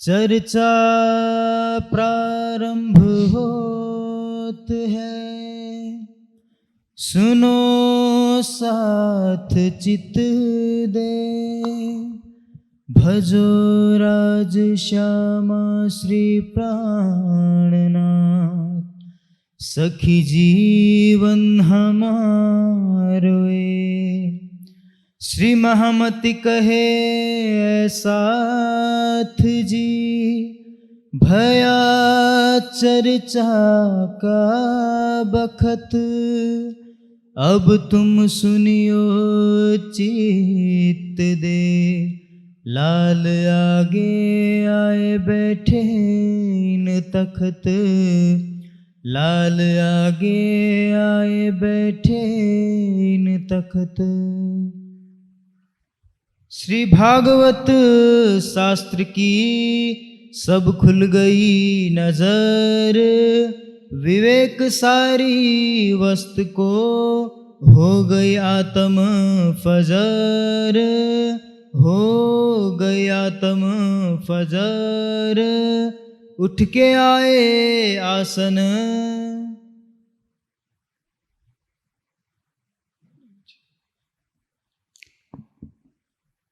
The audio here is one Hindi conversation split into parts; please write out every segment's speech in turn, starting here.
चर्चा प्रारंभ होत है, सुनो साथ चित दे। भजो राज श्यामा श्री प्राणनाथ, सखी जीवन हमारोए। श्री महामति कहे साथ जी, भया चर्चा का बखत। अब तुम सुनियो चित दे, लाल आगे आए बैठे न तखत। लाल आगे आए बैठे न तखत। श्री भागवत शास्त्र की सब खुल गई नजर। विवेक सारी वस्तु को हो गई आत्म फजर। हो गई आत्म फजर, उठ के आए आसन।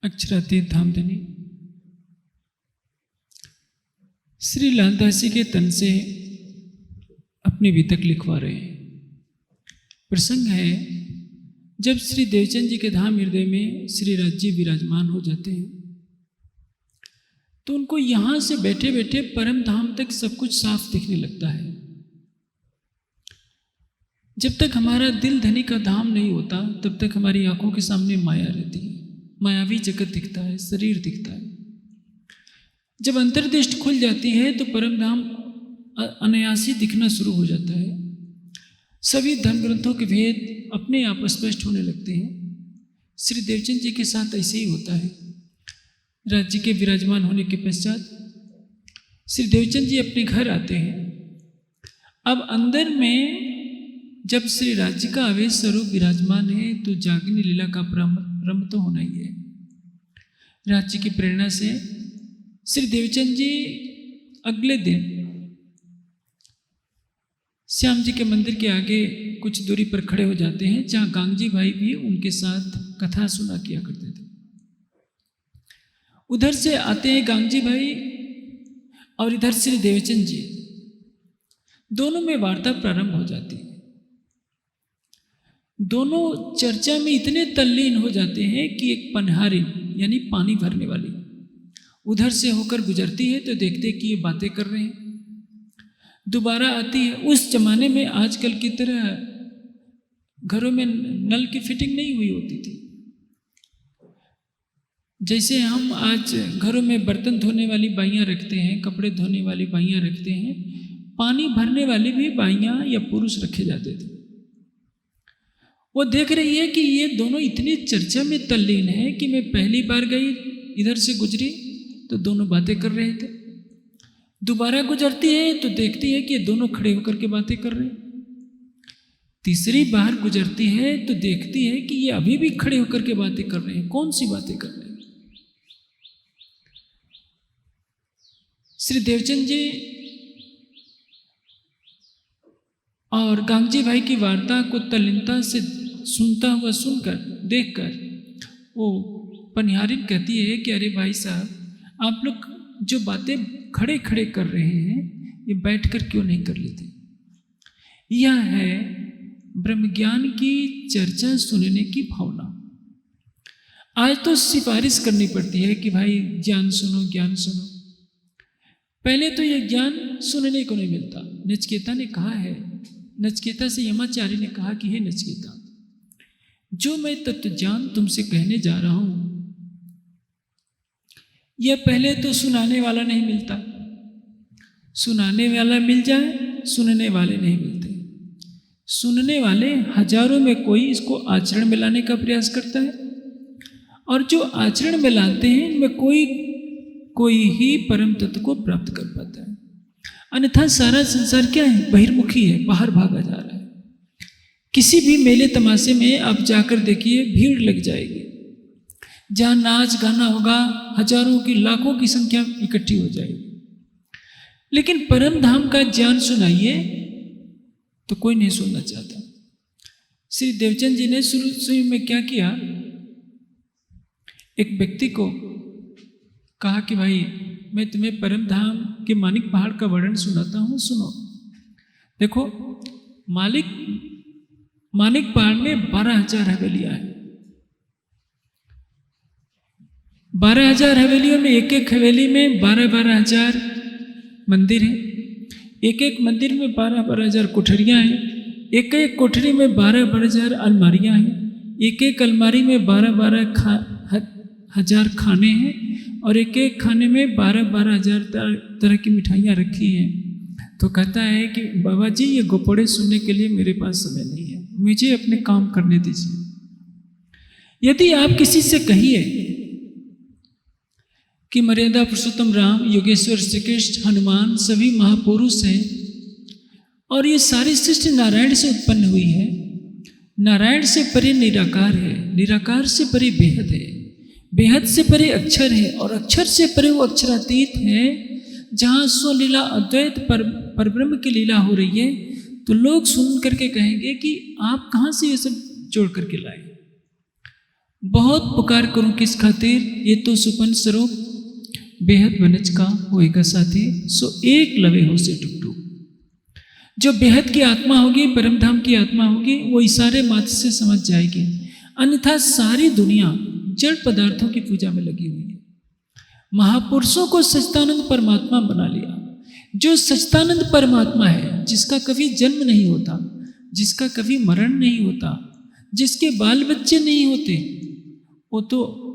अक्षरातीत धामधनी श्री लालदास जी के तन से अपने वितक लिखवा रहे हैं। प्रसंग है जब श्री देवचंद जी के धाम हृदय में श्री राज जी विराजमान हो जाते हैं तो उनको यहाँ से बैठे बैठे परम धाम तक सब कुछ साफ दिखने लगता है। जब तक हमारा दिल धनी का धाम नहीं होता तब तक हमारी आंखों के सामने माया रहती है, मायावी जगत दिखता है, शरीर दिखता है। जब अंतर्दृष्टि खुल जाती है तो परम धाम अनायासी दिखना शुरू हो जाता है। सभी धर्म ग्रंथों के भेद अपने आप स्पष्ट होने लगते हैं। श्री देवचंद जी के साथ ऐसे ही होता है। राज्य के विराजमान होने के पश्चात श्री देवचंद जी अपने घर आते हैं। अब अंदर में जब श्री राज्य का आवेश स्वरूप विराजमान है तो जागनी लीला का प्रारंभ तो होना ही है। राज्य की प्रेरणा से श्री देवचंद जी अगले दिन श्याम जी के मंदिर के आगे कुछ दूरी पर खड़े हो जाते हैं, जहाँ गांगजी भाई भी उनके साथ कथा सुना किया करते थे। उधर से आते हैं गांगजी भाई और इधर श्री देवचंद जी, दोनों में वार्ता प्रारंभ हो जाती है। दोनों चर्चा में इतने तल्लीन हो जाते हैं कि एक पनहारी यानी पानी भरने वाली उधर से होकर गुजरती है तो देखते कि ये बातें कर रहे हैं। दोबारा आती है। उस जमाने में आजकल की तरह घरों में नल की फिटिंग नहीं हुई होती थी। जैसे हम आज घरों में बर्तन धोने वाली बाइयाँ रखते हैं, कपड़े धोने वाली बाइयाँ रखते हैं, पानी भरने वाली भी बाइयाँ या पुरुष रखे जाते थे। वो देख रही है कि ये दोनों इतनी चर्चा में तल्लीन है कि मैं पहली बार गई इधर से गुजरी तो दोनों बातें कर रहे थे। दोबारा गुजरती है तो देखती है कि ये दोनों खड़े होकर के बातें कर रहे हैं। तीसरी बार गुजरती है तो देखती है कि ये अभी भी खड़े होकर के बातें कर रहे हैं। कौन सी बातें कर रहे हैं? श्री देवचंद जी और गांगजी भाई की वार्ता को तल्लीनता से सुनता हुआ सुनकर देखकर वो पनिहारिन कहती है कि अरे भाई साहब, आप लोग जो बातें खड़े खड़े कर रहे हैं ये बैठकर क्यों नहीं कर लेते? यह है ब्रह्मज्ञान की चर्चा सुनने की भावना। आज तो सिफारिश करनी पड़ती है कि भाई ज्ञान सुनो, ज्ञान सुनो। पहले तो यह ज्ञान सुनने को नहीं मिलता। नचिकेता ने कहा है, नचिकेता से यमाचार्य ने कहा कि हे नचिकेता, जो मैं तत्व ज्ञान तुमसे कहने जा रहा हूं यह पहले तो सुनाने वाला नहीं मिलता। सुनाने वाला मिल जाए, सुनने वाले नहीं मिलते। सुनने वाले हजारों में कोई इसको आचरण में लाने का प्रयास करता है और जो आचरण में लाते हैं इनमें कोई ही परम तत्व को प्राप्त कर पाता है। अन्यथा सारा संसार क्या है? बहिर्मुखी है, बाहर भागा जा रहा है। किसी भी मेले तमाशे में आप जाकर देखिए, भीड़ लग जाएगी। जहाँ नाच गाना होगा, हजारों की लाखों की संख्या इकट्ठी हो जाएगी। लेकिन परम धाम का ज्ञान सुनाइए तो कोई नहीं सुनना चाहता। श्री देवचंद जी ने शुरू में क्या किया, एक व्यक्ति को कहा कि भाई मैं तुम्हें परम धाम के मानिक पहाड़ का वर्णन सुनाता हूँ, सुनो। देखो, मानिक पहाड़ में 12,000 हवेलियां हैं। 12,000 हवेलियों में एक एक हवेली में 12,000 मंदिर हैं। एक एक मंदिर में 12,000 कोठरियाँ हैं। एक एक कोठरी में 12,000 अलमारियाँ हैं। एक एक अलमारी में 12,000 खाने हैं और एक एक खाने में 12,000 तरह की मिठाइयाँ रखी हैं। तो कहता है कि बाबा जी, ये गोपड़े सुनने के लिए मेरे पास समय नहीं है, मुझे अपने काम करने दीजिए। यदि आप किसी से कहिए कि मर्यादा पुरुषोत्तम राम, योगेश्वर श्री कृष्ण, हनुमान सभी महापुरुष हैं और ये सारी सृष्टि नारायण से उत्पन्न हुई है, नारायण से परे निराकार है, निराकार से परे बेहद है, बेहद से परे अक्षर है और अक्षर से परे वो अक्षरातीत है, जहाँ स्वलीला अद्वैत परब्रह्म की लीला हो रही है। तो लोग सुन करके कहेंगे कि आप कहाँ से ये सब जोड़ करके लाए। बहुत पुकार करूं किस खातिर, ये तो सुपन स्वरूप बेहद वनज का होएगा साथी, सो एक लवे हो से टुकटुक। जो बेहद की आत्मा होगी, परमधाम की आत्मा होगी, वो इशारे मात्र से समझ जाएगी। अन्यथा सारी दुनिया जड़ पदार्थों की पूजा में लगी हुई है। महापुरुषों को सच्चिदानंद परमात्मा बना लिया। जो सच्चिदानंद परमात्मा है, जिसका कभी जन्म नहीं होता, जिसका कभी मरण नहीं होता, जिसके बाल बच्चे नहीं होते, वो तो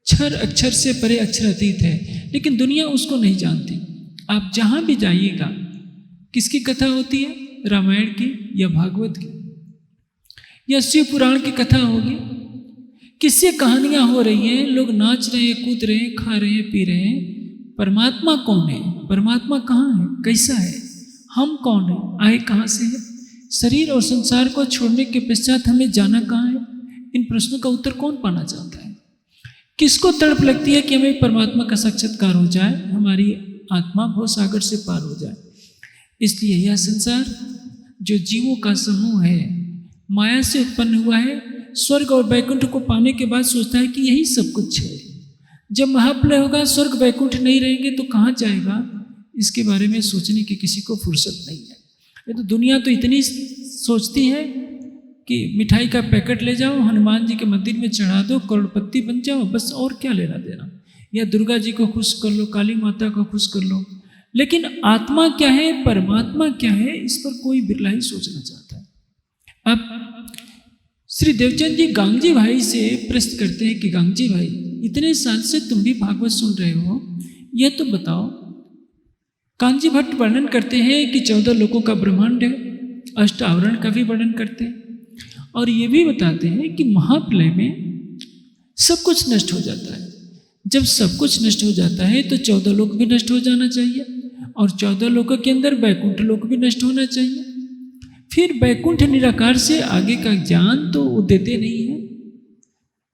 क्षर अक्षर से परे अक्षरातीत है, लेकिन दुनिया उसको नहीं जानती। आप जहाँ भी जाइएगा, किसकी कथा होती है, रामायण की या भागवत की या शिव पुराण की कथा होगी, किससे कहानियाँ हो रही हैं, लोग नाच रहे हैं, कूद रहे हैं, खा रहे हैं, पी रहे हैं। परमात्मा कौन है, परमात्मा कहाँ है, कैसा है, हम कौन है, आए कहाँ से है, शरीर और संसार को छोड़ने के पश्चात हमें जाना कहाँ है। इन प्रश्नों का उत्तर कौन पाना चाहता है। किसको तड़प लगती है कि हमें परमात्मा का साक्षात्कार हो जाए, हमारी आत्मा भव सागर से पार हो जाए। इसलिए यह संसार जो जीवों का समूह है, माया से उत्पन्न हुआ है, स्वर्ग और वैकुंठ को पाने के बाद सोचता है कि यही सब कुछ है। जब महाप्रलय होगा, स्वर्ग वैकुंठ नहीं रहेंगे तो कहाँ जाएगा, इसके बारे में सोचने की किसी को फुर्सत नहीं है। ये तो दुनिया तो इतनी सोचती है कि मिठाई का पैकेट ले जाओ, हनुमान जी के मंदिर में चढ़ा दो, करोड़पति बन जाओ, बस और क्या लेना देना, या दुर्गा जी को खुश कर लो, काली माता को खुश कर लो। लेकिन आत्मा क्या है, परमात्मा क्या है, इस पर कोई बिरला ही सोचना चाहता है। अब श्री देवचंद जी गांगजी भाई से प्रश्न करते हैं कि गांगजी भाई, इतने साल से तुम भी भागवत सुन रहे हो, यह तो बताओ। कांजी भट्ट वर्णन करते हैं कि 14 लोकों का ब्रह्मांड है, अष्टावरण का भी वर्णन करते हैं और ये भी बताते हैं कि महाप्रलय में सब कुछ नष्ट हो जाता है। जब सब कुछ नष्ट हो जाता है तो 14 लोक भी नष्ट हो जाना चाहिए और 14 लोकों के अंदर वैकुंठ लोक भी नष्ट होना चाहिए। फिर वैकुंठ निराकार से आगे का ज्ञान तो वो देते नहीं है।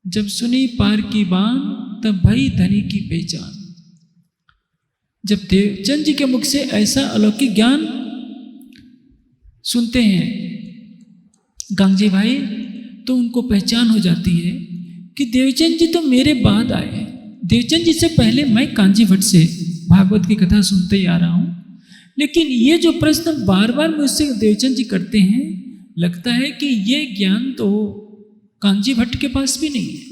जब सुनी पार की बान, तब भई धनी की पहचान। जब देवचंद जी के मुख से ऐसा अलौकिक ज्ञान सुनते हैं गांगजी भाई, तो उनको पहचान हो जाती है कि देवचंद जी तो मेरे बाद आए हैं। देवचंद जी से पहले मैं कांजी भट्ट से भागवत की कथा सुनते ही आ रहा हूँ, लेकिन ये जो प्रश्न बार बार मुझसे देवचंद जी करते हैं, लगता है कि ये ज्ञान तो कांजी भट्ट के पास भी नहीं है।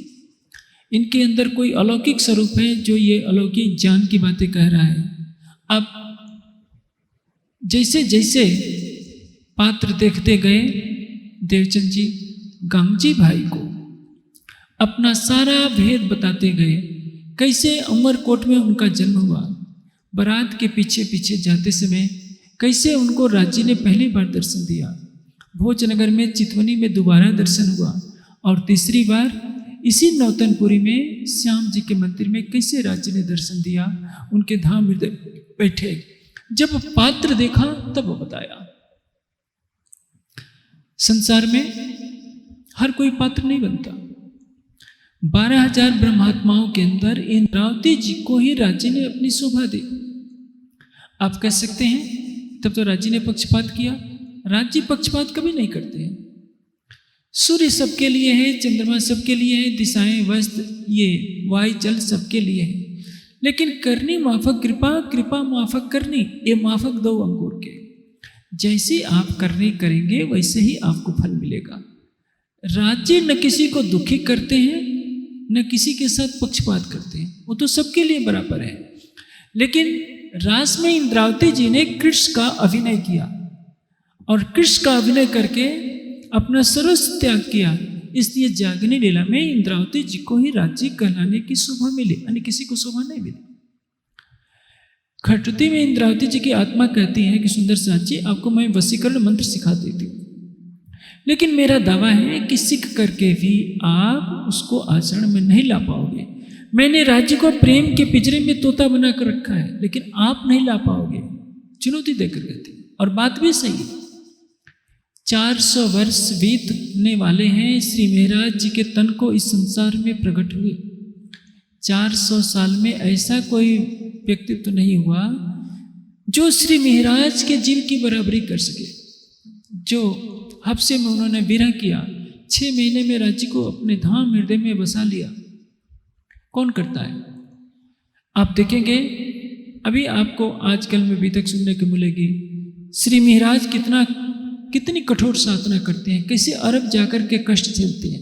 इनके अंदर कोई अलौकिक स्वरूप है जो ये अलौकिक ज्ञान की बातें कह रहा है। अब जैसे जैसे पात्र देखते गए, देवचंद जी गांगजी भाई को अपना सारा भेद बताते गए। कैसे अमरकोट में उनका जन्म हुआ, बारात के पीछे पीछे जाते समय कैसे उनको राज्य ने पहली बार दर्शन दिया, भोजनगर में चितवनी में दोबारा दर्शन हुआ और तीसरी बार इसी नौतनपुरी में श्याम जी के मंदिर में कैसे राज्य ने दर्शन दिया, उनके धाम हृदय बैठे। जब पात्र देखा तब बताया। संसार में हर कोई पात्र नहीं बनता। 12,000 ब्रह्मात्माओं के अंदर इंद्रावती जी को ही राज्य ने अपनी शोभा दी। आप कह सकते हैं तब तो राज्य ने पक्षपात किया। राज्य पक्षपात कभी नहीं करते हैं। सूर्य सबके लिए है, चंद्रमा सबके लिए है, दिशाएं वस्त्र ये वायु जल सबके लिए है, लेकिन करनी माफक कृपा, कृपा माफक करनी, ये माफक दो अंकुर के। जैसे आप करनी करेंगे वैसे ही आपको फल मिलेगा। राज्य न किसी को दुखी करते हैं न किसी के साथ पक्षपात करते हैं, वो तो सबके लिए बराबर है। लेकिन रास में इंद्रावती जी ने कृष्ण का अभिनय किया और कृष्ण का अभिनय करके अपना सर्वस्व त्याग किया, इसलिए जागनी लीला में इंद्रावती जी को ही राज्य कहलाने की शोभा मिली, अन्य किसी को शोभा नहीं मिली। खटुती में इंद्रावती जी की आत्मा कहती है कि सुंदर साथ जी, आपको मैं वशीकरण मंत्र सिखा देती हूँ, लेकिन मेरा दावा है कि सीख करके भी आप उसको आचरण में नहीं ला पाओगे। मैंने राज्य को प्रेम के पिंजरे में तोता बनाकर रखा है, लेकिन आप नहीं ला पाओगे। चुनौती देकर कहती, और बात भी सही है। 400 वर्ष बीतने वाले हैं श्री महाराज जी के तन को इस संसार में प्रकट हुए। 400 साल में ऐसा कोई व्यक्तित्व नहीं हुआ जो श्री महाराज के जीव की बराबरी कर सके। जो हफ्से में उन्होंने विरह किया, 6 महीने में राज्य को अपने धाम हृदय में बसा लिया, कौन करता है? आप देखेंगे अभी आपको आजकल में भी तक सुनने को मिलेगी श्री महाराज कितनी कठोर साधना करते हैं, कैसे अरब जाकर के कष्ट झेलते हैं,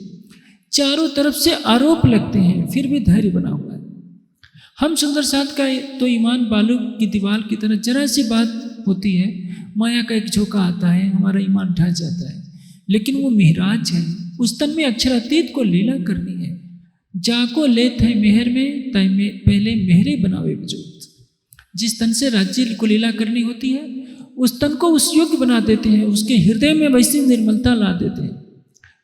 चारों तरफ से आरोप लगते हैं, फिर भी धैर्य बना हुआ है। हम सुंदर साथ का तो ईमान बालू की दीवार की तरह जरा सी बात होती है, माया का एक झोंका आता है, हमारा ईमान ढह जाता है। लेकिन वो महाराज है, उस तन में अक्षरातीत को लीला करनी है। जाको लेत है मेहर में तय में पहले मेहरे बनावे वजूद। जिस तन से राज्य को लीला करनी होती है उस तन को उस योग्य बना देते हैं, उसके हृदय में वैसी निर्मलता ला देते हैं।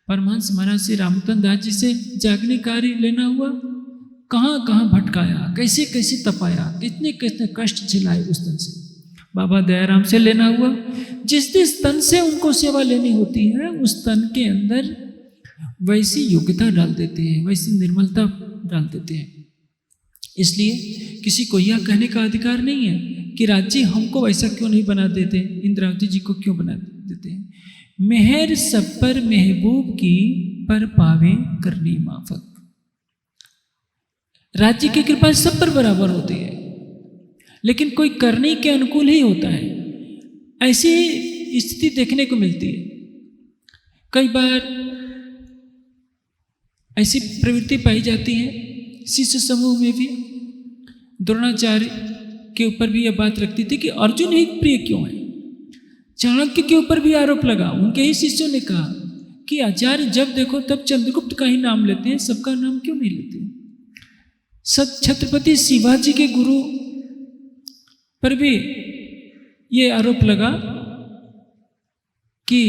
परमहंस महाराज श्री रामतन दास जी से जागने कार्य लेना हुआ, कहाँ कहाँ भटकाया, कैसे कैसे तपाया, कितने कितने कष्ट झेलाए उस तन से। बाबा दयाराम से लेना हुआ, जिस जिस तन से उनको सेवा लेनी होती है उस तन के अंदर वैसी योग्यता डाल देते हैं, वैसी निर्मलता डाल देते हैं। इसलिए किसी को यह कहने का अधिकार नहीं है कि राज्य हमको वैसा क्यों नहीं बना देते, इंद्रावती जी को क्यों बना देते हैं। मेहर सब पर महबूब की पर पावे करनी माफक। राज्य की कृपा सब पर बराबर होती है, लेकिन कोई करने के अनुकूल ही होता है। ऐसी स्थिति देखने को मिलती है। कई बार ऐसी प्रवृत्ति पाई जाती है शिष्य समूह में भी। द्रोणाचार्य के ऊपर भी यह बात रखती थी कि अर्जुन ही प्रिय क्यों है। चाणक्य के ऊपर भी आरोप लगा। उनके ही शिष्यों ने कहा कि आचार्य जब देखो तब चंद्रगुप्त का ही नाम लेते हैं, सबका नाम क्यों नहीं लेते। छत्रपति शिवाजी के गुरु पर भी ये आरोप लगा कि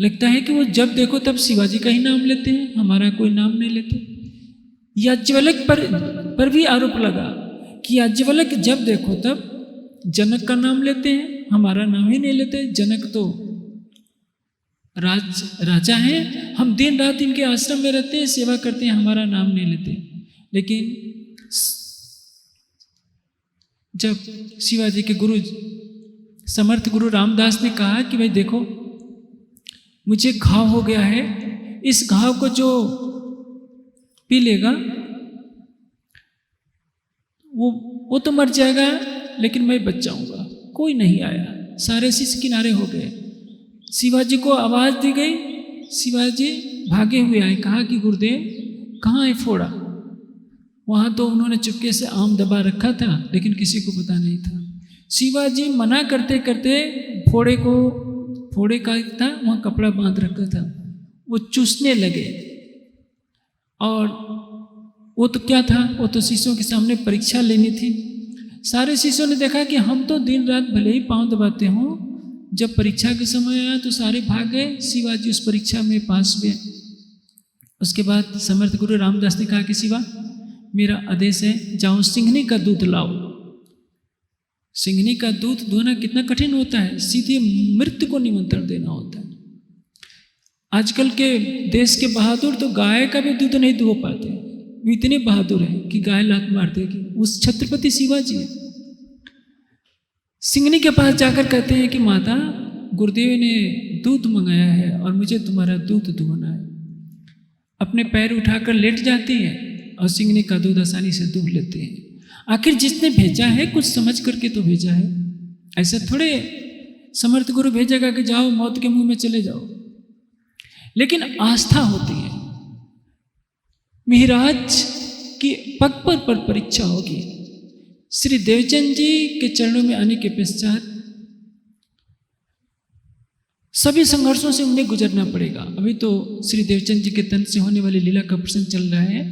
लगता है कि वो जब देखो तब शिवाजी का ही नाम लेते हैं, हमारा कोई नाम नहीं लेते। याज्ञवल्क्य पर भी आरोप लगा कि याज्ञवल्क्य जब देखो तब जनक का नाम लेते हैं, हमारा नाम ही नहीं लेते। जनक तो राजा हैं, हम दिन रात इनके आश्रम में रहते हैं, सेवा करते हैं, हमारा नाम नहीं लेते। लेकिन जब शिवाजी के गुरु समर्थ गुरु रामदास ने कहा कि भाई देखो मुझे घाव हो गया है, इस घाव को जो पी लेगा वो तो मर जाएगा, लेकिन मैं बच जाऊंगा। कोई नहीं आया, सारे शिष्य किनारे हो गए। शिवाजी को आवाज दी गई, शिवाजी भागे हुए आए, कहा कि गुरुदेव कहाँ है फोड़ा। वहां तो उन्होंने चुपके से आम दबा रखा था, लेकिन किसी को पता नहीं था। शिवाजी मना करते करते फोड़े का था वहाँ कपड़ा बांध रखा था, वो चूसने लगे। और वो तो क्या था, वो तो शिष्यों के सामने परीक्षा लेनी थी। सारे शिष्यों ने देखा कि हम तो दिन रात भले ही पांव दबाते हों, जब परीक्षा के समय आया तो सारे भाग गए। शिवाजी उस परीक्षा में पास हुए। उसके बाद समर्थ गुरु रामदास ने कहा कि शिवा मेरा आदेश है, जाओ सिंघनी का दूध लाओ। सिंघनी का दूध धोना कितना कठिन होता है, सीधे मृत्यु को निमंत्रण देना होता है। आजकल के देश के बहादुर तो गाय का भी दूध नहीं दुहो पाते, वो इतने बहादुर हैं कि गाय लात मार देगी। उस छत्रपति शिवाजी सिंगनी के पास जाकर कहते हैं कि माता, गुरुदेव ने दूध मंगाया है और मुझे तुम्हारा दूध दुहना है। अपने पैर उठाकर लेट जाती है और सिंगनी का दूध आसानी से दूह लेते हैं। आखिर जिसने भेजा है कुछ समझ करके तो भेजा है, ऐसा थोड़े समर्थ गुरु भेजेगा कि जाओ मौत के मुंह में चले जाओ। लेकिन आस्था होती है। मिहिराज की पग पर परीक्षा होगी। श्री देवचंद जी के चरणों में आने के पश्चात सभी संघर्षों से उन्हें गुजरना पड़ेगा। अभी तो श्री देवचंद जी के तन से होने वाली लीला का प्रसंग चल रहा है।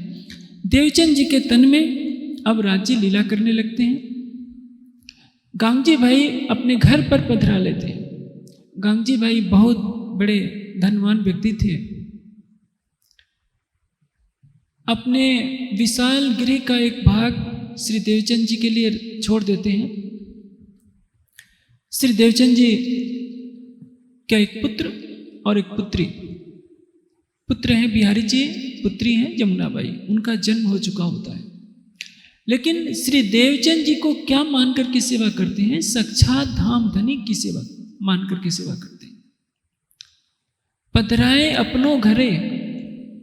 देवचंद जी के तन में अब राज्य लीला करने लगते हैं। गांगजी भाई अपने घर पर पधरा लेते हैं। गांगजी भाई बहुत बड़े धनवान व्यक्ति थे। अपने विशाल गृह का एक भाग श्री देवचंद जी के लिए छोड़ देते हैं। श्री देवचंद जी क्या एक पुत्र और एक पुत्री, पुत्र हैं बिहारी जी, पुत्री हैं जमुनाबाई। उनका जन्म हो चुका होता है। लेकिन श्री देवचंद जी को क्या मान करके सेवा करते हैं? साक्षात धाम धनिक की सेवा मान करके सेवा करते हैं। पधराए अपनों घरे,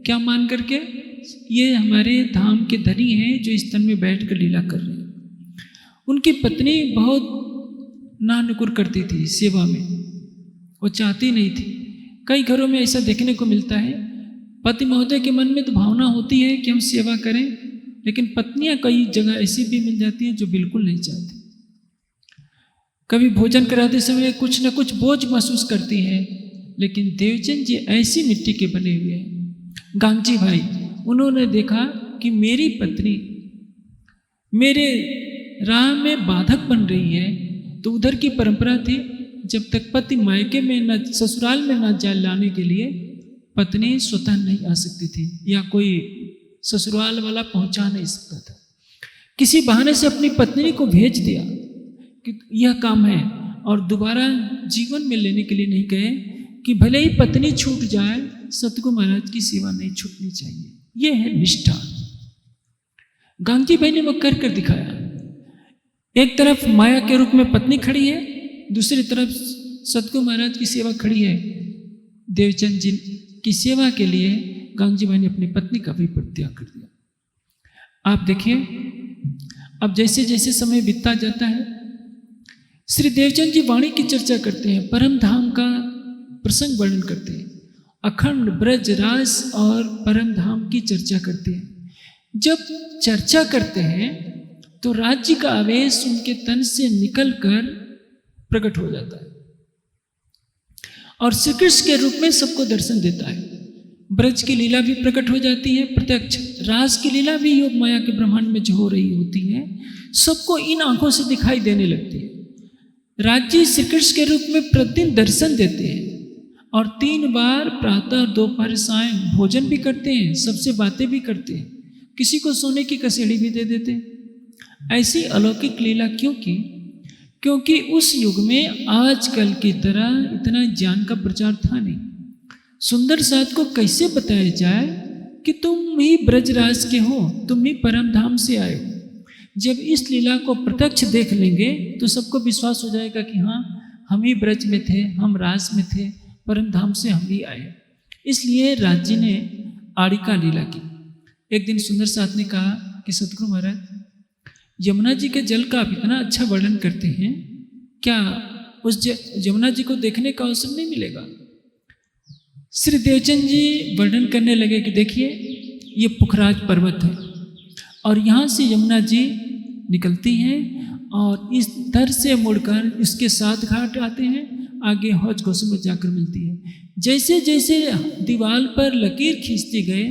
क्या मान करके? ये हमारे धाम के धनी हैं जो इस तन में बैठ कर लीला कर रहे हैं। उनकी पत्नी बहुत नानुकुर करती थी सेवा में, वो चाहती नहीं थी। कई घरों में ऐसा देखने को मिलता है, पति महोदय के मन में तो भावना होती है कि हम सेवा करें, लेकिन पत्नियां कई जगह ऐसी भी मिल जाती हैं जो बिल्कुल नहीं चाहती। कभी भोजन कराते समय कुछ न कुछ बोझ महसूस करती हैं। लेकिन देवचंद जी ऐसी मिट्टी के बने हुए हैं। गांगजी भाई, उन्होंने देखा कि मेरी पत्नी मेरे राह में बाधक बन रही है, तो उधर की परंपरा थी जब तक पति मायके में न ससुराल में न जा लाने के लिए पत्नी स्वतः नहीं आ सकती थी, या कोई ससुराल वाला पहुंचा नहीं सकता था। किसी बहाने से अपनी पत्नी को भेज दिया कि यह काम है, और दोबारा जीवन में लेने के लिए नहीं गए कि भले ही पत्नी छूट जाए, सतगुरु महाराज की सेवा नहीं छूटनी चाहिए। यह है निष्ठा। गांधी भाई ने वो कर कर दिखाया। एक तरफ माया के रूप में पत्नी खड़ी है, दूसरी तरफ सतगुरु महाराज की सेवा खड़ी है। देवचंद जी की सेवा के लिए गांधी भाई ने अपनी पत्नी का भी परित्याग कर दिया। आप देखिए, अब जैसे जैसे समय बीतता जाता है, श्री देवचंद जी वाणी की चर्चा करते हैं, परम धाम का प्रसंग वर्णन करते हैं, अखंड ब्रज रास और परम धाम की चर्चा करते हैं। जब चर्चा करते हैं तो राज्य का आवेश उनके तन से निकलकर प्रकट हो जाता है और श्री कृष्ण के रूप में सबको दर्शन देता है। ब्रज की लीला भी प्रकट हो जाती है प्रत्यक्ष। रास की लीला भी योग माया के ब्रह्मांड में जो हो रही होती है, सबको इन आंखों से दिखाई देने लगती है। राज्य श्री कृष्ण के रूप में प्रतिदिन दर्शन देते हैं और 3 बार प्रातः दोपहर सायं भोजन भी करते हैं, सबसे बातें भी करते हैं, किसी को सोने की कसेड़ी भी दे देते हैं। ऐसी अलौकिक लीला क्यों की? क्योंकि उस युग में आजकल की तरह इतना ज्ञान का प्रचार था नहीं। सुंदर साथ को कैसे बताया जाए कि तुम ही ब्रजराज के हो, तुम ही परम धाम से आए हो। जब इस लीला को प्रत्यक्ष देख लेंगे तो सबको विश्वास हो जाएगा कि हाँ, हम ही ब्रज में थे, हम राज में थे, परम धाम से हम ही आए। इसलिए राज्य ने आड़िका लीला की। एक दिन सुंदर साथ ने कहा कि सतगुरु महाराज, यमुना जी के जल का आप इतना अच्छा वर्णन करते हैं, क्या उस यमुना जी को देखने का अवसर नहीं मिलेगा? श्री देवचंद जी वर्णन करने लगे कि देखिए, ये पुखराज पर्वत है और यहाँ से यमुना जी निकलती हैं और इस दर से मुड़कर इसके 7 घाट आते हैं, आगे हौज घोसों में जाकर मिलती है। जैसे जैसे दीवार पर लकीर खींचते गए,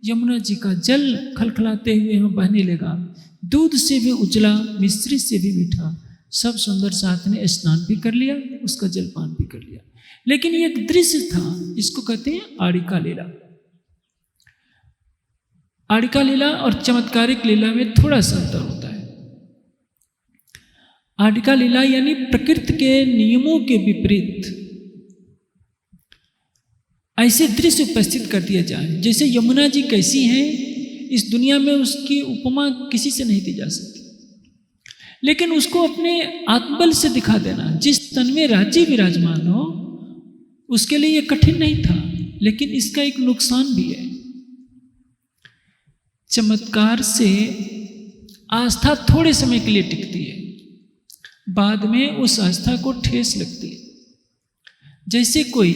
यमुना जी का जल खलखलाते हुए वहाँ बहने लगा। दूध से भी उजला, मिश्री से भी मीठा। सब सुंदर साथ ने स्नान भी कर लिया, उसका जलपान भी कर लिया। लेकिन ये एक दृश्य था, इसको कहते हैं आड़िका लीला। आड़िका लीला और चमत्कारिक लीला में थोड़ा सा अंतर होता है। आड़िका लीला यानी प्रकृति के नियमों के विपरीत ऐसे दृश्य उपस्थित कर दिया जाए जैसे यमुना जी कैसी हैं, इस दुनिया में उसकी उपमा किसी से नहीं दी जा सकती। लेकिन उसको अपने आत्मबल से दिखा देना, जिस तन में राज्य विराजमान हो उसके लिए ये कठिन नहीं था, लेकिन इसका एक नुकसान भी है। चमत्कार से आस्था थोड़े समय के लिए टिकती है, बाद में उस आस्था को ठेस लगती है। जैसे कोई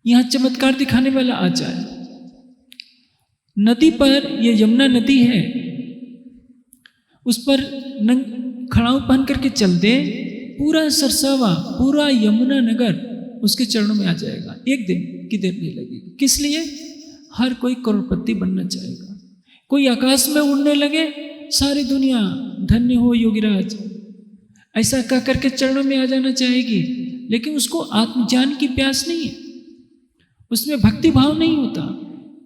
यहाँ चमत्कार दिखाने वाला आ जाए, नदी पर, ये यमुना नदी है, उस पर खड़ाऊ पहन करके चल दे, पूरा सरसावा, पूरा यमुना नगर उसके चरणों में आ जाएगा, एक दिन की देर नहीं लगेगी। किस लिए? हर कोई करोड़पति बनना चाहेगा। कोई आकाश में उड़ने लगे, सारी दुनिया धन्य हो योगीराज, ऐसा कह करके चरणों में आ जाना चाहेगी। लेकिन उसको आत्मज्ञान की प्यास नहीं है, उसमें भक्ति भाव नहीं होता,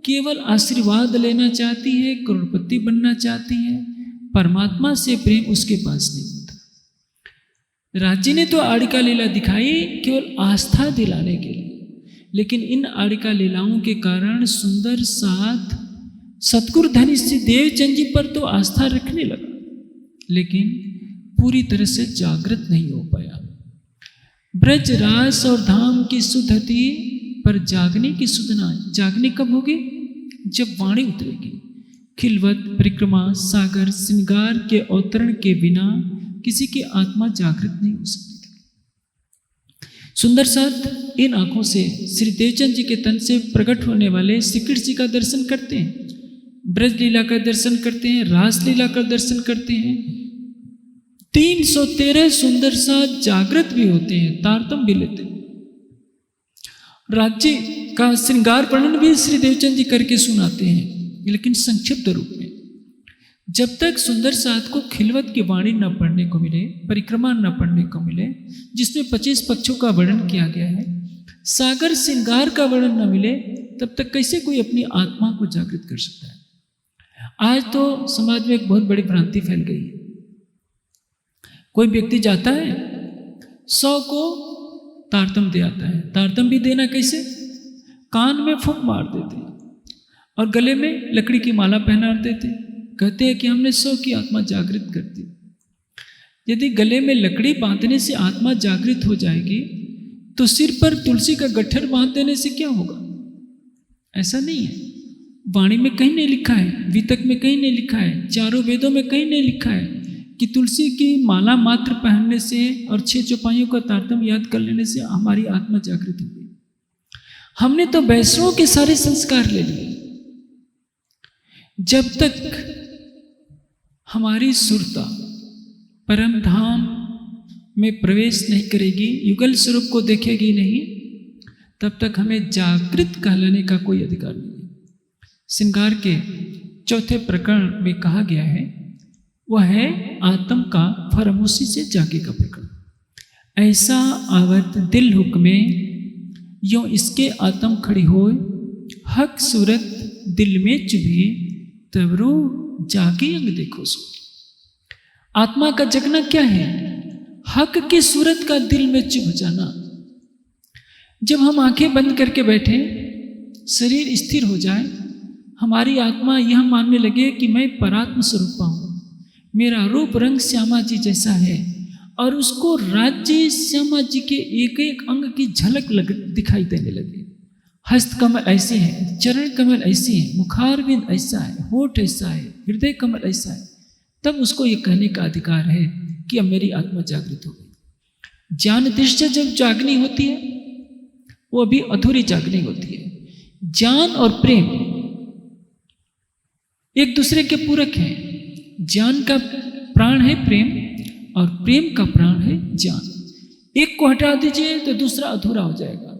केवल आशीर्वाद लेना चाहती है, करोड़पति बनना चाहती है, परमात्मा से प्रेम उसके पास नहीं होता। राज्य ने तो आड़िका लीला दिखाई केवल आस्था दिलाने के लिए, लेकिन इन आड़िका लीलाओं के कारण सुंदर साथ सतगुरु धनी श्री देवचंद जी पर तो आस्था रखने लगा, लेकिन पूरी तरह से जागृत नहीं हो पाया। ब्रज रास और धाम की सुधति पर जागने की सुधना, जागने कब होगी? जब वाणी उतरेगी। खिलवत, परिक्रमा, सागर, श्रृंगार के अवतरण के बिना किसी की आत्मा जागृत नहीं हो सकती। सुंदर साथ इन आंखों से श्री देवचंद जी के तन से प्रकट होने वाले श्री कृष्ण जी का दर्शन करते हैं, ब्रज लीला का दर्शन करते हैं, रास लीला का दर्शन करते हैं। 313 सुंदर साथ जागृत भी होते हैं, तारतम भी लेते हैं। राज्य का श्रृंगार वर्णन भी श्री देवचंद जी करके सुनाते हैं, लेकिन संक्षिप्त रूप में। जब तक सुंदर साथ को खिलवत की वाणी न पढ़ने को मिले, परिक्रमा न पढ़ने को मिले, जिसमें 25 पक्षों का वर्णन किया गया है, सागर श्रृंगार का वर्णन न मिले, तब तक कैसे कोई अपनी आत्मा को जागृत कर सकता है? आज तो समाज में एक बहुत बड़ी भ्रांति फैल गई है। कोई व्यक्ति जाता है, 100 को तारतम दे आता है। तारतम भी देना कैसे? कान में फूंक मार देते और गले में लकड़ी की माला पहना देते, कहते हैं कि हमने 100 की आत्मा जागृत कर दी। यदि गले में लकड़ी बांधने से आत्मा जागृत हो जाएगी, तो सिर पर तुलसी का गट्ठर बांध देने से क्या होगा? ऐसा नहीं है। वाणी में कहीं नहीं लिखा है, वितक में कहीं नहीं लिखा है, चारों वेदों में कहीं नहीं लिखा है कि तुलसी की माला मात्र पहनने से और 6 चौपाइयों का तारतम याद कर लेने से हमारी आत्मा जागृत हो गई। हमने तो वैष्णवों के सारे संस्कार ले लिए। जब तक हमारी सुरता परम धाम में प्रवेश नहीं करेगी, युगल स्वरूप को देखेगी नहीं, तब तक हमें जागृत कहलाने का कोई अधिकार नहीं है। श्रृंगार के 4थे प्रकरण में कहा गया है, वह है आत्म का फरमोशी से जागे का प्रकरण। ऐसा आवत दिल हुक में यों इसके आत्म खड़ी होए, हक सूरत दिल में चुभे, तबरो जागे अंग देखो सो। आत्मा का जगना क्या है? हक की सूरत का दिल में चुभ जाना। जब हम आंखें बंद करके बैठे, शरीर स्थिर हो जाए, हमारी आत्मा यह मानने लगे कि मैं परात्म स्वरूपा हूँ, मेरा रूप रंग श्यामा जी जैसा है, और उसको राज्य श्यामा जी के एक एक अंग की झलक दिखाई देने लगे। हस्त कमल ऐसे हैं, चरण कमल ऐसे हैं, मुखारविंद ऐसा है, होठ ऐसा है, हृदय कमल ऐसा है, तब उसको ये कहने का अधिकार है कि अब मेरी आत्मा जागृत हो गई। ज्ञान दृष्टि जब जागनी होती है, वो अभी अधूरी जागनी होती है। ज्ञान और प्रेम एक दूसरे के पूरक हैं। ज्ञान का प्राण है प्रेम, और प्रेम का प्राण है ज्ञान। एक को हटा दीजिए तो दूसरा अधूरा हो जाएगा।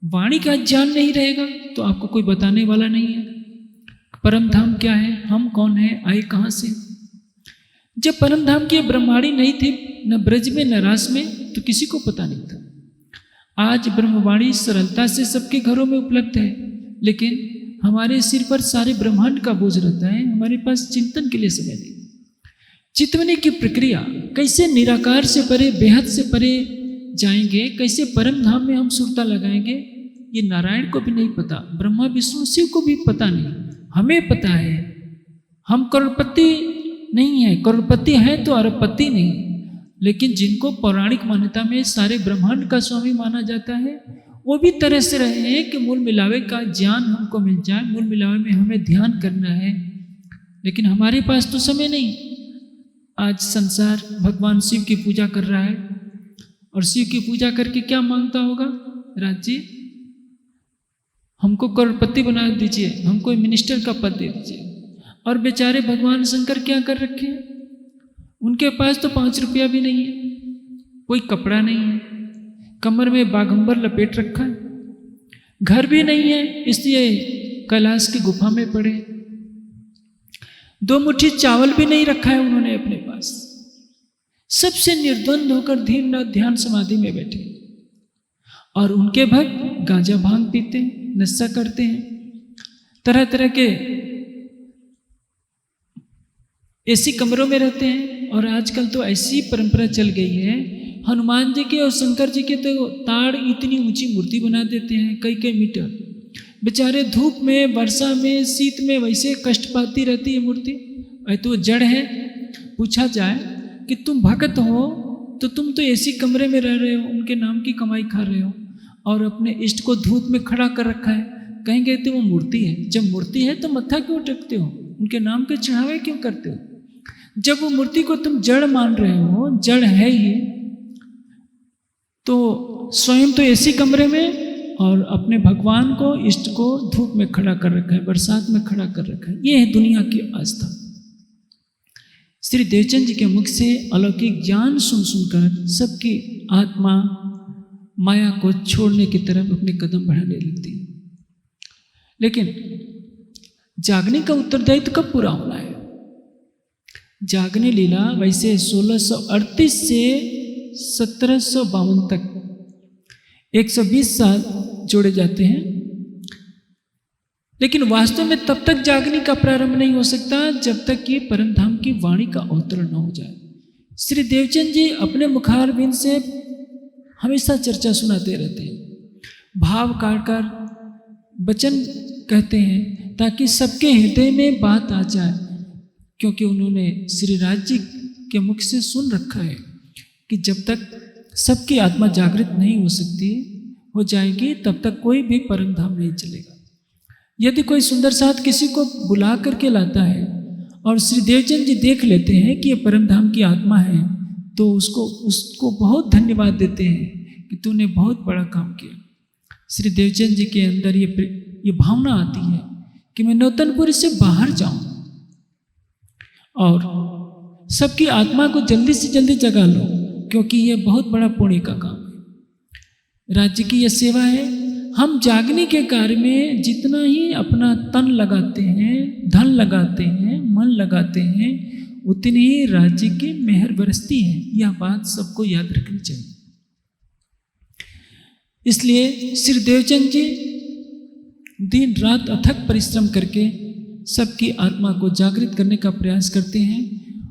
वाणी का ज्ञान नहीं रहेगा तो आपको कोई बताने वाला नहीं है। परम धाम क्या है, हम कौन है, आए कहाँ से। जब परम धाम के ब्रह्माणी नहीं थे, न ब्रज में न रास में, तो किसी को पता नहीं था। आज ब्रह्मवाणी सरलता से सबके घरों में उपलब्ध है, लेकिन हमारे सिर पर सारे ब्रह्मांड का बोझ रहता है, हमारे पास चिंतन के लिए समय नहीं। चितवने की प्रक्रिया, कैसे निराकार से परे, बेहद से परे जाएंगे, कैसे परम धाम में हम सुरता लगाएंगे, ये नारायण को भी नहीं पता, ब्रह्मा विष्णु शिव को भी पता नहीं, हमें पता है। हम करोड़पति नहीं है, करोड़पति है तो अरबपति नहीं, लेकिन जिनको पौराणिक मान्यता में सारे ब्रह्मांड का स्वामी माना जाता है, वो भी तरह से रहे हैं कि मूल मिलावे का ज्ञान हमको मिल जाए, मूल मिलावे में हमें ध्यान करना है, लेकिन हमारे पास तो समय नहीं। आज संसार भगवान शिव की पूजा कर रहा है, और शिव की पूजा करके क्या मांगता होगा? राज जी हमको करोड़पति बना दीजिए, हमको मिनिस्टर का पद दे दीजिए। और बेचारे भगवान शंकर क्या कर रखे हैं? उनके पास तो 5 रुपया भी नहीं है, कोई कपड़ा नहीं है, कमर में बागंबर लपेट रखा है, घर भी नहीं है, इसलिए कैलाश की गुफा में पड़े। 2 मुट्ठी चावल भी नहीं रखा है उन्होंने अपने पास, सबसे निर्द्वंद होकर धीर ध्यान समाधि में बैठे। और उनके भक्त गांजा भांग पीते हैं, नशा करते हैं, तरह तरह के ऐसी कमरों में रहते हैं। और आजकल तो ऐसी परंपरा चल गई है, हनुमान जी के और शंकर जी के तो ताड़ इतनी ऊंची मूर्ति बना देते हैं, कई कई मीटर। बेचारे धूप में, वर्षा में, शीत में वैसे कष्ट पाती रहती है मूर्ति। तो जड़ है। पूछा जाए कि तुम भक्त हो तो तुम तो ऐसी कमरे में रह रहे हो, उनके नाम की कमाई खा रहे हो, और अपने इष्ट को धूप में खड़ा कर रखा है। कहेंगे तो वो मूर्ति है। जब मूर्ति है तो मत्था क्यों टेकते हो, उनके नाम के चढ़ावे क्यों करते हो? जब वो मूर्ति को तुम जड़ मान रहे हो, जड़ है ही, तो स्वयं तो ऐसी कमरे में और अपने भगवान को, इष्ट को धूप में खड़ा कर रखा है, बरसात में खड़ा कर रखा है। ये है दुनिया की आस्था। श्री देवचंद जी के मुख से अलौकिक ज्ञान सुन सुनकर सबकी आत्मा माया को छोड़ने की तरफ अपने कदम बढ़ाने लगती है। लेकिन जागने का उत्तरदायित्व कब पूरा होना है? जागने लीला वैसे 1638 से 1752 तक 120 साल जोड़े जाते हैं, लेकिन वास्तव में तब तक जागने का प्रारंभ नहीं हो सकता जब तक कि परमधाम की वाणी का अवतरण न हो जाए। श्री देवचंद जी अपने मुखारविंद से हमेशा चर्चा सुनाते रहते हैं, भाव काटकर वचन कहते हैं ताकि सबके हृदय में बात आ जाए, क्योंकि उन्होंने श्री राज जी के मुख से सुन रखा है कि जब तक सबकी आत्मा जागृत नहीं हो सकती, हो जाएगी, तब तक कोई भी परम धाम नहीं चलेगा। यदि कोई सुंदर साथ किसी को बुला करके लाता है और श्री देवचंद जी देख लेते हैं कि ये परम धाम की आत्मा है, तो उसको बहुत धन्यवाद देते हैं कि तूने बहुत बड़ा काम किया। श्री देवचंद जी के अंदर ये भावना आती है कि मैं नौतनपुरी से बाहर जाऊं और सबकी आत्मा को जल्दी से जल्दी जगा लो, क्योंकि ये बहुत बड़ा पुण्य का काम है। राज्य की यह सेवा है। हम जागने के कार्य में जितना ही अपना तन लगाते हैं, धन लगाते हैं, मन लगाते हैं, उतनी ही राज्य की मेहर बरसती है। यह बात सबको याद रखनी चाहिए। इसलिए श्री देवचंद जी दिन रात अथक परिश्रम करके सबकी आत्मा को जागृत करने का प्रयास करते हैं।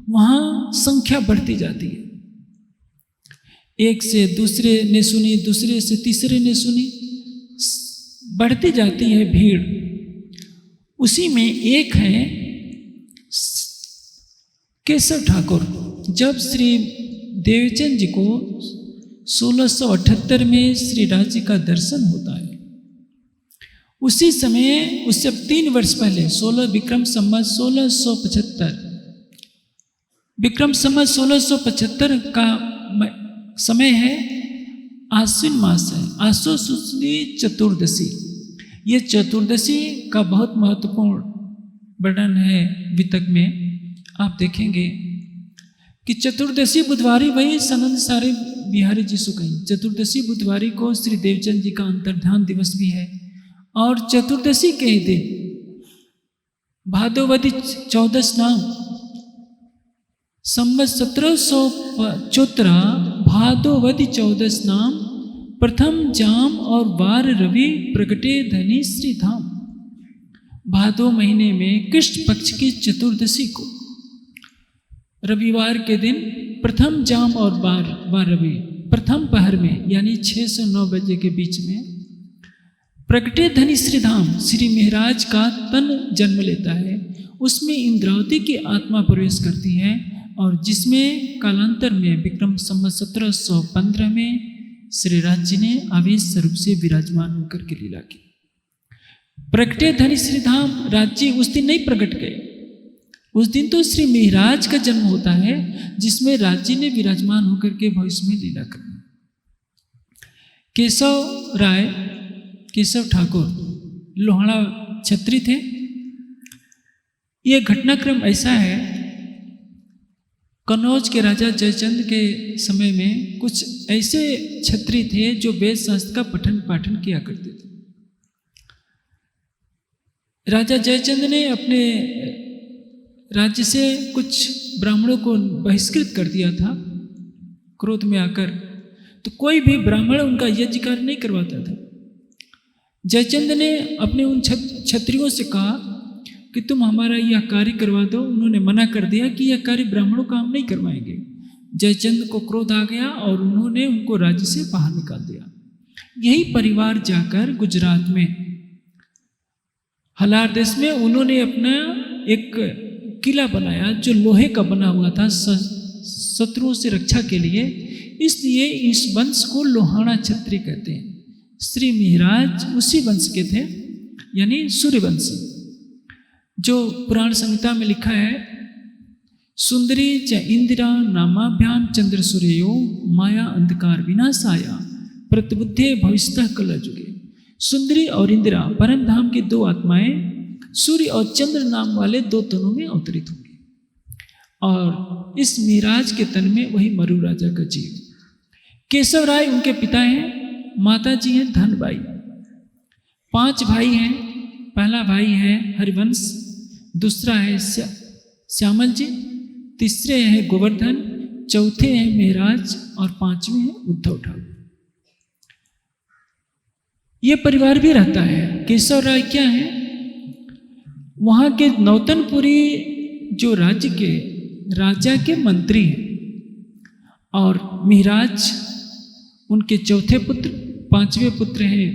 वहाँ संख्या बढ़ती जाती है, एक से दूसरे ने सुनी, दूसरे से तीसरे ने सुनी, बढ़ती जाती है भीड़। उसी में एक है केशव ठाकुर। जब श्री देवचंद जी को 1678 में श्री राज जी का दर्शन होता है, उसी समय, उससे 3 वर्ष पहले 16 विक्रम संवत 1675, विक्रम संवत 1675 का समय है, आश्विन मास है, आसो शुक्ल चतुर्दशी। ये चतुर्दशी का बहुत महत्वपूर्ण वर्णन है वितक में। आप देखेंगे कि चतुर्दशी बुधवारी, वही सनंद सारे बिहारी जी सु कहीं, चतुर्दशी बुधवारी को श्री देवचंद जी का अंतर्ध्यान दिवस भी है। और चतुर्दशी के दिन भादोवदी 14 स्नान, संवत 1774 भादोवदी 14 स्नान, प्रथम जाम और वार रवि प्रगटे धनी श्री धाम। भादो महीने में कृष्ण पक्ष की चतुर्दशी को रविवार के दिन प्रथम जाम और वार रवि, प्रथम पहर में यानी 6 से 9 बजे के बीच में प्रगटे धनी श्री धाम श्री महाराज का तन जन्म लेता है, उसमें इंद्रावती की आत्मा प्रवेश करती है और जिसमें कालांतर में विक्रम संवत 1715 में श्री राज जी ने आवेश स्वरूप से विराजमान होकर के लीला की। प्रगटे धनी श्री धाम राज्य उस दिन नहीं प्रकट गए, उस दिन तो श्री महाराज का जन्म होता है जिसमें राज्य ने विराजमान होकर के भविष्य में लीला करना। केशव ठाकुर लोहाड़ा छत्री थे। यह घटनाक्रम ऐसा है, कन्नौज के राजा जयचंद के समय में कुछ ऐसे छत्री थे जो वेद शास्त्र का पठन पाठन किया करते थे। राजा जयचंद ने अपने राज्य से कुछ ब्राह्मणों को बहिष्कृत कर दिया था क्रोध में आकर, तो कोई भी ब्राह्मण उनका यज्ञ कार्य नहीं करवाता था। जयचंद ने अपने उन क्षत्रियों से कहा कि तुम हमारा यह कार्य करवा दो। उन्होंने मना कर दिया कि यह कार्य ब्राह्मणों का हम नहीं करवाएंगे। जयचंद को क्रोध आ गया और उन्होंने उनको राज्य से बाहर निकाल दिया। यही परिवार जाकर गुजरात में हलार देश में उन्होंने अपना एक किला बनाया जो लोहे का बना हुआ था शत्रुओं से रक्षा के लिए, इसलिए इस वंश को लोहाड़ा छत्री कहते हैं। श्री महाराज उसी वंश के थे, यानी सूर्यवंशी। जो पुराण संहिता में लिखा है, सुंदरी च इंदिरा नामाभ्याम चंद्र सूर्यो माया अंधकार विनाशाया प्रतिबुद्धे भविष्यतः कलयुगे। सुंदरी और इंदिरा परम धाम की दो आत्माएं सूर्य और चंद्र नाम वाले दो तनों में अवतरित होंगी और इस महाराज के तन में वही मरु राजा का जीव। केशव राय उनके पिता हैं, माता जी हैं धनबाई। 5 भाई हैं। पहला भाई है हरिवंश, दूसरा है श्यामल जी, तीसरे हैं गोवर्धन, चौथे हैं महाराज और 5वें हैं उद्धव ठाकुर। ये परिवार भी रहता है। केशव राय क्या है, वहाँ के नौतनपुरी जो राज्य के राजा के मंत्री हैं और महाराज उनके चौथे पुत्र, 5वें पुत्र हैं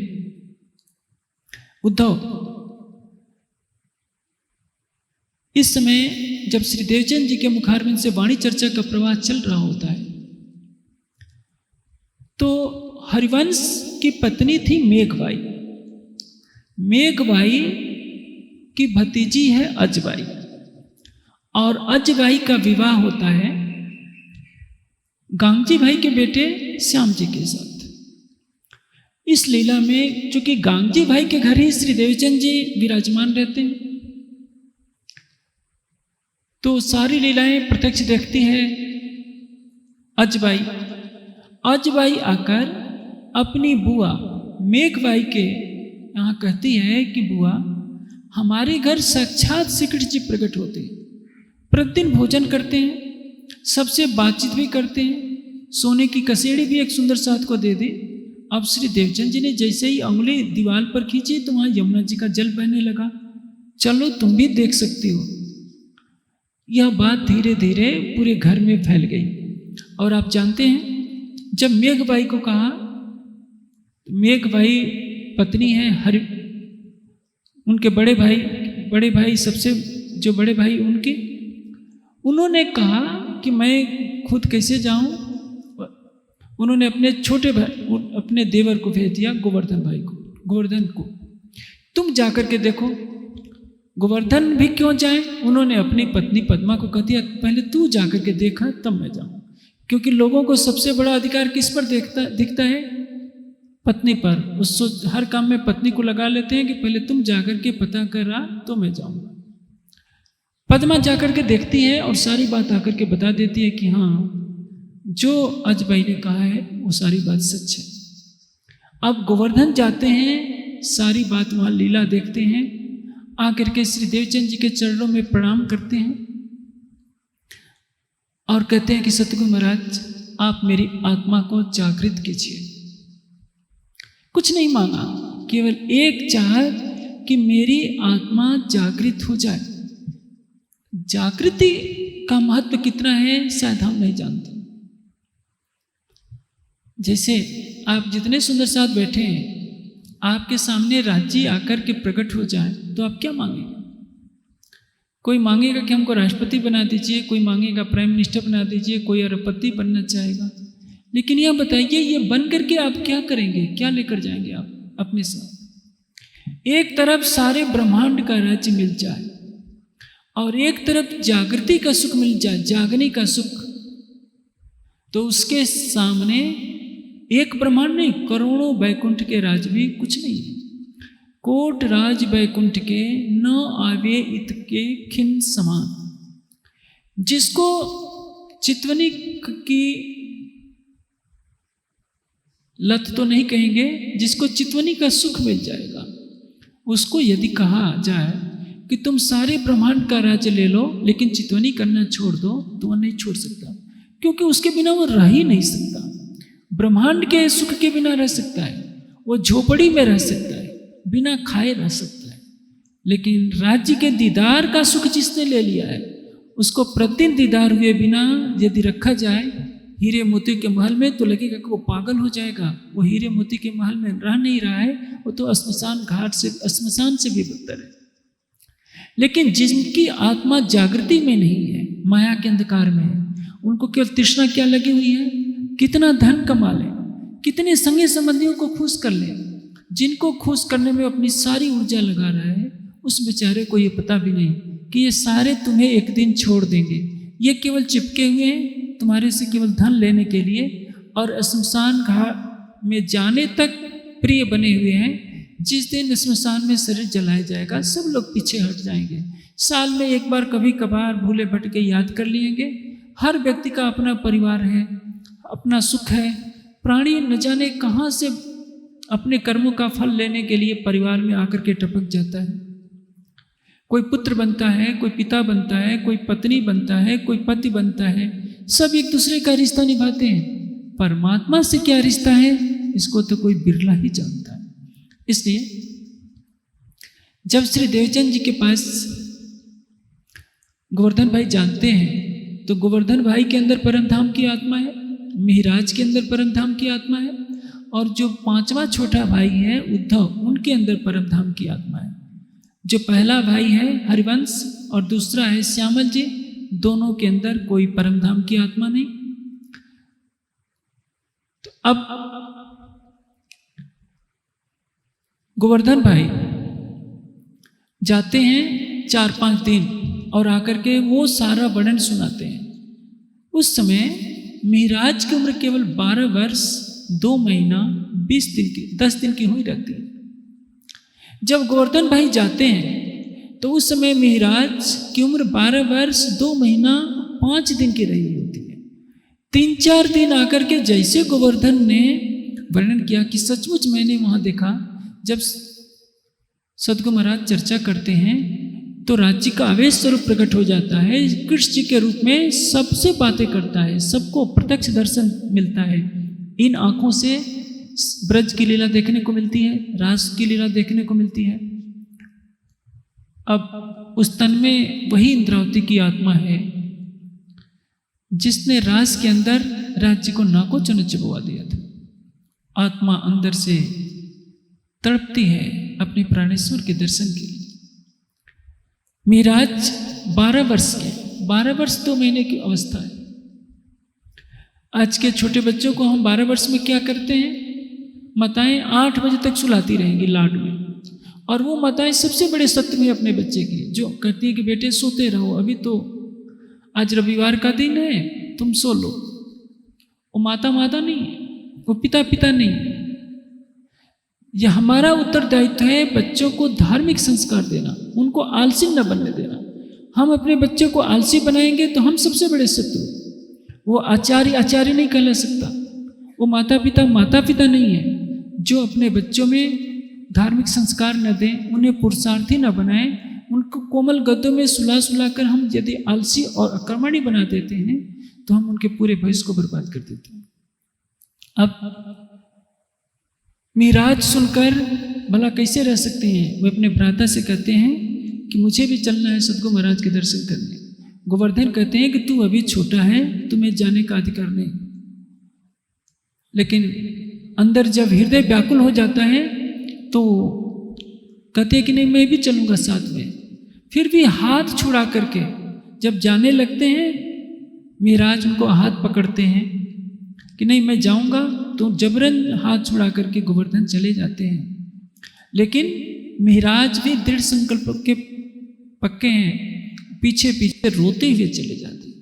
उद्धव। इस समय जब श्री देवचंद जी के मुखारविंद से वाणी चर्चा का प्रवाह चल रहा होता है तो हरिवंश की पत्नी थी मेघबाई। मेघबाई की भतीजी है अजबाई और अजबाई का विवाह होता है गांगजी भाई के बेटे श्याम जी के साथ। इस लीला में चूंकि गांगजी भाई के घर ही श्री देवचंद जी विराजमान रहते हैं तो सारी लीलाएं प्रत्यक्ष देखती है अजबाई। अजबाई आकर अपनी बुआ मेघबाई के यहाँ कहती है कि बुआ, हमारे घर साक्षात श्री कृष्ण जी प्रकट होते हैं, प्रतिदिन भोजन करते हैं, सबसे बातचीत भी करते हैं, सोने की कसेड़ी भी एक सुंदर साथ को दे दे। अब श्री देवचंद जी ने जैसे ही उंगली दीवार पर खींची तो वहाँ यमुना जी का जल बहने लगा। चलो तुम भी देख सकती हो। यह बात धीरे धीरे पूरे घर में फैल गई और आप जानते हैं जब मेघबाई को कहा, मेघबाई पत्नी है उनके बड़े भाई सबसे जो बड़े भाई उन्होंने कहा कि मैं खुद कैसे जाऊं। उन्होंने अपने छोटे भाई अपने देवर को भेज दिया गोवर्धन को, तुम जाकर के देखो। गोवर्धन भी क्यों जाए, उन्होंने अपनी पत्नी पद्मा को कह दिया पहले तू जाकर के देखा तब मैं जाऊं, क्योंकि लोगों को सबसे बड़ा अधिकार किस पर दिखता है, पत्नी पर। उसको हर काम में पत्नी को लगा लेते हैं कि पहले तुम जाकर के पता कर रहा तो मैं जाऊंगा। पद्मा जाकर के देखती है और सारी बात आकर के बता देती है कि हाँ जो अजबाई ने कहा है वो सारी बात सच है। अब गोवर्धन जाते हैं, सारी बात वहाँ लीला देखते हैं, आकर के श्री देवचंद जी के चरणों में प्रणाम करते हैं और कहते हैं कि सतगुरु महाराज आप मेरी आत्मा को जागृत कीजिए। कुछ नहीं मांगा, केवल एक चाहत कि मेरी आत्मा जागृत हो जाए। जागृति का महत्व कितना है शायद हम नहीं जानते। जैसे आप जितने सुंदर साथ बैठे हैं, आपके सामने राज्य आकर के प्रकट हो जाए तो आप क्या मांगेंगे? कोई मांगेगा कि हमको राष्ट्रपति बना दीजिए, कोई मांगेगा प्राइम मिनिस्टर बना दीजिए, कोई अरबपति बनना चाहेगा। लेकिन यह बताइए, ये बन करके आप क्या करेंगे, क्या लेकर जाएंगे आप अपने साथ? एक तरफ सारे ब्रह्मांड का राज्य मिल जाए और एक तरफ जागृति का सुख मिल जाए, जागने का सुख, तो उसके सामने एक ब्रह्मांड नहीं, करोड़ों वैकुंठ के राज भी कुछ नहीं है। कोट राज वैकुंठ के न आवे इत के खिन समान। जिसको चितवनी की लत तो नहीं कहेंगे, जिसको चितवनी का सुख मिल जाएगा, उसको यदि कहा जाए कि तुम सारे ब्रह्मांड का राज्य ले लो लेकिन चितवनी करना छोड़ दो, तो वह नहीं छोड़ सकता, क्योंकि उसके बिना वो रह ही नहीं सकता। ब्रह्मांड के सुख के बिना रह सकता है, वो झोपड़ी में रह सकता है, बिना खाए रह सकता है, लेकिन राज्य के दीदार का सुख जिसने ले लिया है, उसको प्रतिदिन दीदार हुए बिना यदि रखा जाए हीरे मोती के महल में, तो लगेगा कि वो पागल हो जाएगा। वो हीरे मोती के महल में रह नहीं रहा है, वो तो श्मशान घाट से, श्मशान से भी बदतर है। लेकिन जिनकी आत्मा जागृति में नहीं है, माया के अंधकार में है, उनको केवल तृष्णा क्या लगी हुई है, कितना धन कमा ले, कितने संगी संबंधियों को खुश कर ले। जिनको खुश करने में अपनी सारी ऊर्जा लगा रहा है, उस बेचारे को ये पता भी नहीं कि ये सारे तुम्हें एक दिन छोड़ देंगे। ये केवल चिपके हुए हैं तुम्हारे से केवल धन लेने के लिए, और श्मशान घाट में जाने तक प्रिय बने हुए हैं। जिस दिन श्मशान में शरीर जलाया जाएगा, सब लोग पीछे हट जाएंगे। साल में एक बार कभी कभार भूले भटके याद कर लेंगे। हर व्यक्ति का अपना परिवार है, अपना सुख है। प्राणी न जाने कहाँ से अपने कर्मों का फल लेने के लिए परिवार में आकर के टपक जाता है। कोई पुत्र बनता है, कोई पिता बनता है, कोई पत्नी बनता है, कोई पति बनता है। सब एक दूसरे का रिश्ता निभाते हैं। परमात्मा से क्या रिश्ता है, इसको तो कोई बिरला ही जानता है। इसलिए जब श्री देवचंद जी के पास गोवर्धन भाई जानते हैं, तो गोवर्धन भाई के अंदर परम धाम की आत्मा है, मिहिराज के अंदर परम धाम की आत्मा है, और जो पांचवा छोटा भाई है उद्धव, उनके अंदर परम धाम की आत्मा है। जो पहला भाई है हरिवंश और दूसरा है श्यामल जी, दोनों के अंदर कोई परम धाम की आत्मा नहीं। तो अब गोवर्धन भाई जाते हैं 4-5 दिन और आकर के वो सारा वर्णन सुनाते हैं। उस समय मिहिराज की उम्र केवल 12 वर्ष 2 महीना 20 दिन की 10 दिन की हुई रहती है। जब गोवर्धन भाई जाते हैं तो उस समय मिहिराज की उम्र 12 वर्ष 2 महीना 5 दिन की रही होती है। 3-4 दिन आकर के जैसे गोवर्धन ने वर्णन किया कि सचमुच मैंने वहां देखा, जब सदगुरु महाराज चर्चा करते हैं तो राज्य का आवेश स्वरूप प्रकट हो जाता है। कृष्ण जी के रूप में सबसे बातें करता है, सबको प्रत्यक्ष दर्शन मिलता है। इन आंखों से ब्रज की लीला देखने को मिलती है, रास की लीला देखने को मिलती है। अब उस तन में वही इंद्रावती की आत्मा है जिसने रास के अंदर राज्य को नाको चुन चबवा दिया था। आत्मा अंदर से तड़पती है अपने प्राणेश्वर के दर्शन के लिए। मिहिराज 12 वर्ष के, 12 वर्ष 2 महीने की अवस्था है। आज के छोटे बच्चों को हम 12 वर्ष में क्या करते हैं, माताएं 8 बजे तक सुलाती रहेंगी लाड में, और वो माताएं सबसे बड़े सत्य में अपने बच्चे की, जो कहती है कि बेटे सोते रहो, अभी तो आज रविवार का दिन है, तुम सो लो। वो माता माता नहीं है, वो पिता पिता नहीं है। यह हमारा उत्तरदायित्व है बच्चों को धार्मिक संस्कार देना, उनको आलसी न बनने देना। हम अपने बच्चों को आलसी बनाएंगे तो हम सबसे बड़े शत्रु। वो आचार्य नहीं कहला सकता, वो माता पिता नहीं है जो अपने बच्चों में धार्मिक संस्कार न दें, उन्हें पुरुषार्थी न बनाएं। उनको कोमल गद्दों में सुला कर हम यदि आलसी और अकर्मणी बना देते हैं तो हम उनके पूरे भविष्य को बर्बाद कर देते हैं। अब मिहिराज सुनकर भला कैसे रह सकते हैं, वे अपने भ्राता से कहते हैं कि मुझे भी चलना है सदगुरु महाराज के दर्शन करने। गोवर्धन कहते हैं कि तू अभी छोटा है, तुम्हें जाने का अधिकार नहीं। लेकिन अंदर जब हृदय व्याकुल हो जाता है तो कहते हैं कि नहीं मैं भी चलूँगा साथ में। फिर भी हाथ छुड़ा करके जब जाने लगते हैं, महाराज उनको हाथ पकड़ते हैं कि नहीं मैं जाऊँगा, तो जबरन हाथ छुड़ा करके गोवर्धन चले जाते हैं। लेकिन महाराज भी दृढ़ संकल्प के पक्के हैं, पीछे पीछे रोते हुए चले जाते हैं।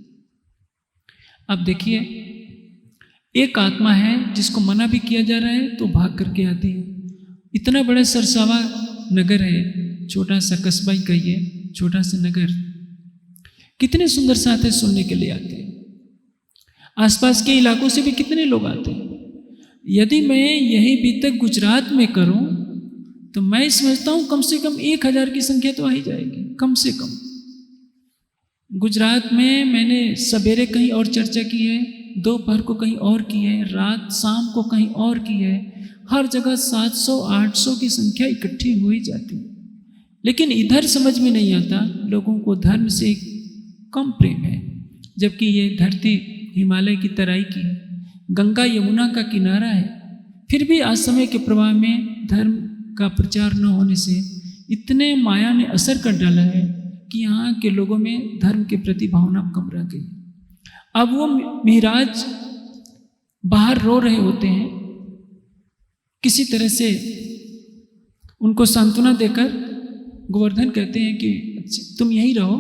अब देखिए, एक आत्मा है जिसको मना भी किया जा रहा है तो भाग करके आती है। इतना बड़ा सरसावा नगर है, छोटा सा कस्बा ही कहिए, छोटा सा नगर, कितने सुंदर साथ है, सुनने के लिए आते हैं। आसपास के इलाकों से भी कितने लोग आते हैं। यदि मैं यही भी तक गुजरात में करूं तो मैं समझता हूं कम से कम 1000 की संख्या तो आ ही जाएगी, कम से कम। गुजरात में मैंने सवेरे कहीं और चर्चा की है, दोपहर को कहीं और की है, रात शाम को कहीं और की है। हर जगह 700-800 की संख्या इकट्ठी हो ही जाती है। लेकिन इधर समझ में नहीं आता, लोगों को धर्म से कम प्रेम है, जबकि ये धरती हिमालय की तराई की है, गंगा यमुना का किनारा है। फिर भी आज समय के प्रवाह में धर्म का प्रचार न होने से इतने माया ने असर कर डाला है कि यहाँ के लोगों में धर्म के प्रति भावना कम रह गई। अब वो महाराज बाहर रो रहे होते हैं, किसी तरह से उनको सांत्वना देकर गोवर्धन कहते हैं कि तुम यहीं रहो,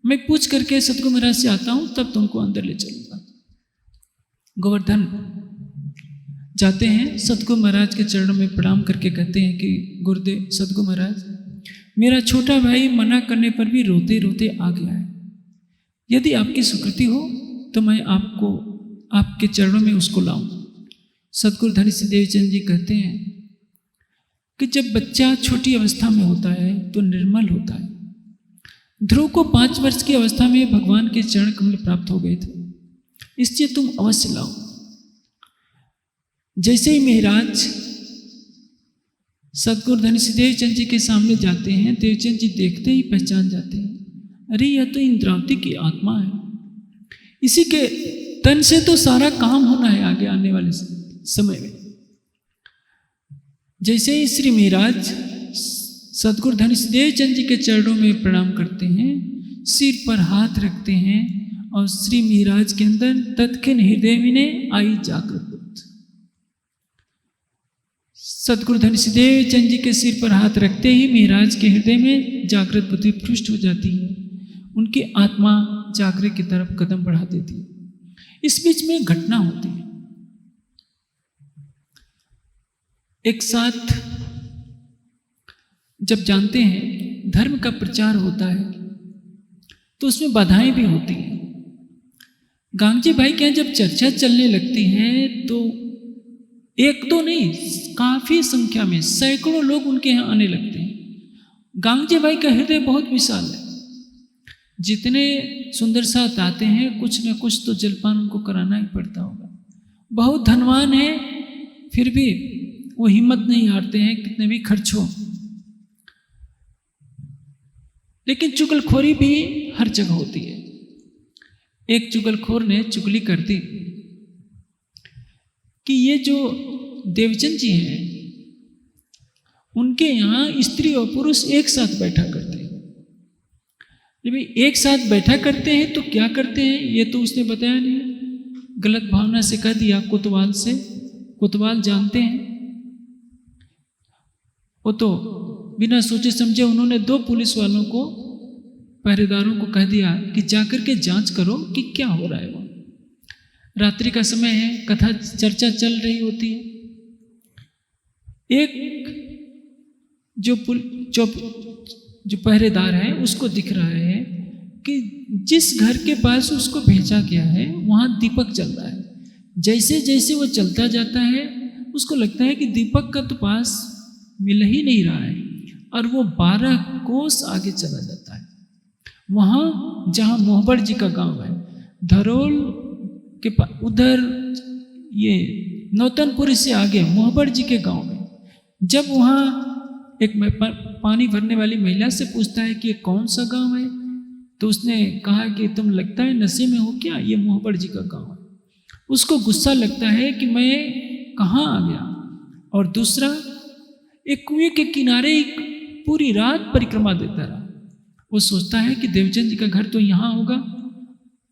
मैं पूछ करके सतगुरु महाराज से आता हूँ, तब तुमको अंदर ले चलूँगा। गोवर्धन जाते हैं, सतगुरु महाराज के चरणों में प्रणाम करके कहते हैं कि गुरुदेव, सतगुरु महाराज, मेरा छोटा भाई मना करने पर भी रोते रोते आ गया है। यदि आपकी स्वीकृति हो तो मैं आपको आपके चरणों में उसको लाऊं। सतगुरु धनी सिद्ध देवचंद जी कहते हैं कि जब बच्चा छोटी अवस्था में होता है तो निर्मल होता है। ध्रुव को 5 वर्ष की अवस्था में भगवान के चरण कमल प्राप्त हो गए थे, इसलिए तुम अवश्य लाओ। जैसे ही महाराज सतगुरु धनी सिद्ध देवचंद जी के सामने जाते हैं, देवचंद जी देखते ही पहचान जाते हैं, अरे यह तो इंद्रावती की आत्मा है, इसी के तन से तो सारा काम होना है आगे आने वाले समय में। जैसे ही श्री महाराज सतगुरु धनी सिद्ध देवचंद जी के चरणों में प्रणाम करते हैं, सिर पर हाथ रखते हैं और श्री महाराज के अंदर तत्क्षण हृदय में आई जागृत बुद्धि। सतगुरु धनी सिद्ध देवचंद जी के सिर पर हाथ रखते ही महाराज के हृदय में जागृत बुद्धि पृष्ठ हो जाती है, उनकी आत्मा जागृत की तरफ कदम बढ़ा देती है। इस बीच में घटना होती है। एक साथ जब जानते हैं धर्म का प्रचार होता है तो उसमें बाधाएं भी होती हैं। गांगजी भाई के यहाँ जब चर्चा चलने लगती है तो 1-2 नहीं, काफी संख्या में सैकड़ों लोग उनके यहाँ आने लगते हैं। गांगजी भाई का हृदय बहुत विशाल है, जितने सुंदर साथ आते हैं कुछ न कुछ तो जलपान उनको कराना ही पड़ता होगा। बहुत धनवान है, फिर भी वो हिम्मत नहीं हारते हैं कितने भी खर्च हो। लेकिन चुगलखोरी भी हर जगह होती है। एक चुगलखोर ने चुगली कर दी कि ये जो देवचंद जी हैं उनके यहाँ स्त्री और पुरुष एक साथ बैठा करते हैं। जब एक साथ बैठा करते हैं तो क्या करते हैं ये तो उसने बताया नहीं, गलत भावना से कह दिया कोतवाल से। कोतवाल जानते हैं, वो तो बिना सोचे समझे उन्होंने 2 पुलिस वालों को, पहरेदारों को कह दिया कि जाकर के जांच करो कि क्या हो रहा है। वो रात्रि का समय है, कथा चर्चा चल रही होती है। एक जो पहरेदार है उसको दिख रहा है कि जिस घर के पास उसको भेजा गया है वहाँ दीपक जल रहा है। जैसे जैसे वो चलता जाता है उसको लगता है कि दीपक का तो पास मिल ही नहीं रहा है, और वो 12 कोस आगे चला जाता है। वहाँ जहाँ मोहबर जी का गांव है, धरोल के उधर ये नौतनपुरी से आगे मोहबर जी के गांव में, जब वहाँ एक पानी भरने वाली महिला से पूछता है कि ये कौन सा गांव है, तो उसने कहा कि तुम लगता है नशे में हो क्या, ये मोहबर जी का गांव है। उसको गुस्सा लगता है कि मैं कहाँ आ गया। और दूसरा, एक कुएं के किनारे एक पूरी रात परिक्रमा देता रहा। वो सोचता है कि देवचंद जी का घर तो यहाँ होगा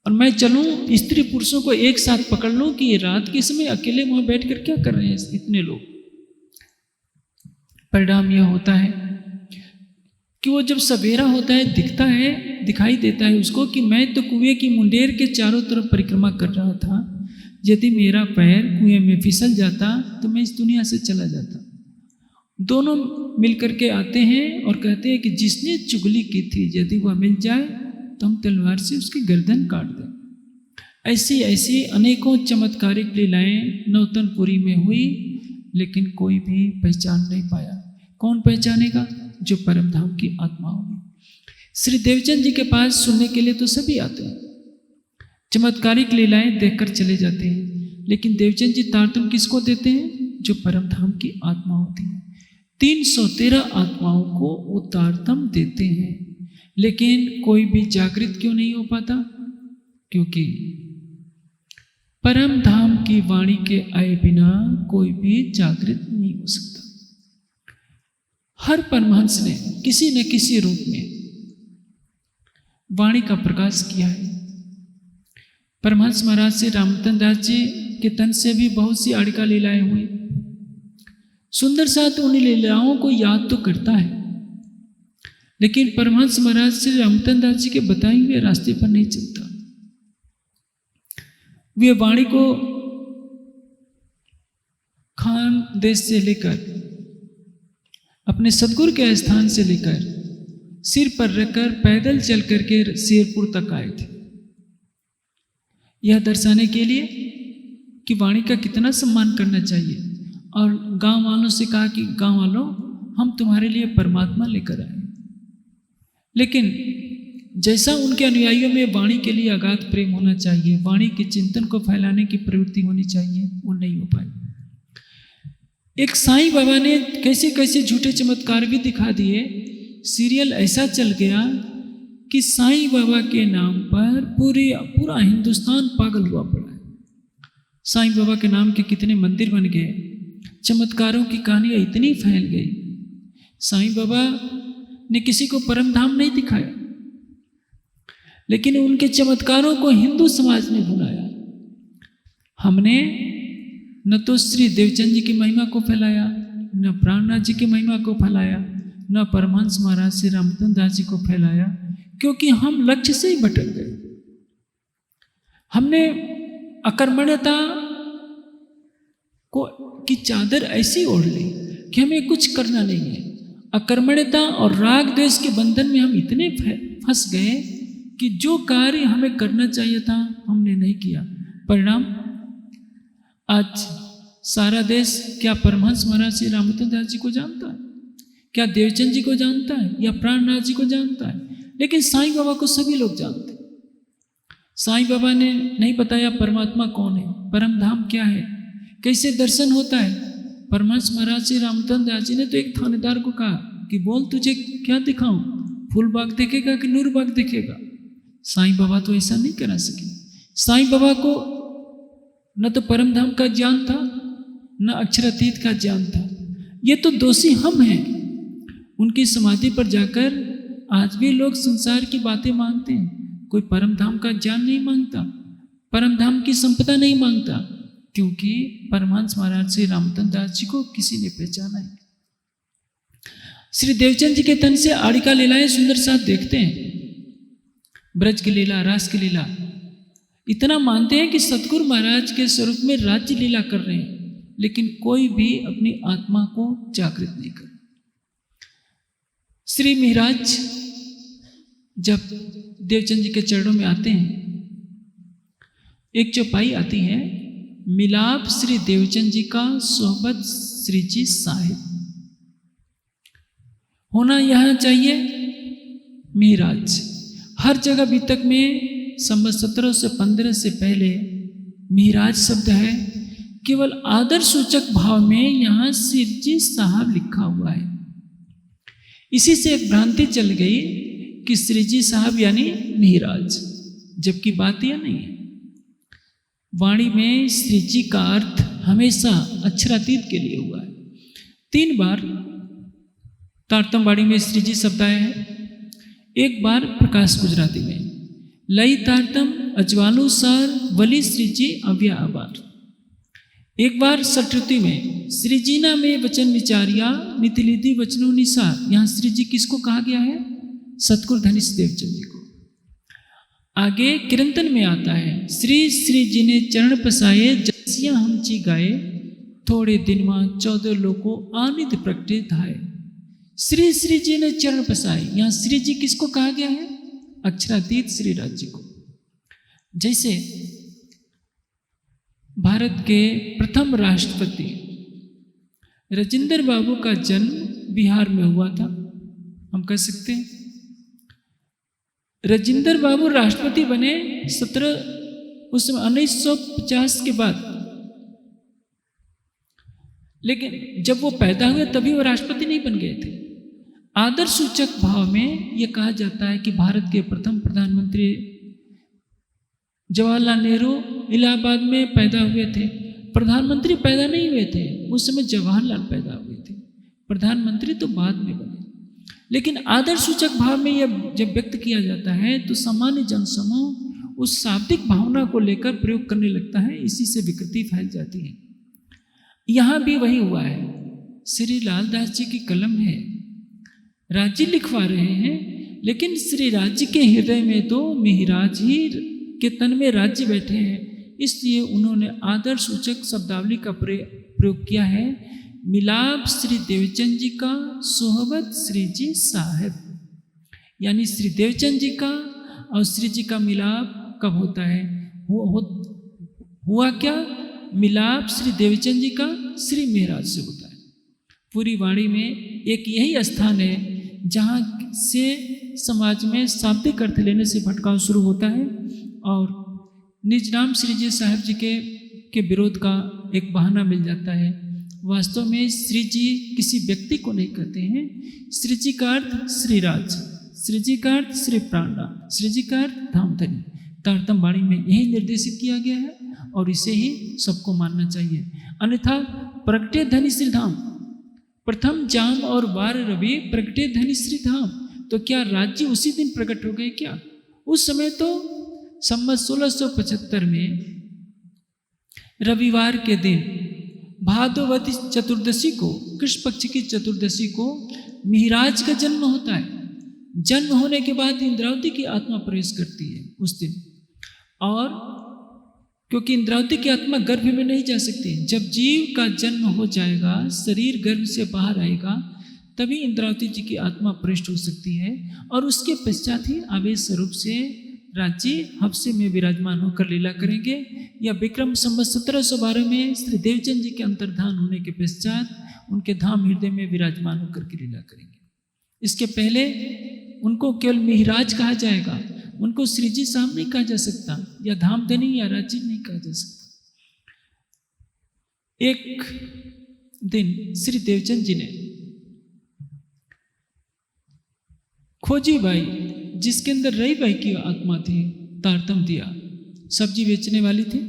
और मैं चलूं स्त्री पुरुषों को एक साथ पकड़ लूं कि ये रात के समय अकेले वहां बैठकर क्या कर रहे हैं इतने लोग। परिणाम यह होता है कि वो जब सवेरा होता है दिखाई देता है उसको कि मैं तो कुएं की मुंडेर के चारों तरफ परिक्रमा कर रहा था, यदि मेरा पैर कुएं में फिसल जाता तो मैं इस दुनिया से चला जाता। दोनों मिलकर के आते हैं और कहते हैं कि जिसने चुगली की थी यदि वह मिल जाए तो हम तलवार से उसकी गर्दन काट दें। ऐसी ऐसी अनेकों चमत्कारिक लीलाएं नौतनपुरी में हुई, लेकिन कोई भी पहचान नहीं पाया। कौन पहचानेगा? जो परम धाम की आत्मा होगी। श्री देवचंद जी के पास सुनने के लिए तो सभी आते हैं, चमत्कारिक लीलाएं देखकर चले जाते हैं, लेकिन देवचंद जी तारतम किसको देते हैं? जो परम धाम की आत्मा होती है। 313 आत्माओं को वो तारतम देते हैं, लेकिन कोई भी जागृत क्यों नहीं हो पाता? क्योंकि परम धाम की वाणी के आए बिना कोई भी जागृत नहीं हो सकता। हर परमहंस ने किसी न किसी रूप में वाणी का प्रकाश किया है। परमहंस महाराज श्री रामतन दास जी के तन से भी बहुत सी आड़िका लीलाएं हुई। सुंदर साथ उन लीलाओं को याद तो करता है, लेकिन परमहंस महाराज श्री रामतन दास जी के बताए हुए रास्ते पर नहीं चलता। वे वाणी को खान देश से लेकर अपने सदगुरु के स्थान से लेकर सिर पर रखकर पैदल चल करके शेरपुर तक आए थे, यह दर्शाने के लिए कि वाणी का कितना सम्मान करना चाहिए। और गांव वालों से कहा कि गांव वालों, हम तुम्हारे लिए परमात्मा लेकर आए। लेकिन जैसा उनके अनुयायियों में वाणी के लिए अगाध प्रेम होना चाहिए, वाणी के चिंतन को फैलाने की प्रवृत्ति होनी चाहिए, वो नहीं हो पाई। एक साईं बाबा ने कैसे कैसे झूठे चमत्कार भी दिखा दिए। सीरियल ऐसा चल गया कि साईं बाबा के नाम पर पूरा हिंदुस्तान पागल हुआ पड़ा है। साईं बाबा के नाम के कितने मंदिर बन गए, चमत्कारों की कहानियां इतनी फैल गई। साईं बाबा ने किसी को परम धाम नहीं दिखाया, लेकिन उनके चमत्कारों को हिंदू समाज ने भुलाया। हमने न तो श्री देवचंद जी की महिमा को फैलाया, न प्राणनाथ जी की महिमा को फैलाया, न परमहंस महाराज श्री रामतन दास जी को फैलाया, क्योंकि हम लक्ष्य से ही भटक गए। हमने अकर्मण्यता को की चादर ऐसी ओढ़ ली कि हमें कुछ करना नहीं है। अकर्मण्यता और राग द्वेष के बंधन में हम इतने फंस गए कि जो कार्य हमें करना चाहिए था हमने नहीं किया। परिणाम आज सारा देश क्या परमहंस महाराज श्री रामतन दास जी को जानता है? क्या देवचंद जी को जानता है? या प्राणनाथ जी को जानता है? लेकिन साईं बाबा को सभी लोग जानते हैं। साईं बाबा ने नहीं बताया परमात्मा कौन है, परम धाम क्या है, कैसे दर्शन होता है। परमहंस महाराज श्री रामतन दास जी ने तो एक थानेदार को कहा कि बोल तुझे क्या दिखाऊं, फूल बाग देखेगा कि नूर बाग देखेगा? साईं बाबा तो ऐसा नहीं करा सके। साईं बाबा को न तो परम धाम का ज्ञान था, न अक्षरातीत का ज्ञान था। ये तो दोषी हम हैं। उनकी समाधि पर जाकर आज भी लोग संसार की बातें मांगते हैं, कोई परम धाम का ज्ञान नहीं मांगता, परम धाम की संपदा नहीं मांगता, क्योंकि परमहंस महाराज श्री रामतन दास जी को किसी ने पहचाना है। श्री देवचंद जी के तन से आड़िका लीलाएं सुंदर साथ देखते हैं, ब्रज की लीला, रास की लीला, इतना मानते हैं कि सतगुरु महाराज के स्वरूप में राज्य लीला कर रहे हैं, लेकिन कोई भी अपनी आत्मा को जागृत नहीं कर। श्री महाराज जब देवचंद जी के चरणों में आते हैं, एक चौपाई आती है, मिलाप श्री देवचंद जी का सोहबत श्री जी साहिब। होना यह चाहिए महाराज। हर जगह अभी तक में संवत 1715 से पहले महाराज शब्द है, केवल आदर सूचक भाव में यहाँ श्री जी साहब लिखा हुआ है। इसी से एक भ्रांति चल गई कि श्री जी साहब यानी महाराज, जबकि बात यह नहीं है। वाणी में श्री जी का अर्थ हमेशा अक्षरातीत के लिए हुआ है। 3 बार तारतमवाड़ी में श्री जी शब्द आए हैं। एक बार प्रकाश गुजराती में लई तारतम अजवानुसार वली श्री जी अव्या आबार। एक बार सटृति में श्री जी ना में वचन विचारिया नितिलिधि वचनों निसार। यहाँ श्री जी किसको कहा गया है? सतगुरु धनीश देवचंद जी को। आगे किरंतन में आता है श्री श्री जी ने चरण पसाए जसिया हम ची गाए थोड़े दिन मां 14 लोगों आनित प्रगटे धाए। श्री श्री जी ने चरण पसाए, यहाँ श्री जी किसको कहा गया है? अक्षरातीत श्री राज जी को। जैसे भारत के प्रथम राष्ट्रपति राजेंद्र बाबू का जन्म बिहार में हुआ था, हम कह सकते हैं। राजेंद्र बाबू राष्ट्रपति बने 1950 के बाद, लेकिन जब वो पैदा हुए तभी वो राष्ट्रपति नहीं बन गए थे। आदर सूचक भाव में ये कहा जाता है कि भारत के प्रथम प्रधानमंत्री जवाहरलाल नेहरू इलाहाबाद में पैदा हुए थे। प्रधानमंत्री पैदा नहीं हुए थे, उस समय जवाहरलाल पैदा हुए थे, प्रधानमंत्री तो बाद में बने। लेकिन आदर सूचक भाव में यह जब व्यक्त किया जाता है तो सामान्य जनसमूह उस शाब्दिक भावना को लेकर प्रयोग करने लगता है, इसी से विकृति फैल जाती है। यहाँ भी वही हुआ है। श्री लालदास जी की कलम है, राज्य लिखवा रहे हैं, लेकिन श्री राज्य के हृदय में तो मिहिराज ही के तन में राज्य बैठे हैं, इसलिए उन्होंने आदर सूचक शब्दावली का प्रयोग किया है। मिलाप श्री देवचंद जी का सोहबत श्री जी साहब, यानी श्री देवचंद जी का और श्री जी का मिलाप कब होता है? हुआ क्या? मिलाप श्री देवचंद जी का श्री मेहराज से होता है। पूरी वाणी में एक यही स्थान है जहाँ से समाज में शाब्दिक अर्थ लेने से भटकाव शुरू होता है और निज नाम श्री जी साहब जी के विरोध का एक बहाना मिल जाता है। वास्तव में श्री जी किसी व्यक्ति को नहीं कहते हैं। श्री जी का अर्थ श्री राज, श्री जी का अर्थ श्री प्राणा, श्री जी का अर्थ धामधनी। तारतम वाणी में यही निर्देशित किया गया है और इसे ही सबको मानना चाहिए। अन्यथा प्रगटे धनी श्री धाम, प्रथम जाम और बार रवि प्रगटे धनी श्री धाम, तो क्या राज्य उसी दिन प्रकट हो गए क्या? उस समय तो संवत 1675 में रविवार के दिन भादवती चतुर्दशी को, कृष्ण पक्ष की चतुर्दशी को मिहिराज का जन्म होता है। जन्म होने के बाद इंद्रावती की आत्मा प्रवेश करती है उस दिन, और क्योंकि इंद्रावती की आत्मा गर्भ में नहीं जा सकती, जब जीव का जन्म हो जाएगा, शरीर गर्भ से बाहर आएगा, तभी इंद्रावती जी की आत्मा प्रविष्ट हो सकती है और उसके पश्चात ही आवेश स्वरूप से राज्य हफ्से में विराजमान होकर लीला करेंगे। या विक्रम संवत 1712 में श्री देवचंद जी के अंतर्धान होने के पश्चात उनके धाम हृदय में विराजमान होकर के लीला करेंगे। इसके पहले उनको केवल मिहिराज कहा जाएगा, उनको श्री जी साहब नहीं कहा जा सकता, या धामधनी या राज्य नहीं कहा जा सकता। एक दिन श्री देवचंद जी ने खोजी बाई, जिसके अंदर रई बाई की आत्मा थी, तारतम दिया, सब्जी बेचने वाली थी,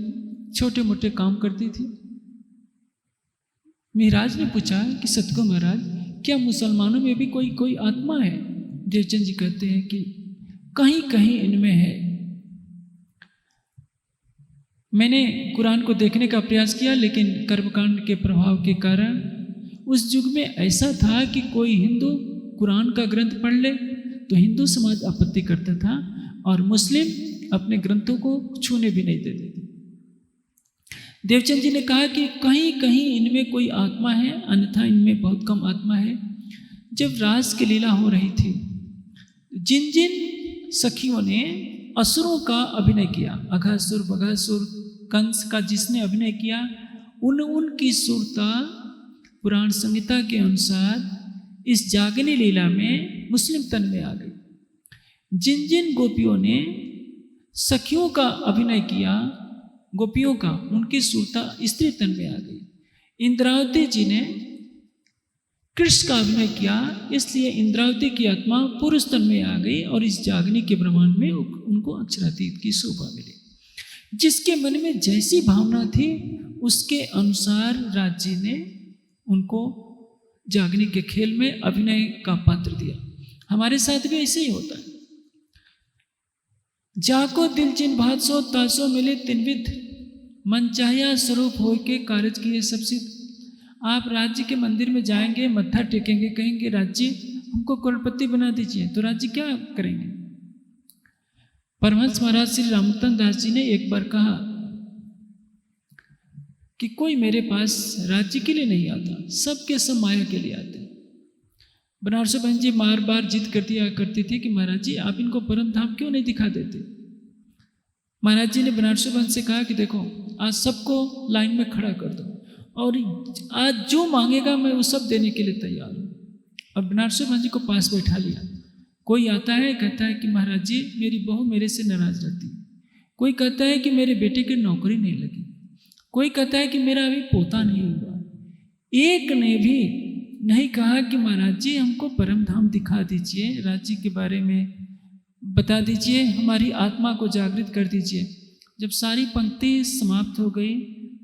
छोटे मोटे काम करती थी। मिहिराज ने पूछा कि सतगुरु महाराज, क्या मुसलमानों में भी कोई आत्मा है? देवचंद जी कहते हैं कि कहीं कहीं इनमें है। मैंने कुरान को देखने का प्रयास किया, लेकिन कर्मकांड के प्रभाव के कारण उस युग में ऐसा था कि कोई हिंदू कुरान का ग्रंथ पढ़ ले तो हिंदू समाज आपत्ति करता था और मुस्लिम अपने ग्रंथों को छूने भी नहीं देते थे। देवचंद जी ने कहा कि कहीं कहीं इनमें कोई आत्मा है, अन्यथा इनमें बहुत कम आत्मा है। जब रास की लीला हो रही थी, जिन जिन सखियों ने असुरों का अभिनय किया, अघासुर, बघासुर, कंस का जिसने अभिनय किया, उनकी सुरता पुराण संहिता के अनुसार इस जागनी लीला में मुस्लिम तन में आ गई। जिन जिन गोपियों ने सखियों का अभिनय किया, गोपियों का, उनकी सुरता स्त्री तन में आ गई। इंद्रावती जी ने कृष्ण का अभिनय किया, इसलिए इंद्रावती की आत्मा पुरुष तन में आ गई और इस जागनी के ब्रह्मांड में उनको अक्षरातीत की शोभा मिली। जिसके मन में जैसी भावना थी उसके अनुसार राज्य ने उनको जागने के खेल में अभिनय का पात्र दिया। हमारे साथ भी ऐसे ही होता है। जाको दिल जिन भात सो तासो मिले तिनविध, मन चाहिया स्वरूप हो के कारज किए सब सिद्ध। आप राज्य के मंदिर में जाएंगे, मत्था टेकेंगे, कहेंगे राज्य हमको करोड़पति बना दीजिए, तो राज्य क्या करेंगे? परमहंस महाराज श्री रामतन दास जी ने एक बार कहा कि कोई मेरे पास राज्य के लिए नहीं आता, सबके सब माया के लिए आते। बनारसी बहन जी बार बार जिद करती थी कि महाराज जी आप इनको परम धाम क्यों नहीं दिखा देते। महाराज जी ने बनारसी बहन से कहा कि देखो आज सबको लाइन में खड़ा कर दो और आज जो मांगेगा मैं वो सब देने के लिए तैयार हूँ। और बनारसी बहन जी को पास बैठा लिया। कोई आता है कहता है कि महाराज जी मेरी बहू मेरे से नाराज रहती, कोई कहता है कि मेरे बेटे की नौकरी नहीं लगी, कोई कहता है कि मेरा अभी पोता नहीं हुआ। एक ने भी नहीं कहा कि महाराज जी हमको परम धाम दिखा दीजिए, राज्य के बारे में बता दीजिए, हमारी आत्मा को जागृत कर दीजिए। जब सारी पंक्ति समाप्त हो गई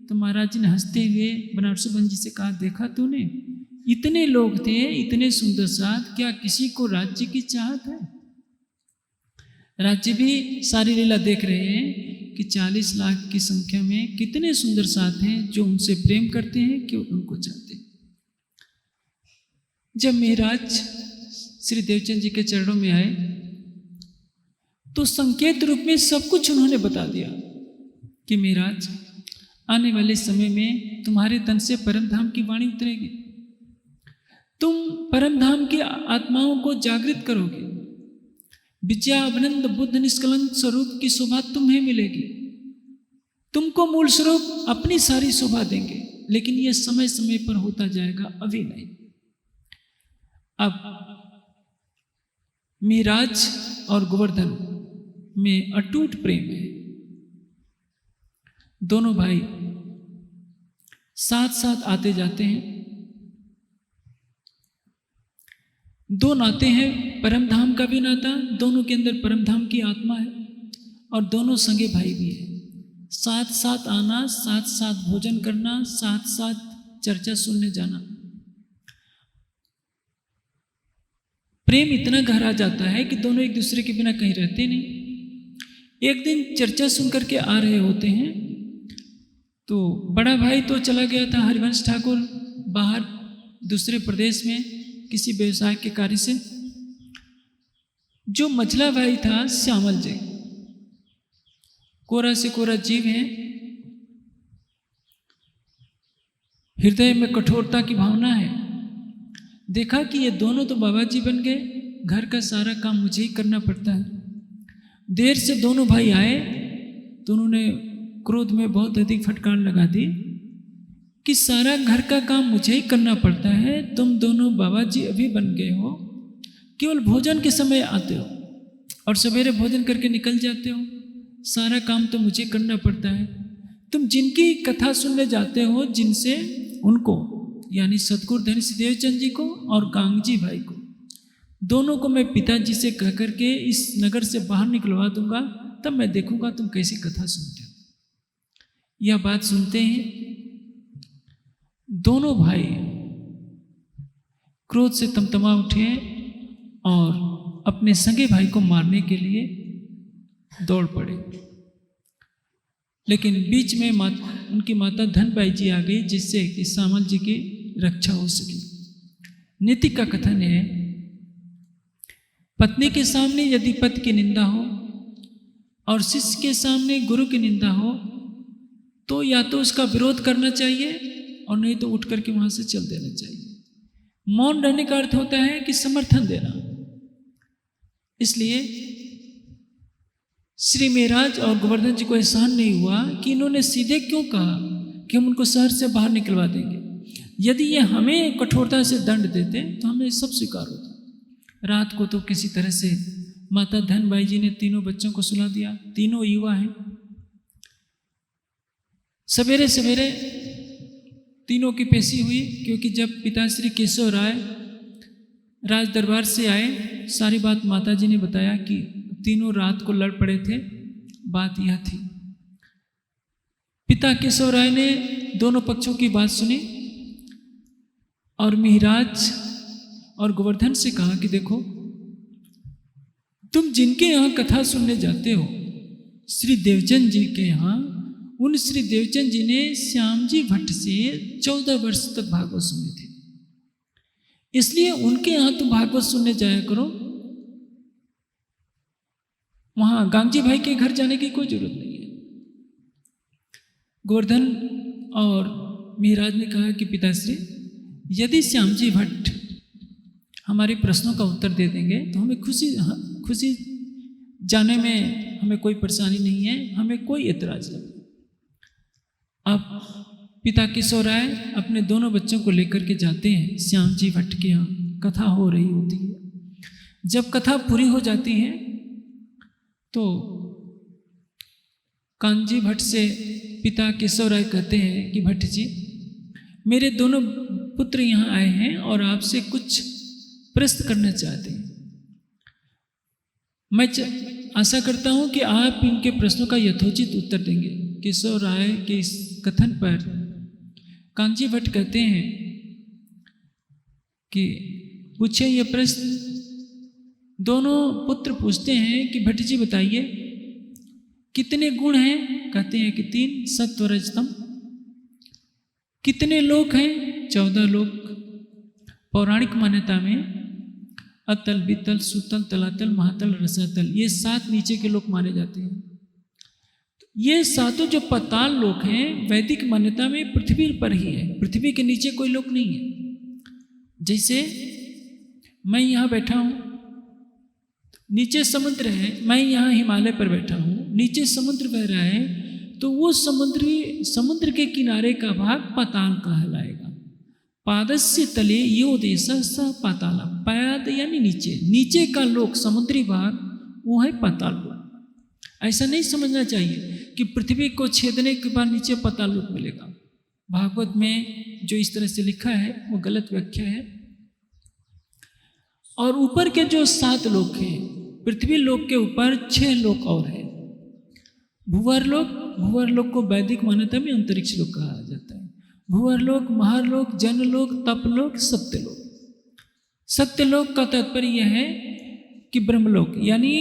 तो महाराज जी ने हंसते हुए बनारसी बहन जी से कहा, देखा तूने इतने लोग थे, इतने सुंदर साथ, क्या किसी को राज्य की चाहत है? राज्य भी सारी लीला देख रहे हैं कि 40 लाख की संख्या में कितने सुंदर साथ हैं जो उनसे प्रेम करते हैं, कि उनको चाहते हैं। जब मेहराज श्री देवचंद जी के चरणों में आए तो संकेत रूप में सब कुछ उन्होंने बता दिया कि मेहराज आने वाले समय में तुम्हारे तन से परम धाम की वाणी उतरेगी, तुम परम धाम की आत्माओं को जागृत करोगे, विद्या अभिनंद बुद्ध निष्कलंक स्वरूप की शोभा तुम्हें मिलेगी, तुमको मूल स्वरूप अपनी सारी शोभा देंगे, लेकिन यह समय समय पर होता जाएगा, अभी नहीं। अब मेहराज और गोवर्धन में अटूट प्रेम है। दोनों भाई साथ साथ आते जाते हैं। दो नाते हैं, परम धाम का भी नाता, दोनों के अंदर परम धाम की आत्मा है और दोनों संगे भाई भी है। साथ साथ आना, साथ साथ भोजन करना, साथ साथ चर्चा सुनने जाना। प्रेम इतना गहरा जाता है कि दोनों एक दूसरे के बिना कहीं रहते नहीं। एक दिन चर्चा सुन करके आ रहे होते हैं तो बड़ा भाई तो चला गया था हरिवंश ठाकुर बाहर दूसरे प्रदेश में किसी व्यवसाय के कार्य से। जो मझला भाई था श्यामल जी, कोरा से कोरा जीव है, हृदय में कठोरता की भावना है। देखा कि ये दोनों तो बाबा जी बन गए, घर का सारा काम मुझे ही करना पड़ता है। देर से दोनों भाई आए तो उन्होंने क्रोध में बहुत अधिक फटकार लगा दी कि सारा घर का काम मुझे ही करना पड़ता है, तुम दोनों बाबा जी अभी बन गए हो, केवल भोजन के समय आते हो और सवेरे भोजन करके निकल जाते हो, सारा काम तो मुझे करना पड़ता है। तुम जिनकी कथा सुनने जाते हो, जिनसे उनको यानी सतगुरु धनी श्री देवचंद जी को और कांगजी भाई को, दोनों को मैं पिताजी से कह करके इस नगर से बाहर निकलवा दूंगा, तब मैं देखूंगा तुम कैसी कथा सुनते हो। यह बात सुनते हैं दोनों भाई क्रोध से तमतमा उठे और अपने सगे भाई को मारने के लिए दौड़ पड़े। लेकिन बीच में उनकी माता धनबाई जी आ गई, जिससे कि श्यामल जी की रक्षा हो सकी। नीति का कथन है, पत्नी के सामने यदि पति की निंदा हो और शिष्य के सामने गुरु की निंदा हो तो या तो उसका विरोध करना चाहिए और नहीं तो उठ करके वहां से चल देना चाहिए। मौन रहने का अर्थ होता है कि समर्थन देना। इसलिए श्री मेहराज और गोवर्धन जी को एहसान नहीं हुआ कि इन्होंने सीधे क्यों कहा कि हम उनको शहर से बाहर निकलवा देंगे। यदि ये हमें कठोरता से दंड देते तो हमें सब स्वीकार होता। रात को तो किसी तरह से माता धनबाई जी ने तीनों बच्चों को सुला दिया, तीनों युवा हैं। सवेरे सवेरे तीनों की पेशी हुई, क्योंकि जब पिताश्री केशव राय राज दरबार से आए, सारी बात माता जी ने बताया कि तीनों रात को लड़ पड़े थे। बात यह थी, पिता केशव राय ने दोनों पक्षों की बात सुनी और मिहिराज और गोवर्धन से कहा कि देखो, तुम जिनके यहाँ कथा सुनने जाते हो, श्री देवचंद जी के यहाँ, उन श्री देवचंद जी ने श्याम जी भट्ट से 14 वर्ष तक भागवत सुने थे, इसलिए उनके यहाँ तुम भागवत सुनने जाया करो। वहां गांगजी भाई के घर जाने की कोई जरूरत नहीं है। गोवर्धन और मिहिराज ने कहा कि पिताश्री, यदि श्याम जी भट्ट हमारे प्रश्नों का उत्तर दे देंगे तो हमें खुशी जाने में हमें कोई परेशानी नहीं है, हमें कोई एतराज नहीं। अब पिता किशोर राय अपने दोनों बच्चों को लेकर के जाते हैं श्याम जी भट्ट के यहाँ। कथा हो रही होती है। जब कथा पूरी हो जाती है तो कांजी भट्ट से पिता केशव राय कहते हैं कि भट्ट जी, मेरे दोनों पुत्र यहाँ आए हैं और आपसे कुछ प्रश्न करना चाहते हैं। मैं आशा करता हूँ कि आप इनके प्रश्नों का यथोचित उत्तर देंगे। केशव राय के इस कथन पर कांजी भट्ट कहते हैं कि पूछे ये प्रश्न। दोनों पुत्र पूछते हैं कि भट्ट जी बताइए, कितने गुण हैं? कहते हैं कि 3, सत्व रजतम। कितने लोक हैं? 14 लोक। पौराणिक मान्यता में अतल, वितल, सुतल, तलातल, महातल, रसातल, ये 7 नीचे के लोक माने जाते हैं। ये सातों जो पाताल लोक हैं, वैदिक मान्यता में पृथ्वी पर ही है, पृथ्वी के नीचे कोई लोक नहीं है। जैसे मैं यहाँ बैठा हूँ, नीचे समुद्र है, मैं यहाँ हिमालय पर बैठा हूँ, नीचे समुद्र बह रहा है, तो वो समुद्र के किनारे का भाग पाताल कहलाएगा। पादस्य तले यो देश स पाताल, पाद यानी नीचे, नीचे का लोक समुद्री भाग वो है पाताल लोक। ऐसा नहीं समझना चाहिए कि पृथ्वी को छेदने के बाद नीचे पाताल लोक मिलेगा। भागवत में जो इस तरह से लिखा है वो गलत व्याख्या है। और ऊपर के जो 7 लोक हैं, पृथ्वी लोक के ऊपर 6 लोक और हैं। भूवर लोक को वैदिक मान्यता में अंतरिक्ष लोक कहा जाता है। भूवर लोक, महालोक, जनलोक, तपलोक, सत्यलोक। सत्यलोक का तात्पर्य यह है कि ब्रह्मलोक, यानी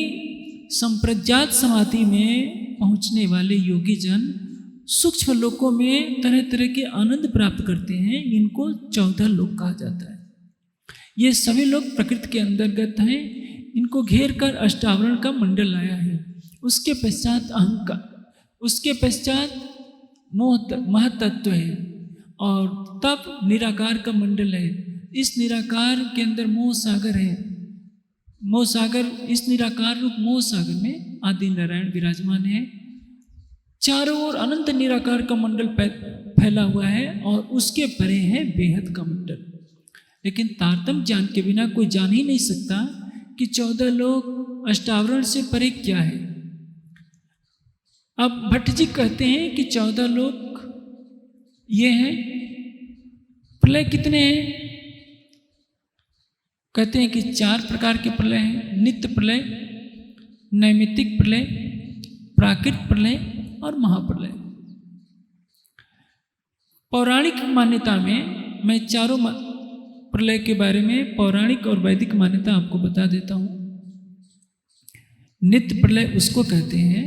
संप्रज्ञात समाधि में पहुंचने वाले योगी जन सूक्ष्म लोकों में तरह तरह के आनंद प्राप्त करते हैं। इनको 14 लोक कहा जाता है। ये सभी लोग प्रकृति के अंतर्गत हैं। इनको घेर कर अष्टावरण का मंडल आया है। उसके पश्चात अहंकार, उसके पश्चात महतत्व है, और तब निराकार का मंडल है। इस निराकार के अंदर मोह सागर है। मोह सागर, इस निराकार रूप मोह सागर में आदि नारायण विराजमान है। चारों ओर अनंत निराकार का मंडल फैला हुआ है, और उसके परे है बेहद का मंडल। लेकिन तारतम्य ज्ञान के बिना कोई जान ही नहीं सकता कि 14 लोग अष्टावरण से परे क्या है। अब भट्ट जी कहते हैं कि 14 लोग ये हैं। प्रलय कितने हैं? कहते हैं कि 4 प्रकार के प्रलय हैं। नित्य प्रलय, नैमित्तिक प्रलय, प्राकृत प्रलय और महाप्रलय। पौराणिक मान्यता में मैं चारों प्रलय के बारे में पौराणिक और वैदिक मान्यता आपको बता देता हूँ। नित्य प्रलय उसको कहते हैं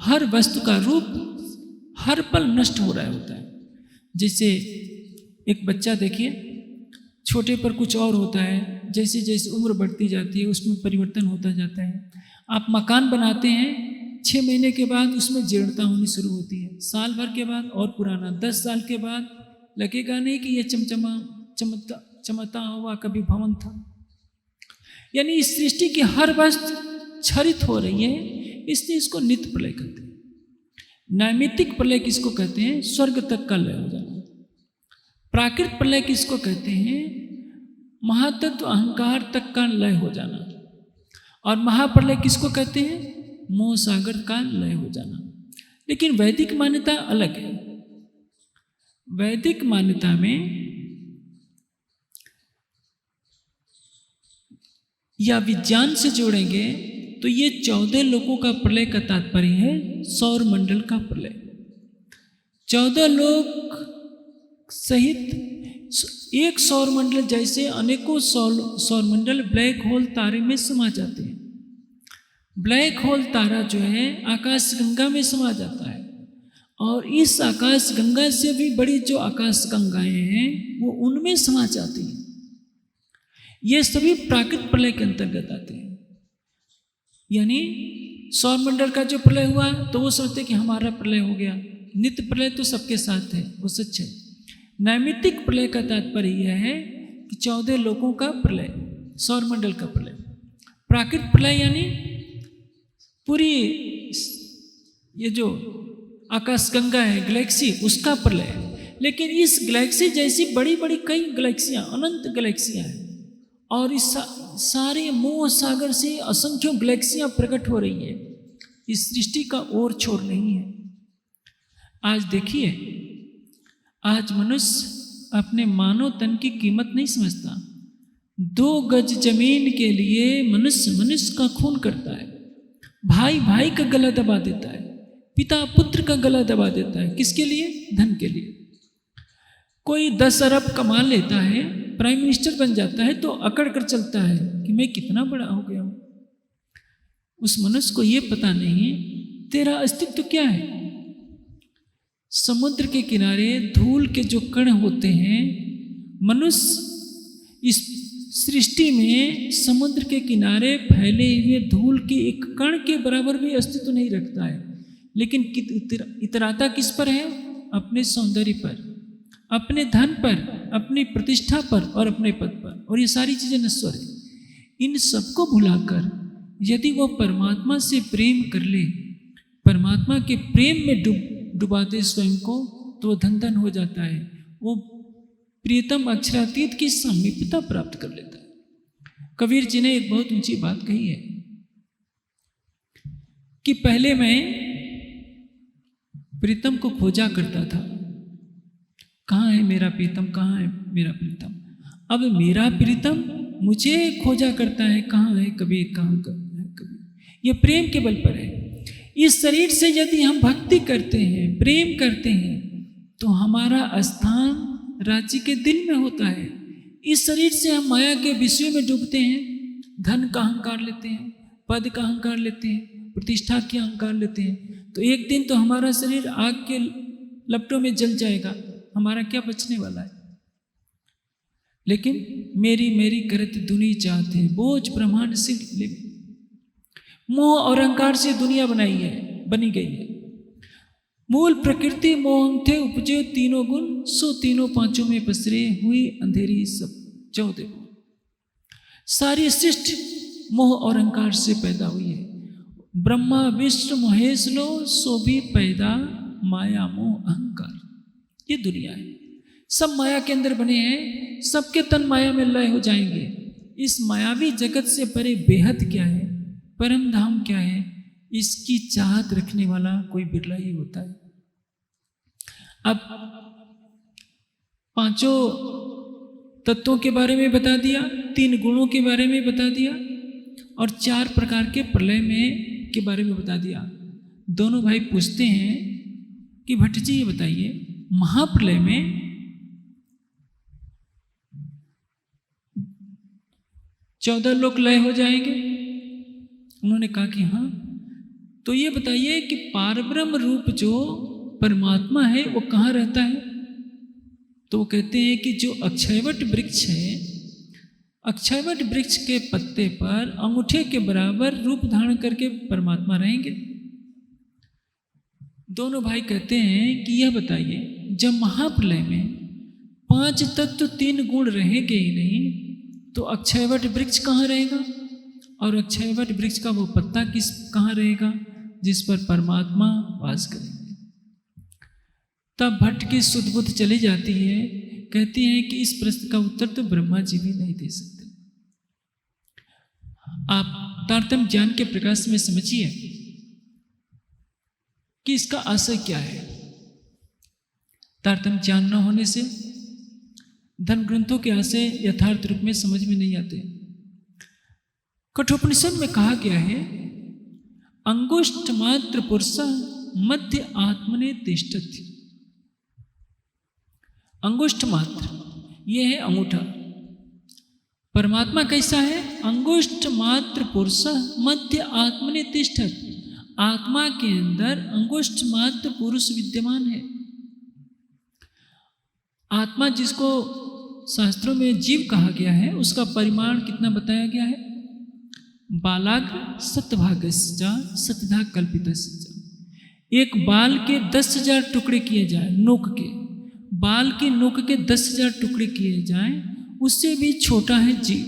हर वस्तु का रूप हर पल नष्ट हो रहा होता है। जैसे एक बच्चा देखिए, छोटे पर कुछ और होता है, जैसे जैसे उम्र बढ़ती जाती है उसमें परिवर्तन होता जाता है। आप मकान बनाते हैं, 6 महीने के बाद उसमें जीर्णता होनी शुरू होती है, साल भर के बाद और पुराना, 10 साल के बाद लगेगा नहीं कि ये चमकता हुआ कभी भवन था। यानी इस सृष्टि की हर वस्तु क्षरित हो रही है, इसलिए इसको नित्य प्रलय कहते हैं। नैमित्तिक प्रलय किसको कहते हैं? स्वर्ग तक का लय हो जाना। प्राकृत प्रलय किसको कहते हैं? महातत्व अहंकार तक का लय हो जाना। और महाप्रलय किसको कहते हैं? मोह सागर का लय हो जाना। लेकिन वैदिक मान्यता अलग है। वैदिक मान्यता में या विज्ञान से जोड़ेंगे तो ये 14 लोकों का प्रलय का तात्पर्य है सौर मंडल का प्रलय। 14 लोक सहित एक सौर मंडल जैसे अनेकों सौर मंडल ब्लैक होल तारे में समा जाते हैं। ब्लैक होल तारा जो है आकाश गंगा में समा जाता है, और इस आकाश गंगा से भी बड़ी जो आकाश गंगाएं हैं वो उनमें समा जाती हैं। ये सभी प्राकृतिक प्रलय के अंतर्गत आते हैं। यानी सौरमंडल का जो प्रलय हुआ तो वो सोचते कि हमारा प्रलय हो गया। नित्य प्रलय तो सबके साथ है, वो सच है। नैमित्तिक प्रलय का तात्पर्य यह है कि 14 लोकों का प्रलय, सौरमंडल का प्रलय। प्राकृतिक प्रलय यानी पूरी ये जो आकाश गंगा है, गैलेक्सी, उसका प्रलय। लेकिन इस गैलेक्सी जैसी बड़ी बड़ी कई गैलेक्सियाँ, अनंत गैलेक्सियाँ हैं, और इस सारे मोह सागर से असंख्यों गैलेक्सियाँ प्रकट हो रही हैं। इस सृष्टि का और छोर नहीं है। आज देखिए, आज मनुष्य अपने मानव तन की कीमत नहीं समझता। 2 गज जमीन के लिए मनुष्य का खून करता है, भाई भाई का गला दबा देता है, पिता पुत्र का गला दबा देता है। किसके लिए? धन के लिए। कोई 10 अरब कमा लेता है, प्राइम मिनिस्टर बन जाता है, तो अकड़ कर चलता है कि मैं कितना बड़ा हो गया हूं। उस मनुष्य को यह पता नहीं तेरा अस्तित्व क्या है। समुद्र के किनारे धूल के जो कण होते हैं, मनुष्य इस सृष्टि में समुद्र के किनारे फैले हुए धूल के एक कण के बराबर भी अस्तित्व नहीं रखता है। लेकिन इतराता किस पर है? अपने सौंदर्य पर, अपने धन पर, अपनी प्रतिष्ठा पर और अपने पद पर। और ये सारी चीजें नश्वर है। इन सबको भुलाकर यदि वो परमात्मा से प्रेम कर ले, परमात्मा के प्रेम में डुबा दे स्वयं को, तो वो धन धन हो जाता है। वो प्रियतम अक्षरातीत की समीपता प्राप्त कर लेता है। कबीर जी ने एक बहुत ऊंची बात कही है कि पहले मैं प्रीतम को खोजा करता था, कहाँ है मेरा प्रीतम, कहाँ है मेरा प्रीतम। अब मेरा प्रीतम मुझे खोजा करता है, कहाँ है कबीर, कहाँ है कबीर। ये प्रेम के बल पर है। इस शरीर से यदि हम भक्ति करते हैं, प्रेम करते हैं, तो हमारा स्थान राज्य के दिल में होता है। इस शरीर से हम माया के विषयों में डूबते हैं, धन का अहंकार लेते हैं, पद का अहंकार लेते हैं, प्रतिष्ठा के अहंकार लेते हैं, तो एक दिन तो हमारा शरीर आग के लपटों में जल जाएगा। हमारा क्या बचने वाला है? लेकिन मेरी मेरी करत दुनी चाहते, बोझ ब्रह्मांड से ले। मोह और अहंकार से दुनिया बनी गई है। मूल प्रकृति मोह थे उपजे तीनों गुण, सो तीनों पांचों में पसरे हुई अंधेरी सब 14 गुण। सारी सृष्टि मोह और अहंकार से पैदा हुई है। ब्रह्मा विष्णु महेश लो, सो भी पैदा माया मोह अहंकार। ये दुनिया है, सब माया के अंदर बने हैं, सबके तन माया में लय हो जाएंगे। इस मायावी जगत से परे बेहद क्या है, परम धाम क्या है, इसकी चाहत रखने वाला कोई बिरला ही होता है। अब 5 तत्वों के बारे में बता दिया, 3 गुणों के बारे में बता दिया, और 4 प्रकार के प्रलय में के बारे में बता दिया। दोनों भाई पूछते हैं कि भट्ट जी ये बताइए, महाप्रलय में 14 लोक लय हो जाएंगे? उन्होंने कहा कि हाँ। तो ये बताइए कि पारब्रह्म रूप जो परमात्मा है वो कहाँ रहता है? तो वो कहते हैं कि जो अक्षयवट वृक्ष है, अक्षयवट वृक्ष के पत्ते पर अंगूठे के बराबर रूप धारण करके परमात्मा रहेंगे। दोनों भाई कहते हैं कि यह बताइए, जब महाप्रलय में 5 तत्व 3 गुण रहेंगे ही नहीं, तो अक्षयवट वृक्ष कहाँ रहेगा? और अक्षयवट वृक्ष का वो पत्ता कहाँ रहेगा जिस पर परमात्मा वास करेंगे? तब भट्ट की शुद्ध बुद्ध चली जाती है, कहती हैं कि इस प्रश्न का उत्तर तो ब्रह्मा जी भी नहीं दे सकते। आप तारतम्य ज्ञान के प्रकाश में समझिए कि इसका आशय क्या है। तारतम्य ज्ञान न होने से धर्म ग्रंथों के आशय यथार्थ रूप में समझ में नहीं आते। कठोपनिषद में कहा गया है, अंगुष्ठ मात्र पुरुषा मध्य आत्मने तिष्ठति। अंगुष्ठ मात्र ये है अंगूठा। परमात्मा कैसा है? अंगुष्ठ मात्र पुरुष मध्य आत्मनि तिष्ठत। आत्मा के अंदर अंगुष्ठ मात्र पुरुष विद्यमान है। आत्मा जिसको शास्त्रों में जीव कहा गया है, उसका परिमाण कितना बताया गया है? बालाग सतभागस्य सतधा कल्पितस्य। एक बाल के 10,000 टुकड़े किए जाए, नोक के बाल के नोक के 10,000 टुकड़े किए जाएं, उससे भी छोटा है जीव।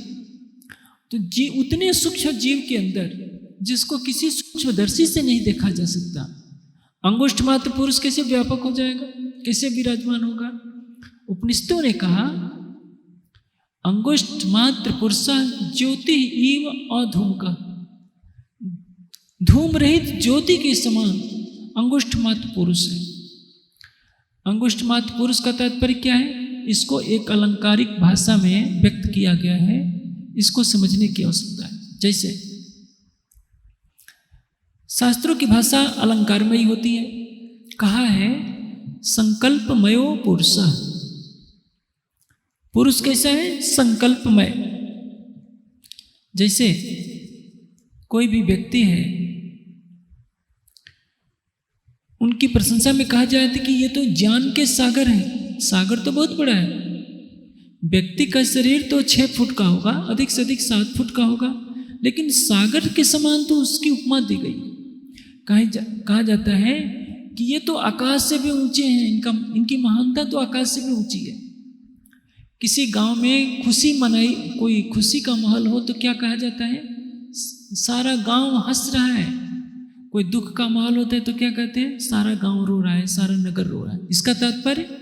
तो जीव, उतने सूक्ष्म जीव के अंदर जिसको किसी सूक्ष्मदर्शी से नहीं देखा जा सकता, अंगुष्ठ मात्र पुरुष कैसे व्यापक हो जाएगा, कैसे विराजमान होगा? उपनिषदों ने कहा अंगुष्ठ मात्र पुरुष ज्योति इव अधूम का, धूम रहित ज्योति के समान अंगुष्ठ मात्र पुरुष है। अंगुष्ठ मात्र पुरुष का तात्पर्य क्या है? इसको एक अलंकारिक भाषा में व्यक्त किया गया है, इसको समझने की आवश्यकता है। जैसे शास्त्रों की भाषा अलंकारमयी होती है। कहा है संकल्पमयो पुरुष। पुरुष कैसा है? संकल्पमय। जैसे कोई भी व्यक्ति है, उनकी प्रशंसा में कहा जाता है कि ये तो ज्ञान के सागर हैं। सागर तो बहुत बड़ा है। व्यक्ति का शरीर तो 6 फुट का होगा, अधिक से अधिक 7 फुट का होगा, लेकिन सागर के समान तो उसकी उपमा दी गई। कहा जाता है कि ये तो आकाश से भी ऊंचे हैं, इनकी महानता तो आकाश से भी ऊंची है। किसी गांव में खुशी मनाई, कोई खुशी का माहौल हो तो क्या कहा जाता है? सारा गांव हंस रहा है। कोई दुख का माहौल होता है तो क्या कहते हैं? सारा गांव रो रहा है, सारा नगर रो रहा है। इसका तात्पर्य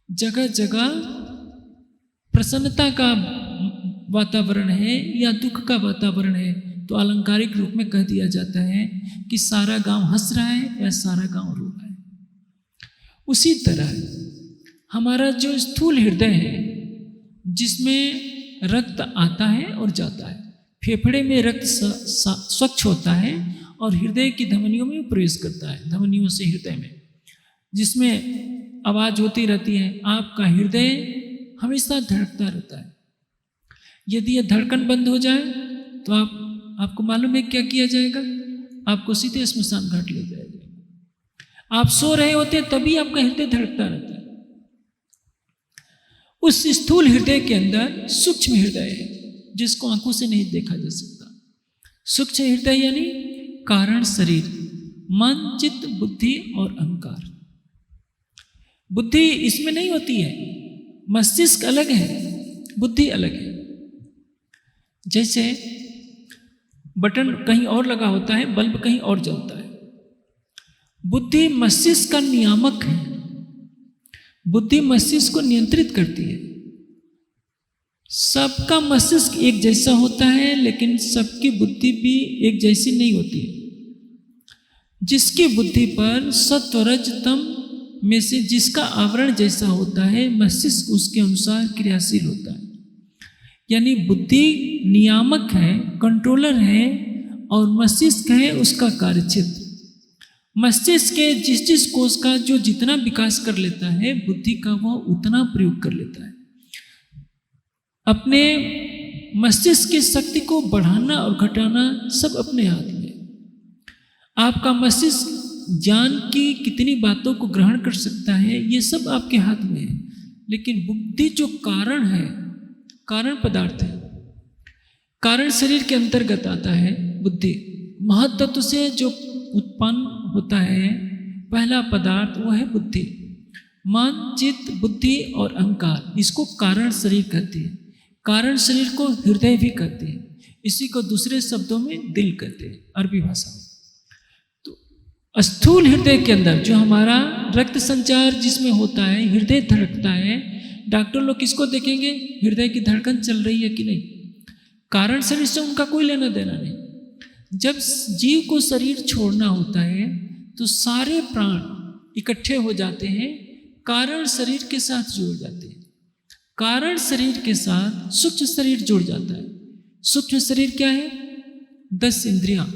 जगह जगह प्रसन्नता का वातावरण है या दुख का वातावरण है, तो अलंकारिक रूप में कह दिया जाता है कि सारा गांव हंस रहा है या सारा गांव रो रहा है। उसी तरह हमारा जो स्थूल हृदय है, जिसमें रक्त आता है और जाता है, फेफड़े में रक्त स्वच्छ होता है और हृदय की धमनियों में प्रवेश करता है, धमनियों से हृदय में, जिसमें आवाज होती रहती है। आपका हृदय हमेशा धड़कता रहता है। यदि यह धड़कन बंद हो जाए तो आपको मालूम है क्या किया जाएगा? आपको सीधे स्मशान घाट ले जाया जाएगा। आप सो रहे होते तभी आपका हृदय धड़कता रहता है। उस स्थूल हृदय के अंदर सूक्ष्म हृदय है, जिसको आंखों से नहीं देखा जा सकता। सूक्ष्म हृदय यानी कारण शरीर, मन, चित्त, बुद्धि और अहंकार। बुद्धि इसमें नहीं होती है। मस्तिष्क अलग है, बुद्धि अलग है। जैसे बटन कहीं और लगा होता है, बल्ब कहीं और जलता है। बुद्धि मस्तिष्क का नियामक है। बुद्धि मस्तिष्क को नियंत्रित करती है। सबका मस्तिष्क एक जैसा होता है, लेकिन सबकी बुद्धि भी एक जैसी नहीं होती है। जिसकी बुद्धि पर सत्व रज तम में से जिसका आवरण जैसा होता है, मस्तिष्क उसके अनुसार क्रियाशील होता है। यानी बुद्धि नियामक है, कंट्रोलर है, और मस्तिष्क है उसका कार्यक्षेत्र। मस्तिष्क के जिस कोष का जो जितना विकास कर लेता है, बुद्धि का वह उतना प्रयोग कर लेता है। अपने मस्तिष्क की शक्ति को बढ़ाना और घटाना सब अपने हाथ में है। आपका मस्तिष्क ज्ञान की कितनी बातों को ग्रहण कर सकता है, ये सब आपके हाथ में है। लेकिन बुद्धि जो कारण है, कारण पदार्थ है, कारण शरीर के अंतर्गत आता है। बुद्धि महत् तत्व से जो उत्पन्न होता है, पहला पदार्थ वो है बुद्धि। मन, चित्त, बुद्धि और अहंकार, इसको कारण शरीर कहते हैं। कारण शरीर को हृदय भी कहते हैं। इसी को दूसरे शब्दों में दिल कहते हैं, अरबी भाषा में। तो स्थूल हृदय के अंदर जो हमारा रक्त संचार जिसमें होता है, हृदय धड़कता है। डॉक्टर लोग किसको देखेंगे? हृदय की धड़कन चल रही है कि नहीं। कारण शरीर से उनका कोई लेना देना नहीं। जब जीव को शरीर छोड़ना होता है तो सारे प्राण इकट्ठे हो जाते हैं, कारण शरीर के साथ जुड़ जाते हैं। कारण शरीर के साथ सूक्ष्म शरीर जुड़ जाता है। सूक्ष्म शरीर क्या है? 10 इंद्रियां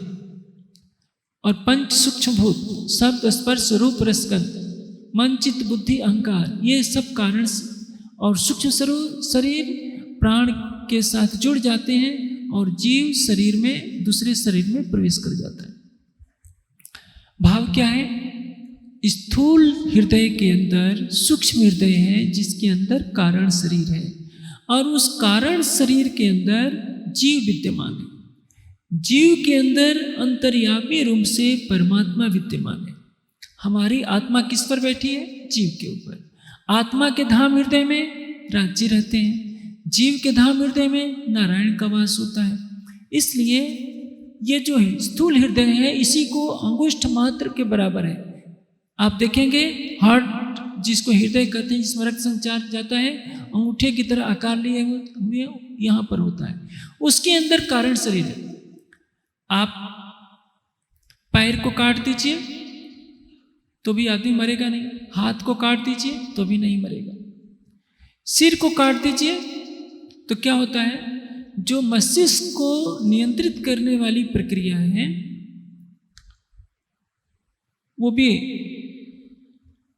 और 5 सूक्ष्म भूत, शब्द, स्पर्श, रूप, रसगंध, मन, चित्त, बुद्धि, अहंकार, ये सब कारण और सूक्ष्म शरीर प्राण के साथ जुड़ जाते हैं और जीव शरीर में दूसरे शरीर में प्रवेश कर जाता है। भाव क्या है? स्थूल हृदय के अंदर सूक्ष्म हृदय है जिसके अंदर कारण शरीर है और उस कारण शरीर के अंदर जीव विद्यमान है। जीव के अंदर अंतर्यामी रूप से परमात्मा विद्यमान है। हमारी आत्मा किस पर बैठी है? जीव के ऊपर। आत्मा के धाम हृदय में राज्य रहते हैं, जीव के धाम हृदय में नारायण का वास होता है। इसलिए ये जो है स्थूल हृदय है इसी को अंगुष्ठ मात्र के बराबर है। आप देखेंगे हार्ट जिसको हृदय कहते हैं, जिसमें रक्त संचार जाता है, अंगूठे की तरह आकार लिए हुए यहाँ पर होता है, उसके अंदर कारण शरीर है। आप पैर को काट दीजिए तो भी आदमी मरेगा नहीं, हाथ को काट दीजिए तो भी नहीं मरेगा, सिर को काट दीजिए तो क्या होता है? जो मस्तिष्क को नियंत्रित करने वाली प्रक्रिया है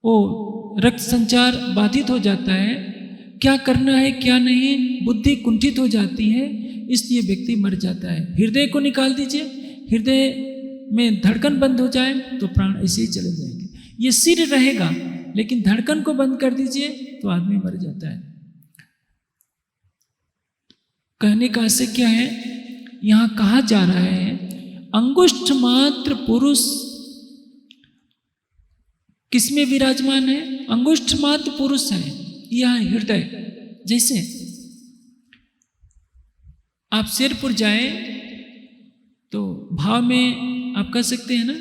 वो रक्त संचार बाधित हो जाता है। क्या करना है क्या नहीं, बुद्धि कुंठित हो जाती है, इसलिए व्यक्ति मर जाता है। हृदय को निकाल दीजिए, हृदय में धड़कन बंद हो जाए तो प्राण ऐसे ही चले जाएंगे। ये सिर रहेगा लेकिन धड़कन को बंद कर दीजिए तो आदमी मर जाता है। कहने का आशय क्या है? यहाँ कहा जा रहा है अंगुष्ठ मात्र पुरुष किसमें विराजमान है? अंगुष्ठ मात्र पुरुष है यह हृदय। जैसे आप सिरपुर जाए तो भाव में आप कह सकते हैं ना,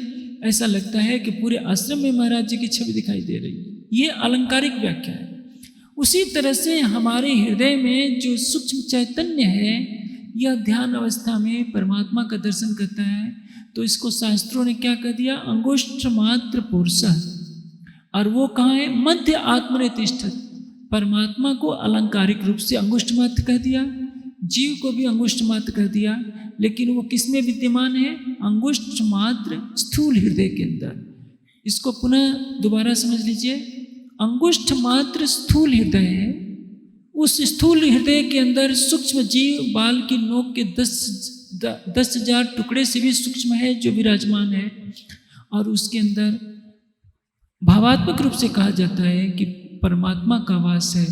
ऐसा लगता है कि पूरे आश्रम में महाराज जी की छवि दिखाई दे रही है। ये अलंकारिक व्याख्या है। उसी तरह से हमारे हृदय में जो सूक्ष्म चैतन्य है यह ध्यान अवस्था में परमात्मा का दर्शन करता है, तो इसको शास्त्रों ने क्या कह दिया? अंगुष्ठ मात्र पुरुष। और वो कहाँ है? मध्य आत्मने तिष्ठत। परमात्मा को अलंकारिक रूप से अंगुष्ठ मात्र कह दिया, जीव को भी अंगुष्ठ मात्र कह दिया, लेकिन वो किस में विद्यमान है? अंगुष्ठ मात्र स्थूल हृदय के अंदर। इसको पुनः दोबारा समझ लीजिए। अंगुष्ठ मात्र स्थूल हृदय है, उस स्थूल हृदय के अंदर सूक्ष्म जीव बाल की नोक के 10,000 टुकड़े से भी सूक्ष्म है जो विराजमान है। और उसके अंदर भावात्मक रूप से कहा जाता है कि परमात्मा का वास है।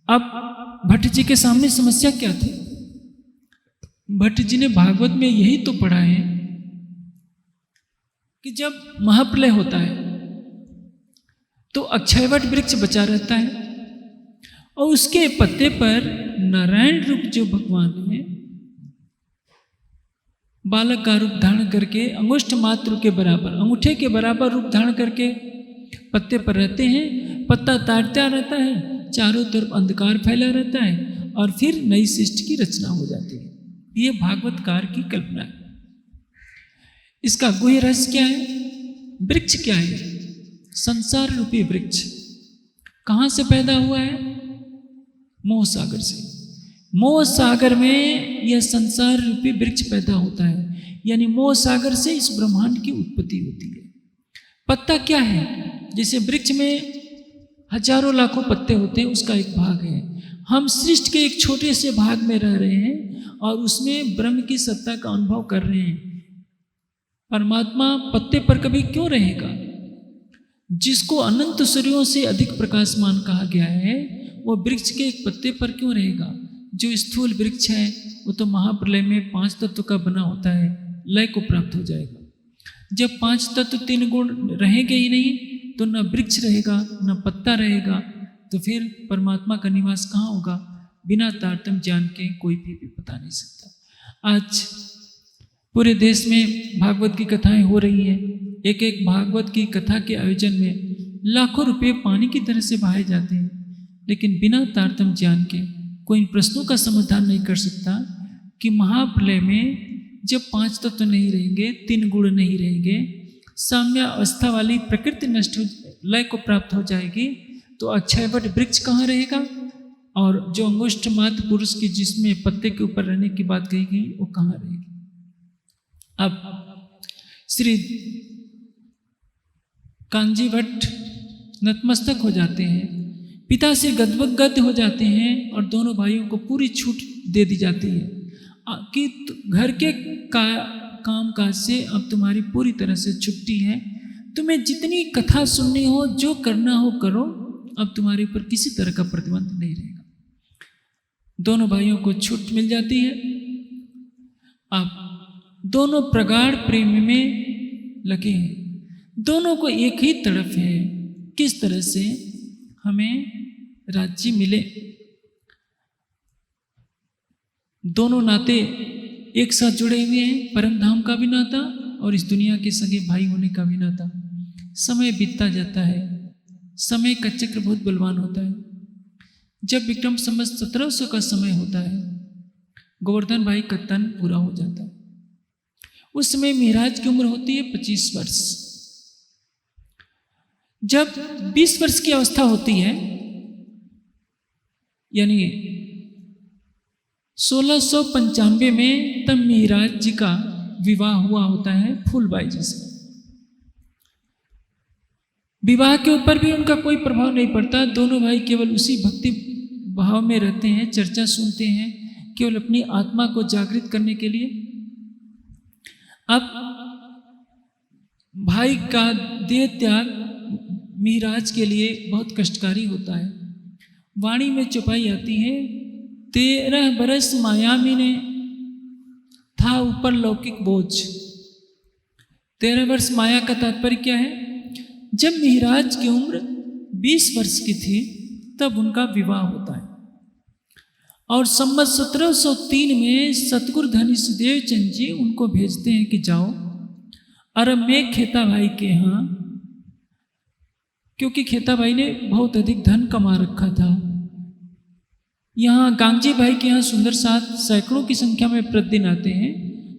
अब भट्ट जी के सामने समस्या क्या थी? भट्ट जी ने भागवत में यही तो पढ़ा है कि जब महाप्रलय होता है तो अक्षयवट वृक्ष बचा रहता है और उसके पत्ते पर नारायण रूप जो भगवान है बालक का रूप धारण करके अंगुष्ठ मात्र के बराबर, अंगूठे के बराबर रूप धारण करके पत्ते पर रहते हैं। पत्ता तारता रहता है, चारों तरफ अंधकार फैला रहता है और फिर नई सृष्टि की रचना हो जाती है। ये भागवतकार की कल्पना है। इसका गुह्य रहस्य क्या है? वृक्ष क्या है? संसार रूपी वृक्ष कहाँ से पैदा हुआ है? मोह सागर से। मोह सागर में यह संसार रूपी वृक्ष पैदा होता है, यानी मोह सागर से इस ब्रह्मांड की उत्पत्ति होती है। पत्ता क्या है? जैसे वृक्ष में हजारों लाखों पत्ते होते हैं, उसका एक भाग है। हम सृष्टि के एक छोटे से भाग में रह रहे हैं और उसमें ब्रह्म की सत्ता का अनुभव कर रहे हैं। परमात्मा पत्ते पर कभी क्यों रहेगा? जिसको अनंत सूर्यों से अधिक प्रकाशमान कहा गया है वो वृक्ष के एक पत्ते पर क्यों रहेगा? जो स्थूल वृक्ष है वो तो महाप्रलय में 5 तत्व का बना होता है, लय को प्राप्त हो जाएगा। जब 5 तत्व 3 गुण रहेंगे ही नहीं तो न वृक्ष रहेगा न पत्ता रहेगा, तो फिर परमात्मा का निवास कहाँ होगा? बिना तारतम्य ज्ञान के कोई भी बता नहीं सकता। आज पूरे देश में भागवत की कथाएं हो रही हैं। एक एक भागवत की कथा के आयोजन में लाखों रुपए पानी की तरह से बहाए जाते हैं, लेकिन बिना तारतम्य ज्ञान के कोई प्रश्नों का समाधान नहीं कर सकता कि महाप्रलय में जब 5 तत्व नहीं रहेंगे, 3 गुण नहीं रहेंगे, साम्य अवस्था वाली प्रकृति नष्ट हो, लय को प्राप्त हो जाएगी, तो अक्षयवट वृक्ष कहाँ रहेगा? और जो अंगुष्ठ मात्र पुरुष की जिसमें पत्ते के ऊपर रहने की बात कही गई वो कहाँ रहेगी? अब श्री कांजी भट्ट नतमस्तक हो जाते हैं पिता से गदगद हो जाते हैं और दोनों भाइयों को पूरी छूट दे दी जाती है कि घर के काम काज से अब तुम्हारी पूरी तरह से छुट्टी है, तुम्हें जितनी कथा सुननी हो, जो करना हो करो, अब तुम्हारे ऊपर किसी तरह का प्रतिबंध नहीं रहेगा। दोनों भाइयों को छूट मिल जाती है। अब दोनों प्रगाढ़ प्रेम में लगे हैं, दोनों को एक ही तड़प है किस तरह से हमें राज्य मिले। दोनों नाते एक साथ जुड़े हुए हैं, परम धाम का भी नाता और इस दुनिया के सगे भाई होने का भी नाता। समय बीतता जाता है, समय का चक्र बहुत बलवान होता है। जब विक्रम संवत 1700 का समय होता है, गोवर्धन भाई का तन पूरा हो जाता है। उस समय महाराज की उम्र होती है 25 वर्ष। जब 20 वर्ष की अवस्था होती है, यानी 1695 में, तब महाराज जी का विवाह हुआ होता है फूलबाई जी से। विवाह के ऊपर भी उनका कोई प्रभाव नहीं पड़ता। दोनों भाई केवल उसी भक्ति भाव में रहते हैं, चर्चा सुनते हैं, केवल अपनी आत्मा को जागृत करने के लिए। अब भाई का देह त्याग महाराज के लिए बहुत कष्टकारी होता है। वाणी में चौपाई आती है, 13 बरस मायामी ने था ऊपर लौकिक बोझ। 13 वर्ष माया का तात्पर्य क्या है? जब महाराज की उम्र 20 वर्ष की थी तब उनका विवाह होता है और संवत 1703 में सतगुरु धनी सुदेव चंद जी उनको भेजते हैं कि जाओ अरब में खेता भाई के यहाँ, क्योंकि खेता भाई ने बहुत अधिक धन कमा रखा था। यहाँ गांगजी भाई के यहाँ सुंदर साथ सैकड़ों की संख्या में प्रतिदिन आते हैं,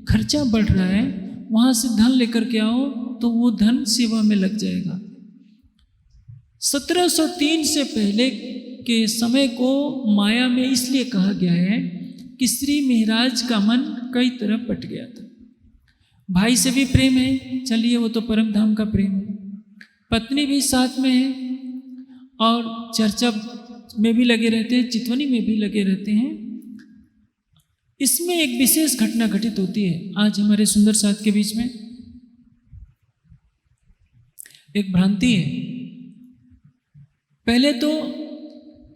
खर्चा बढ़ रहा है, वहाँ से धन लेकर के आओ तो वो धन सेवा में लग जाएगा। 1703 से पहले के समय को माया में इसलिए कहा गया है कि श्री महाराज का मन कई तरफ बट गया था। भाई से भी प्रेम है, चलिए वो तो परम धाम का प्रेम है, पत्नी भी साथ में है और चर्चा में भी लगे रहते हैं, चितवनी में भी लगे रहते हैं। इसमें एक विशेष घटना घटित होती है आज हमारे सुंदर साथ के बीच में। एक भ्रांति है। पहले तो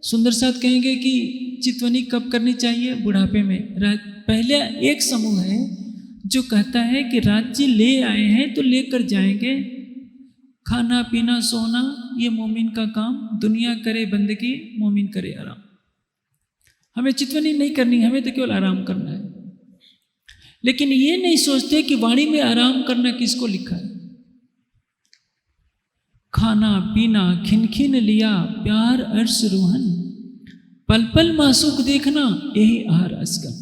सुंदर साथ कहेंगे कि चितवनी कब करनी चाहिए? बुढ़ापे में। पहले एक समूह है जो कहता है कि राज्य ले आए हैं तो लेकर जाएंगे, खाना पीना सोना ये मोमिन का काम, दुनिया करे बंदगी मोमिन करे आराम। हमें चितवनी नहीं करनी, हमें तो केवल आराम करना है। लेकिन ये नहीं सोचते कि वाणी में आराम करना किसको लिखा है। खाना पीना खिनखिन लिया प्यार अर्श रूहन, पल पल मासूक देखना यही आहार असगम।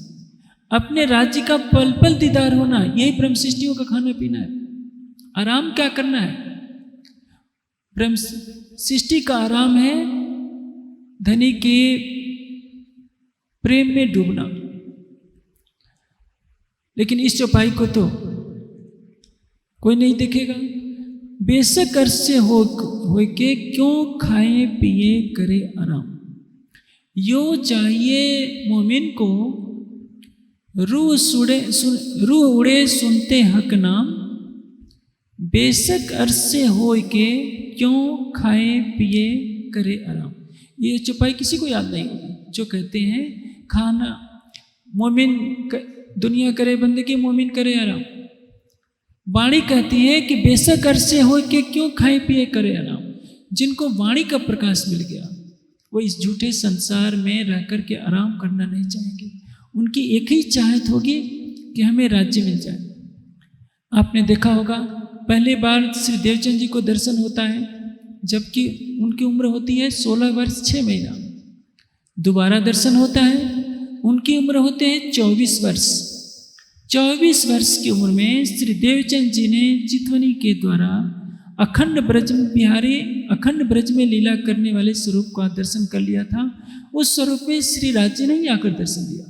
अपने राज्य का पल पल दीदार होना यही ब्रह्म सृष्टियों का खाना पीना है। आराम क्या करना है? ब्रह्म सृष्टि का आराम है धनी के प्रेम में डूबना। लेकिन इस चौपाई को तो कोई नहीं देखेगा। बेशक अर्श से हो के क्यों खाए पिए करे आराम, यो चाहिए मोमिन को रूह उड़े सुनते हक नाम। बेशक अर्श से हो के क्यों खाए पिए करे आराम। ये चौपाई किसी को याद नहीं होगी जो कहते हैं खाना मोमिन दुनिया करे बंदगी मोमिन करे आराम। वाणी कहती है कि बेशक अर्श से हो के क्यों खाए पिए करे आराम। जिनको वाणी का प्रकाश मिल गया वो इस झूठे संसार में रह कर के आराम करना नहीं चाहेंगे। उनकी एक ही चाहत होगी कि हमें राज्य मिल जाए। आपने देखा होगा पहली बार श्री देवचंद जी को दर्शन होता है जबकि उनकी उम्र होती है 16 वर्ष 6 महीना। दोबारा दर्शन होता है, उनकी उम्र होते हैं 24 वर्ष। 24 वर्ष की उम्र में श्री देवचंद जी ने चितवनी के द्वारा अखंड ब्रज में लीला करने वाले स्वरूप का दर्शन कर लिया था। उस स्वरूप में श्री राज्य ने ही आकर दर्शन दिया।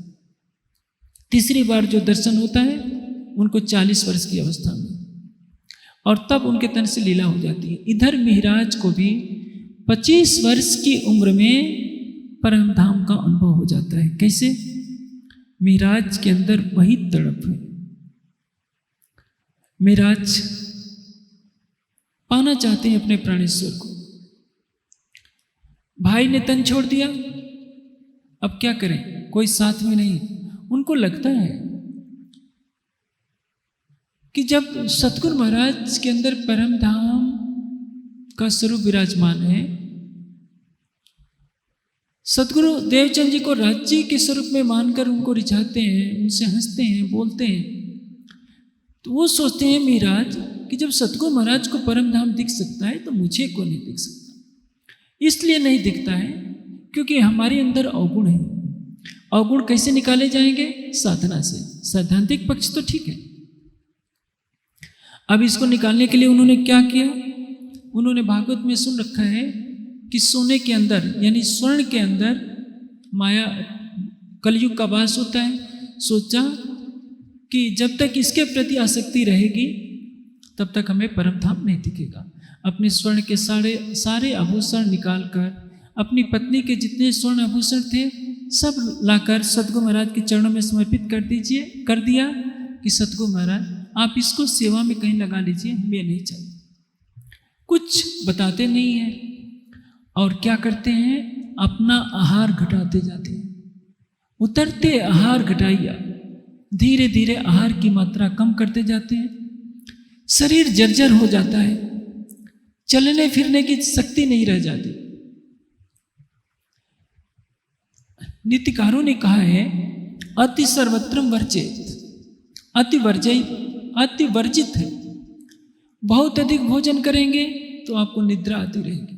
तीसरी बार जो दर्शन होता है उनको 40 वर्ष की अवस्था में, और तब उनके तन से लीला हो जाती है। इधर महाराज को भी 25 वर्ष की उम्र में परम धाम का अनुभव हो जाता है। कैसे? मिराज के अंदर वही तड़प है। मिराज पाना चाहते हैं अपने प्राणेश्वर को। भाई ने तन छोड़ दिया, अब क्या करें, कोई साथ में नहीं। उनको लगता है कि जब सतगुरु महाराज के अंदर परम धाम का स्वरूप विराजमान है, सतगुरु देवचंद जी को राज्य के स्वरूप में मानकर उनको रिझाते हैं, उनसे हंसते हैं, बोलते हैं, तो वो सोचते हैं मिराज कि जब सतगुरु महाराज को परम धाम दिख सकता है तो मुझे क्यों नहीं दिख सकता। इसलिए नहीं दिखता है क्योंकि हमारे अंदर अवगुण है। अवगुण कैसे निकाले जाएंगे? साधना से। सैद्धांतिक पक्ष तो ठीक है, अब इसको निकालने के लिए उन्होंने क्या किया? उन्होंने भागवत में सुन रखा है कि सोने के अंदर यानी स्वर्ण के अंदर माया कलयुग का वास होता है। सोचा कि जब तक इसके प्रति आसक्ति रहेगी तब तक हमें परम धाम नहीं दिखेगा। अपने स्वर्ण के सारे आभूषण निकालकर अपनी पत्नी के जितने स्वर्ण आभूषण थे सब लाकर सतगुरु महाराज के चरणों में समर्पित कर दिया कि सतगुरु महाराज आप इसको सेवा में कहीं लगा लीजिए, हमें नहीं चाहिए। कुछ बताते नहीं हैं और क्या करते हैं? अपना आहार घटाते जाते हैं। उतरते आहार घटाइया, धीरे धीरे आहार की मात्रा कम करते जाते हैं। शरीर जर्जर हो जाता है, चलने फिरने की शक्ति नहीं रह जाती। नीतिकारों ने कहा है अति सर्वत्रम वर्जित, अति वर्जित है। बहुत अधिक भोजन करेंगे तो आपको निद्रा आती रहेगी।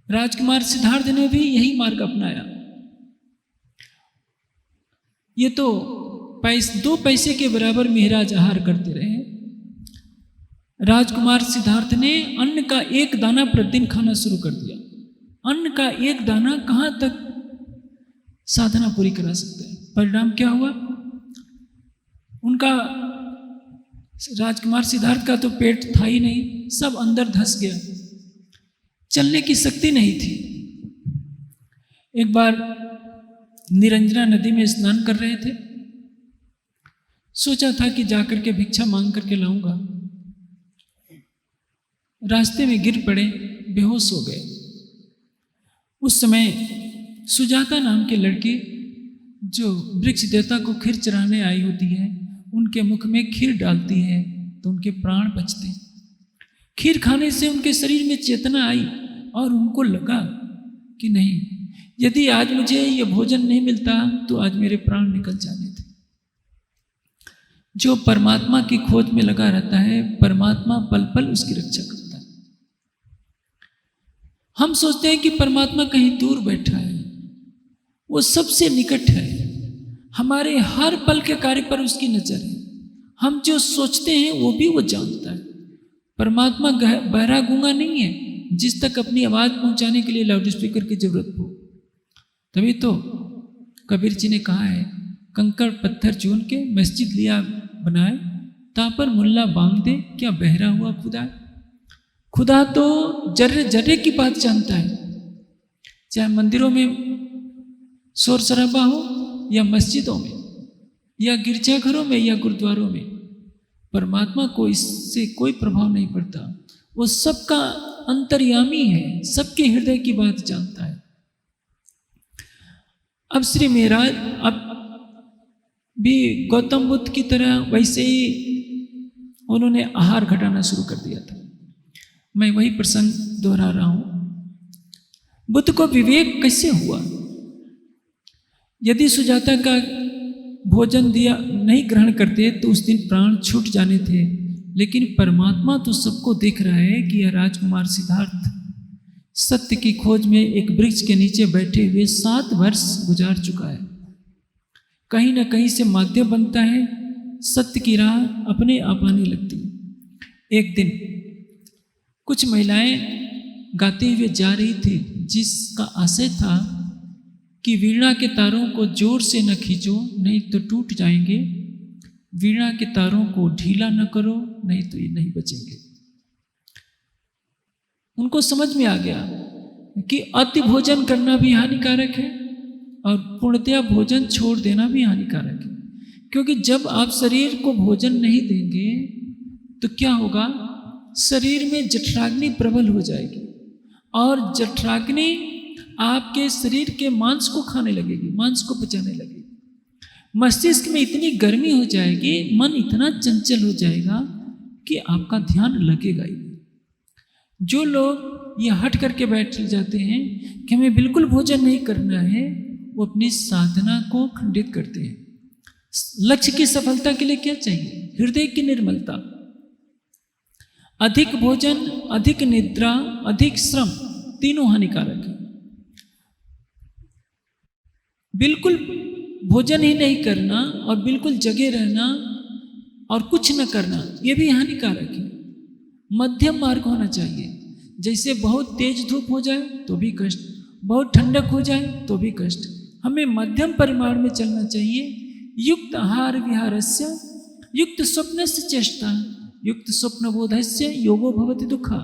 राजकुमार सिद्धार्थ ने भी यही मार्ग अपनाया। ये तो 2 पैसे के बराबर महराज आहार करते रहे। राजकुमार सिद्धार्थ ने अन्न का 1 दाना प्रतिदिन खाना शुरू कर दिया। अन्न का 1 दाना कहाँ तक साधना पूरी करा सकता है? परिणाम क्या हुआ? उनका राजकुमार सिद्धार्थ का तो पेट था ही नहीं, सब अंदर धंस गया, चलने की शक्ति नहीं थी। एक बार निरंजना नदी में स्नान कर रहे थे, सोचा था कि जाकर के भिक्षा मांग करके लाऊंगा। रास्ते में गिर पड़े, बेहोश हो गए। उस समय सुजाता नाम के लड़की जो वृक्ष देवता को खीर चढ़ाने आई होती है, उनके मुख में खीर डालती है तो उनके प्राण बचते हैं। खीर खाने से उनके शरीर में चेतना आई और उनको लगा कि नहीं, यदि आज मुझे ये भोजन नहीं मिलता तो आज मेरे प्राण निकल जाने थे। जो परमात्मा की खोज में लगा रहता है, परमात्मा पल पल उसकी रक्षा करता है। हम सोचते हैं कि परमात्मा कहीं दूर बैठा है, वो सबसे निकट है। हमारे हर पल के कार्य पर उसकी नजर है। हम जो सोचते हैं वो भी वो जानता है। परमात्मा बहरा गूंगा नहीं है जिस तक अपनी आवाज पहुंचाने के लिए लाउड स्पीकर की जरूरत हो। तभी तो कबीर जी ने कहा है, कंकड़ पत्थर चून के मस्जिद लिया बनाए, तापर मुल्ला बांग दे, क्या बहरा हुआ खुदा। खुदा तो जर्रे जर्रे की बात जानता है, चाहे मंदिरों में शोर शराबा हो या मस्जिदों में या गिरजाघरों में या गुरुद्वारों में। परमात्मा को इससे कोई प्रभाव नहीं पड़ता। वो सबका अंतर्यामी है, सबके हृदय की बात जानता है। अब श्री महाराज अब भी गौतम बुद्ध की तरह वैसे ही उन्होंने आहार घटाना शुरू कर दिया था। मैं वही प्रसंग दोहरा रहा हूं। बुद्ध को विवेक कैसे हुआ? यदि सुजाता का भोजन दिया नहीं ग्रहण करते तो उस दिन प्राण छूट जाने थे। लेकिन परमात्मा तो सबको देख रहा है कि यह राजकुमार सिद्धार्थ सत्य की खोज में एक वृक्ष के नीचे बैठे हुए 7 वर्ष गुजार चुका है। कहीं ना कहीं से माध्यम बनता है, सत्य की राह अपने आप आने लगती। एक दिन कुछ महिलाएं गाते हुए जा रही थी, जिसका आशय था कि वीणा के तारों को जोर से न खींचो नहीं तो टूट जाएंगे, वीणा के तारों को ढीला न करो नहीं तो ये नहीं बचेंगे। उनको समझ में आ गया कि अति भोजन करना भी हानिकारक है और पूर्णतया भोजन छोड़ देना भी हानिकारक है। क्योंकि जब आप शरीर को भोजन नहीं देंगे तो क्या होगा, शरीर में जठराग्नि प्रबल हो जाएगी और जठराग्नि आपके शरीर के मांस को खाने लगेगी, मांस को पचाने लगेगी। मस्तिष्क में इतनी गर्मी हो जाएगी, मन इतना चंचल हो जाएगा कि आपका ध्यान लगेगा ही। जो लोग ये हट करके बैठ जाते हैं कि हमें बिल्कुल भोजन नहीं करना है, वो अपनी साधना को खंडित करते हैं। लक्ष्य की सफलता के लिए क्या चाहिए? हृदय की निर्मलता। अधिक भोजन, अधिक निद्रा, अधिक श्रम, तीनों हानिकारक है। बिल्कुल भोजन ही नहीं करना और बिल्कुल जगे रहना और कुछ न करना, ये भी हानिकारक है। मध्यम मार्ग होना चाहिए। जैसे बहुत तेज धूप हो जाए तो भी कष्ट, बहुत ठंडक हो जाए तो भी कष्ट। हमें मध्यम परिमाण में चलना चाहिए। युक्त आहार विहारस्य युक्त स्वप्नस्य चेष्टा युक्त स्वप्न बोधस्य योगो भवति दुःखा।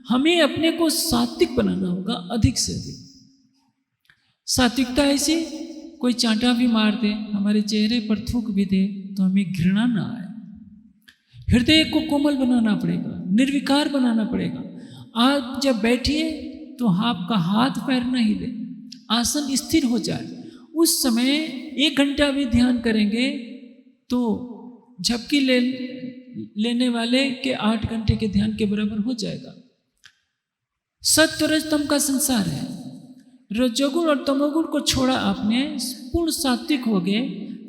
हमें अपने को सात्विक बनाना होगा, अधिक से अधिक। सात्विकता ऐसी, कोई चांटा भी मार दे, हमारे चेहरे पर थूक भी दे तो हमें घृणा ना आए। हृदय को कोमल बनाना पड़ेगा, निर्विकार बनाना पड़ेगा। आप जब बैठिए तो आपका हाथ पैर न हिले, आसन स्थिर हो जाए। उस समय 1 घंटा भी ध्यान करेंगे तो झपकी लेने वाले के 8 घंटे के ध्यान के बराबर हो जाएगा। सत्व रजतम का संसार है। रजोगुण और तमोगुण को छोड़ा आपने, पूर्ण सात्विक हो गए,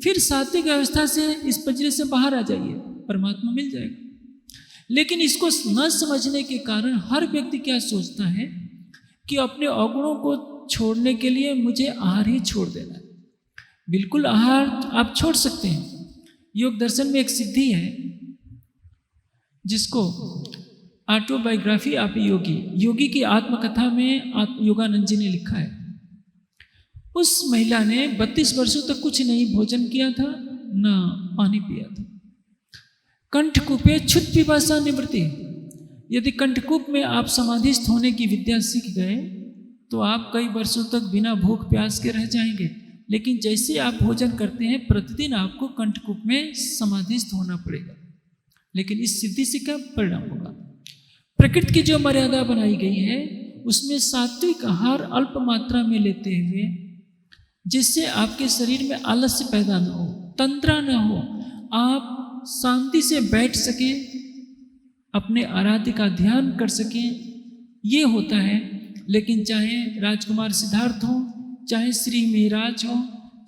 फिर सात्विक अवस्था से इस पजरे से बाहर आ जाइए, परमात्मा मिल जाएगा। लेकिन इसको न समझने के कारण हर व्यक्ति क्या सोचता है कि अपने अवगुणों को छोड़ने के लिए मुझे आहार ही छोड़ देना है। बिल्कुल आहार आप छोड़ सकते हैं। योग दर्शन में एक सिद्धि है जिसको ऑटोबायोग्राफी ऑफ योगी की आत्मकथा में योगानंद जी ने लिखा है। उस महिला ने 32 वर्षों तक कुछ नहीं भोजन किया था, न पानी पिया था। कंठकूपे क्षुत पिपासा निवृत्ति। यदि कंठकूप में आप समाधिस्थ होने की विद्या सीख गए तो आप कई वर्षों तक बिना भूख प्यास के रह जाएंगे। लेकिन जैसे आप भोजन करते हैं, प्रतिदिन आपको कंठकूप में समाधिस्थ होना पड़ेगा। लेकिन इस सिद्धि से क्या परिणाम होगा? प्रकृति की जो मर्यादा बनाई गई है उसमें सात्विक आहार अल्प मात्रा में लेते हुए, जिससे आपके शरीर में आलस्य पैदा न हो, तंद्रा न हो, आप शांति से बैठ सकें, अपने आराध्य का ध्यान कर सकें, ये होता है। लेकिन चाहे राजकुमार सिद्धार्थ हो, चाहे श्री मेहराज हो,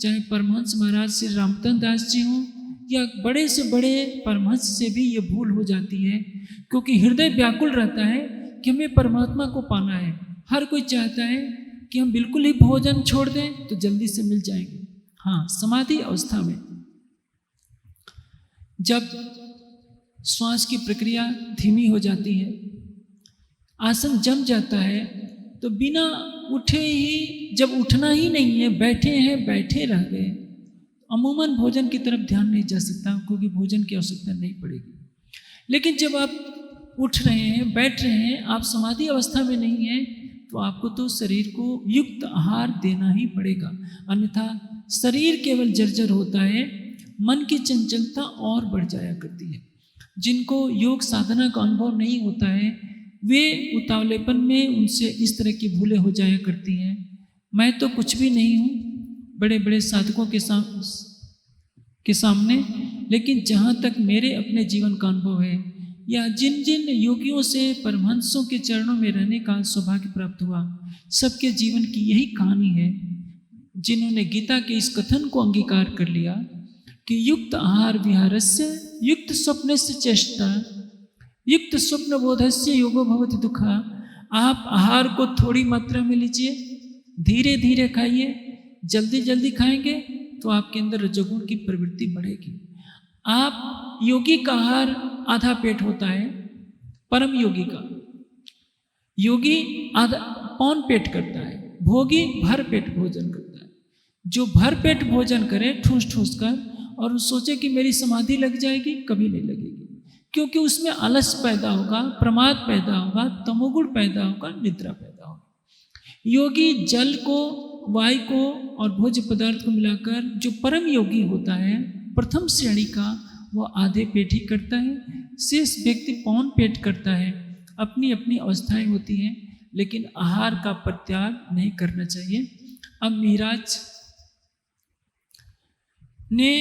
चाहे परमहंस महाराज श्री रामचंद्र दास जी हो, या बड़े से बड़े परमहंस से भी ये भूल हो जाती है। क्योंकि हृदय व्याकुल रहता है कि हमें परमात्मा को पाना है। हर कोई चाहता है कि हम बिल्कुल ही भोजन छोड़ दें तो जल्दी से मिल जाएंगे। हाँ, समाधि अवस्था में जब श्वास की प्रक्रिया धीमी हो जाती है, आसन जम जाता है, तो बिना उठे ही, जब उठना ही नहीं है, बैठे हैं, बैठे रह गए, अमूमन भोजन की तरफ ध्यान नहीं जा सकता, क्योंकि भोजन की आवश्यकता नहीं पड़ेगी। लेकिन जब आप उठ रहे हैं, बैठ रहे हैं, आप समाधि अवस्था में नहीं हैं, तो आपको तो शरीर को युक्त आहार देना ही पड़ेगा। अन्यथा शरीर केवल जर्जर होता है, मन की चंचलता और बढ़ जाया करती है। जिनको योग साधना का अनुभव नहीं होता है, वे उतावलेपन में उनसे इस तरह की भूलें हो जाया करती हैं। मैं तो कुछ भी नहीं हूँ बड़े बड़े साधकों के सामने, लेकिन जहाँ तक मेरे अपने जीवन का अनुभव है, या जिन जिन योगियों से परमहंसों के चरणों में रहने का सौभाग्य प्राप्त हुआ, सबके जीवन की यही कहानी है, जिन्होंने गीता के इस कथन को अंगीकार कर लिया कि युक्त आहार विहारस्य युक्त स्वप्नस्य चेष्टा युक्त स्वप्न बोधस्य योगो भवति दुःखा। आप आहार को थोड़ी मात्रा में लीजिए, धीरे धीरे खाइए। जल्दी जल्दी खाएंगे तो आपके अंदर रजोगुण की प्रवृत्ति बढ़ेगी। आप योगी का आहार आधा पेट होता है, परम योगी का। योगी आधा पौन पेट करता है, भोगी भर पेट भोजन करता है। जो भर पेट भोजन करे ठूस ठूस कर और सोचे कि मेरी समाधि लग जाएगी, कभी नहीं लगेगी। क्योंकि उसमें आलस पैदा होगा, प्रमाद पैदा होगा, तमोगुण पैदा होगा, निद्रा पैदा होगा। योगी जल को, वायु को और भोज्य पदार्थ को मिलाकर जो परम योगी होता है प्रथम श्रेणी का, वह आधे पेट ही करता है, शेष व्यक्ति पौन पेट करता है। अपनी अपनी अवस्थाएं होती हैं, लेकिन आहार का परित्याग नहीं करना चाहिए। अब महाराज ने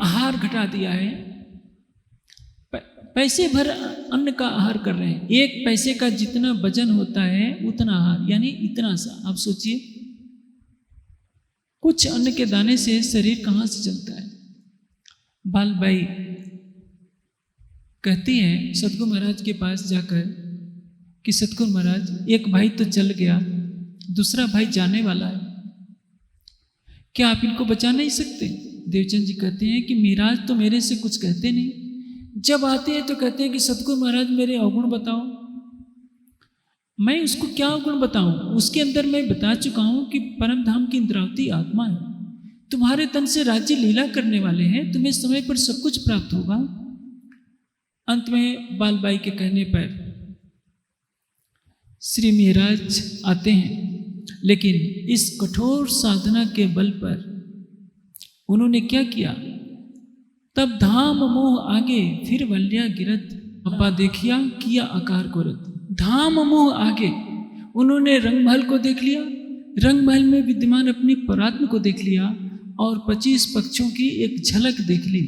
आहार घटा दिया है, पैसे भर अन्न का आहार कर रहे हैं। एक पैसे का जितना वजन होता है उतना आहार, यानी इतना सा। आप सोचिए, कुछ अन्न के दाने से शरीर कहाँ से चलता है। बालबाई कहती हैं सतगुरु महाराज के पास जाकर कि सतगुरु महाराज, एक भाई तो चल गया, दूसरा भाई जाने वाला है, क्या आप इनको बचा नहीं सकते? देवचंद जी कहते हैं कि महाराज तो मेरे से कुछ कहते नहीं, जब आते हैं तो कहते हैं कि सतगुरु महाराज मेरे अवगुण बताओ। मैं उसको क्या अवगुण बताऊं? उसके अंदर मैं बता चुका हूं कि परम धाम की इंद्रावती आत्मा है, तुम्हारे तन से राज्य लीला करने वाले हैं, तुम्हें समय पर सब कुछ प्राप्त होगा। अंत में बालबाई के कहने पर श्री महाराज आते हैं, लेकिन इस कठोर साधना के बल पर उन्होंने क्या किया? तब धाम मोह आगे फिर वल्या गिरत, अब्बा देखिया किया आकार को रत। धाम मोह आगे, उन्होंने रंगमहल को देख लिया, रंगमहल में विद्यमान अपनी परात्म को देख लिया और 25 पक्षों की एक झलक देख ली,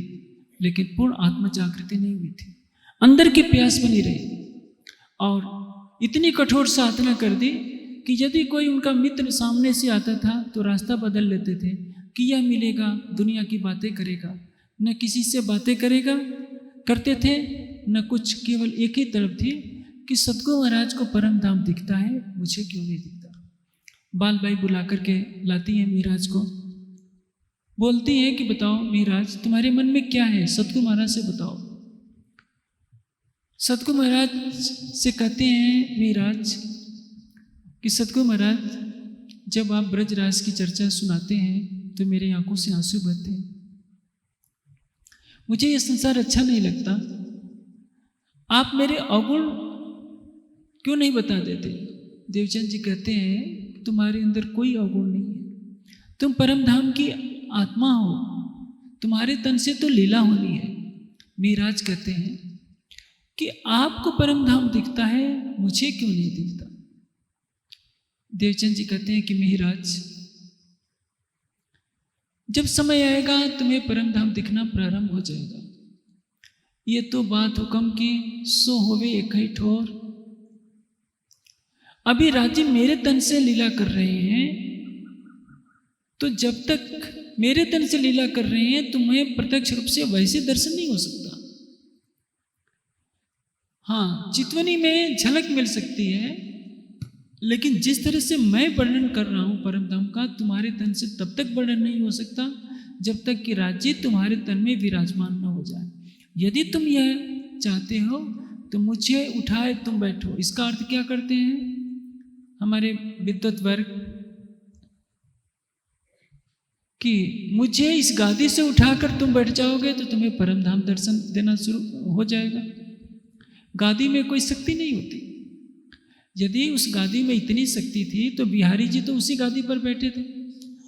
लेकिन पूर्ण आत्म जागृति नहीं हुई थी, अंदर की प्यास बनी रही। और इतनी कठोर साधना कर दी कि यदि कोई उनका मित्र सामने से आता था तो रास्ता बदल लेते थे कि यह मिलेगा, दुनिया की बातें करेगा, न किसी से बातें करेगा करते थे, न कुछ, केवल एक ही तरफ थी कि सतगुरु महाराज को परम धाम दिखता है, मुझे क्यों नहीं दिखता। बालबाई बुला करके लाती है महाराज को, बोलती है कि बताओ महाराज तुम्हारे मन में क्या है, सतगुरु महाराज से बताओ। सतगुरु महाराज से कहते हैं महाराज कि सतगुरु महाराज जब आप ब्रजराज की चर्चा सुनाते हैं तो मेरे आंखों से आंसू बहते हैं, मुझे ये संसार अच्छा नहीं लगता, आप मेरे अवगुण क्यों नहीं बता देते? देवचंद जी कहते हैं तुम्हारे अंदर कोई अवगुण नहीं है, तुम परम धाम की आत्मा हो, तुम्हारे तन से तो लीला होनी है। महाराज कहते हैं कि आपको परम धाम दिखता है, मुझे क्यों नहीं दिखता? देवचंद जी कहते हैं कि महाराज जब समय आएगा तुम्हें परम धाम दिखना प्रारंभ हो जाएगा। ये तो बात हुक्म की सो होवे एक ही ठोर। अभी राज्य मेरे तन से लीला कर रहे हैं, तो जब तक मेरे तन से लीला कर रहे हैं तुम्हें प्रत्यक्ष रूप से वैसे दर्शन नहीं हो सकता। हाँ, चितवनी में झलक मिल सकती है, लेकिन जिस तरह से मैं वर्णन कर रहा हूं परम धाम का, तुम्हारे तन से तब तक वर्णन नहीं हो सकता जब तक कि राज्य तुम्हारे तन में विराजमान न हो जाए। यदि तुम यह चाहते हो तो मुझे उठाए तुम बैठो। इसका अर्थ क्या करते हैं हमारे विद्वत वर्ग कि मुझे इस गादी से उठाकर तुम बैठ जाओगे तो तुम्हें परम धाम दर्शन देना शुरू हो जाएगा। गादी में कोई शक्ति नहीं होती। यदि उस गादी में इतनी शक्ति थी तो बिहारी जी तो उसी गादी पर बैठे थे,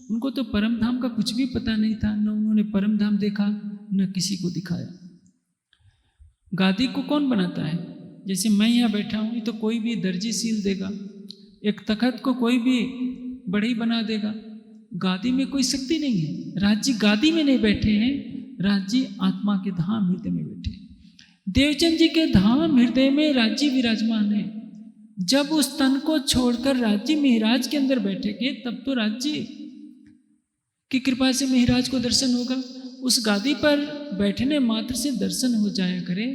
उनको तो परम धाम का कुछ भी पता नहीं था, न उन्होंने परम धाम देखा न किसी को दिखाया। गादी को कौन बनाता है? जैसे मैं यहाँ बैठा हूँ, ये तो कोई भी दर्जी सील देगा, एक तखत को कोई भी बढ़ई बना देगा। गादी में कोई शक्ति नहीं है। राज्य गादी में नहीं बैठे हैं, राज्य आत्मा के धाम हृदय में बैठे। देवचंद जी के धाम हृदय में राज्य विराजमान है। जब उस तन को छोड़कर राज्य महाराज के अंदर बैठेंगे तब तो राज्य की कृपा से महाराज को दर्शन होगा। उस गादी पर बैठने मात्र से दर्शन हो जाया करे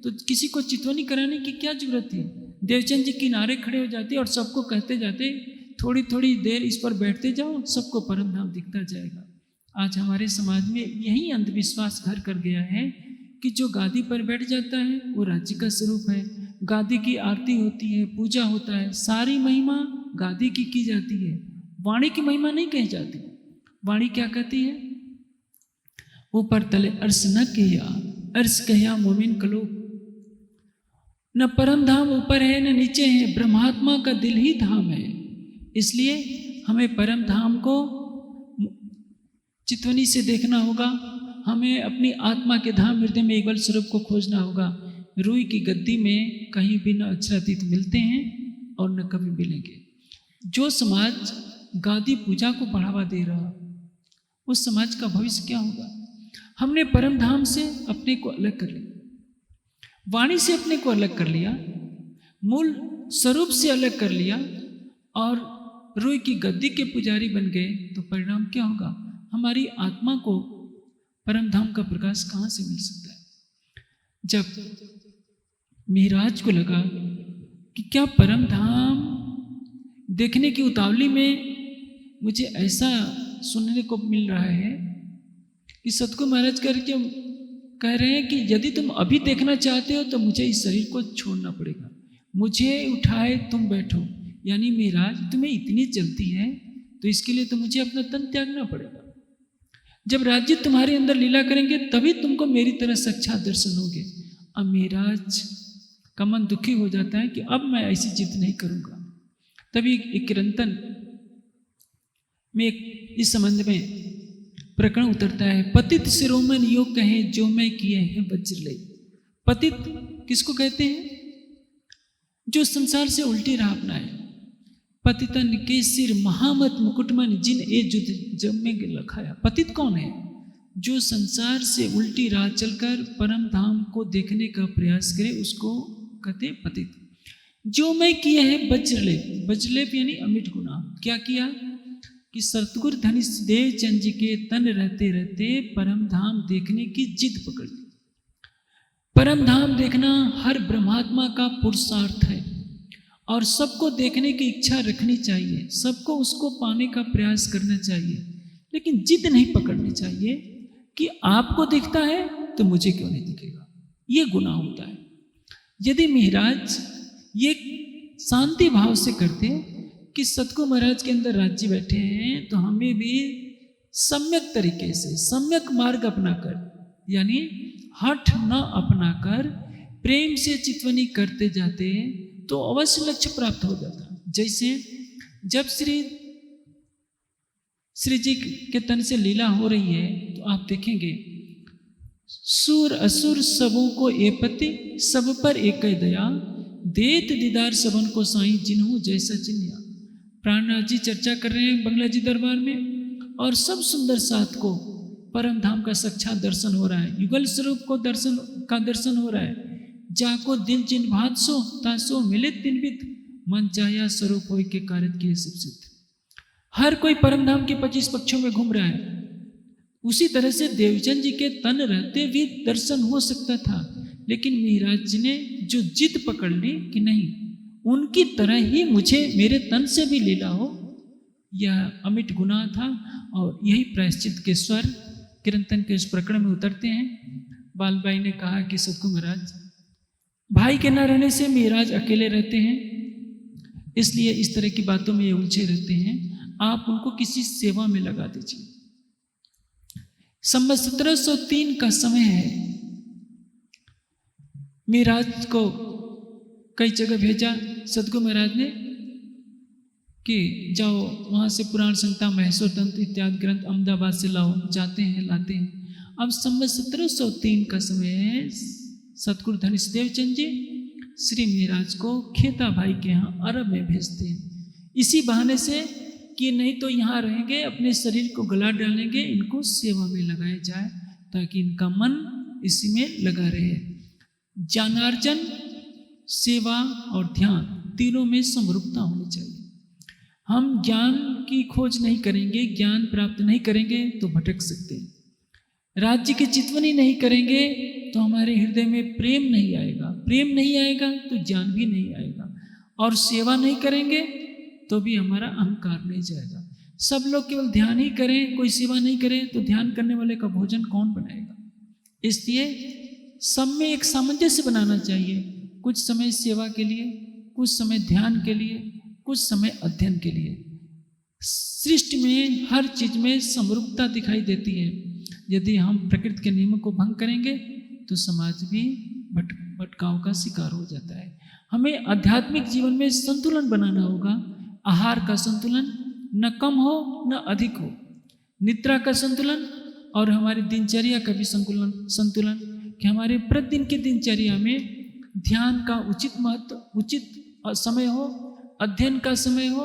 तो किसी को चितवनी कराने की क्या जरूरत थी? देवचंद जी किनारे खड़े हो जाते और सबको कहते जाते थोड़ी थोड़ी देर इस पर बैठते जाओ, सबको परम धाम दिखता जाएगा। आज हमारे समाज में यही अंधविश्वास घर कर गया है कि जो गादी पर बैठ जाता है वो राज्य का स्वरूप है। गादी की आरती होती है, पूजा होता है, सारी महिमा गादी की जाती है, वाणी की महिमा नहीं कही जाती। वाणी क्या कहती है? ऊपर तले अर्श न किया, अर्श कहिया मोमिन कलो। न परम धाम ऊपर है न नीचे है, ब्रह्मात्मा का दिल ही धाम है। इसलिए हमें परम धाम को चितवनी से देखना होगा। हमें अपनी आत्मा के धाम हृदय में एकल स्वरूप को खोजना होगा। रूई की गद्दी में कहीं भी न अक्षरातीत मिलते हैं और न कभी मिलेंगे। जो समाज गादी पूजा को बढ़ावा दे रहा, उस समाज का भविष्य क्या होगा? हमने परम धाम से अपने को अलग कर लिया, वाणी से अपने को अलग कर लिया, मूल स्वरूप से अलग कर लिया और रूई की गद्दी के पुजारी बन गए, तो परिणाम क्या होगा? हमारी आत्मा को परम धाम का प्रकाश कहाँ से मिल सकता है? जब मिहराज को लगा कि क्या परम धाम देखने की उतावली में मुझे ऐसा सुनने को मिल रहा है कि सतगुरु महाराज करके कह रहे हैं कि यदि तुम अभी देखना चाहते हो तो मुझे इस शरीर को छोड़ना पड़ेगा, मुझे उठाए तुम बैठो। यानी मिहराज तुम्हें इतनी जल्दी है तो इसके लिए तो मुझे अपना तन त्यागना पड़ेगा। जब राज्य तुम्हारे अंदर लीला करेंगे तभी तुमको मेरी तरह साक्षात दर्शन होंगे। अब मिहराज का मन दुखी हो जाता है कि अब मैं ऐसी जिद नहीं करूँगा। तभी एक किरंतन में इस संबंध में प्रकरण उतरता है। पतित शिरोमणि योग कहे जो मैं किए हैं वज्रले। पतित किसको कहते हैं? जो संसार से उल्टी राह अपनाए। पतितन के सिर महामत मुकुटमन जिन ए जुद जब में लखाया। पतित कौन है? जो संसार से उल्टी राह चलकर परम धाम को देखने का प्रयास करे, उसको कहते हैं पतित। जो मैं किए हैं वज्रलेप। वज्रलेप यानी अमिट गुनाह। क्या किया कि सतगुरु धनी देवचंद जी के तन रहते रहते परम धाम देखने की जिद पकड़ ली। परम धाम देखना हर ब्रह्मात्मा का पुरुषार्थ है और सबको देखने की इच्छा रखनी चाहिए, सबको उसको पाने का प्रयास करना चाहिए, लेकिन जिद नहीं पकड़नी चाहिए कि आपको दिखता है तो मुझे क्यों नहीं दिखेगा। ये गुनाह होता है। यदि मिहराज ये शांति भाव से करते कि सतगुरु महाराज के अंदर राज्य बैठे हैं तो हमें भी सम्यक तरीके से सम्यक मार्ग अपनाकर, यानी हठ न अपनाकर प्रेम से चितवनी करते जाते तो अवश्य लक्ष्य प्राप्त हो जाता। जैसे जब श्री जी के तन से लीला हो रही है तो आप देखेंगे सुर असुर सबों को ए पति सब पर एक दया देत दीदार सबन को साईं जिन्हों जैसा चिन्ह। प्राणनाथ जी चर्चा कर रहे हैं बंगला जी दरबार में और सब सुंदर साथ को परम धाम का साक्षात दर्शन हो रहा है, युगल स्वरूप को दर्शन हो रहा है। जाको दिल जिन भात सो तासो मिले तिन बित मन चाया स्वरूप हो के कार्य किए सब सिद्ध। हर कोई परम धाम के 25 पक्षों में घूम रहा है। उसी तरह से देवचंद जी के तन रहते भी दर्शन हो सकता था, लेकिन मिहराज जी ने जो जिद पकड़ ली कि नहीं उनकी तरह ही मुझे मेरे तन से भी लीला हो, यह अमिट गुनाह था। और यही प्रायश्चित के स्वर किरंतन के इस प्रकरण में उतरते हैं। बालबाई ने कहा कि सतगुरु महाराज भाई के न रहने से मिहराज अकेले रहते हैं, इसलिए इस तरह की बातों में ये उलझे रहते हैं, आप उनको किसी सेवा में लगा दीजिए। संवत 1703 का समय है। मिहराज को कई जगह भेजा सतगुरु महाराज ने कि जाओ वहाँ से पुराण संहिता महेश्वर तंत्र इत्यादि ग्रंथ अहमदाबाद से लाओ। जाते हैं लाते हैं। अब संवत 1703 का समय है। सतगुरु धनिष देवचंद जी श्री मिहराज को खेता भाई के यहाँ अरब में भेजते हैं, इसी बहाने से कि नहीं तो यहाँ रहेंगे अपने शरीर को गला डालेंगे, इनको सेवा में लगाया जाए ताकि इनका मन इसी में लगा रहे। ज्ञानार्जन, सेवा और ध्यान तीनों में समरूपता होनी चाहिए। हम ज्ञान की खोज नहीं करेंगे, ज्ञान प्राप्त नहीं करेंगे तो भटक सकते हैं। राज्य की चितवनी नहीं करेंगे तो हमारे हृदय में प्रेम नहीं आएगा, प्रेम नहीं आएगा तो ज्ञान भी नहीं आएगा, और सेवा नहीं करेंगे तो भी हमारा अहंकार नहीं जाएगा। सब लोग केवल ध्यान ही करें, कोई सेवा नहीं करे तो ध्यान करने वाले का भोजन कौन बनाएगा। इसलिए सब में एक सामंजस्य बनाना चाहिए। कुछ समय सेवा के लिए, कुछ समय ध्यान के लिए, कुछ समय अध्ययन के लिए। सृष्टि में हर चीज में समरूपता दिखाई देती है। यदि हम प्रकृति के नियमों को भंग करेंगे तो समाज भी भटकाव का शिकार हो जाता है। हमें आध्यात्मिक जीवन में संतुलन बनाना होगा। आहार का संतुलन, न कम हो न अधिक हो, निद्रा का संतुलन और हमारी दिनचर्या का भी संतुलन कि हमारे प्रतिदिन की दिनचर्या में ध्यान का उचित महत्व, उचित समय हो, अध्ययन का समय हो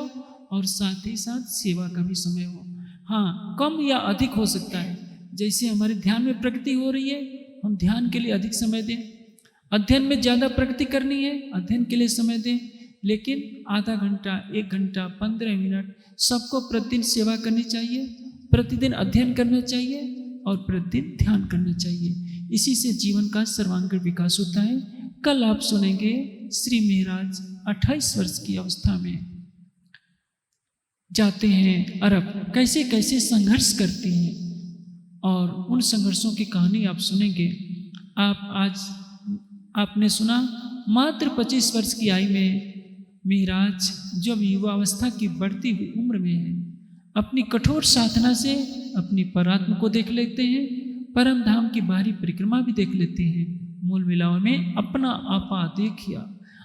और साथ ही साथ सेवा का भी समय हो। हाँ, कम या अधिक हो सकता है। जैसे हमारे ध्यान में प्रगति हो रही है, हम ध्यान के लिए अधिक समय दें। अध्ययन में ज़्यादा प्रगति करनी है, अध्ययन के लिए समय दें। लेकिन आधा घंटा, 1 घंटा, 15 मिनट सबको प्रतिदिन सेवा करनी चाहिए, प्रतिदिन अध्ययन करना चाहिए और प्रतिदिन ध्यान करना चाहिए। इसी से जीवन का सर्वांगीण विकास होता है। कल आप सुनेंगे श्री महाराज 28 वर्ष की अवस्था में जाते हैं अरब, कैसे कैसे संघर्ष करते हैं और उन संघर्षों की कहानी आप सुनेंगे। आपने सुना मात्र 25 वर्ष की आयु में महाराज जब युवावस्था की बढ़ती हुई उम्र में है, अपनी कठोर साधना से अपनी परात्म को देख लेते हैं, परम धाम की बाहरी परिक्रमा भी देख लेते हैं। मूल मिलाव में अपना आपा देखिया,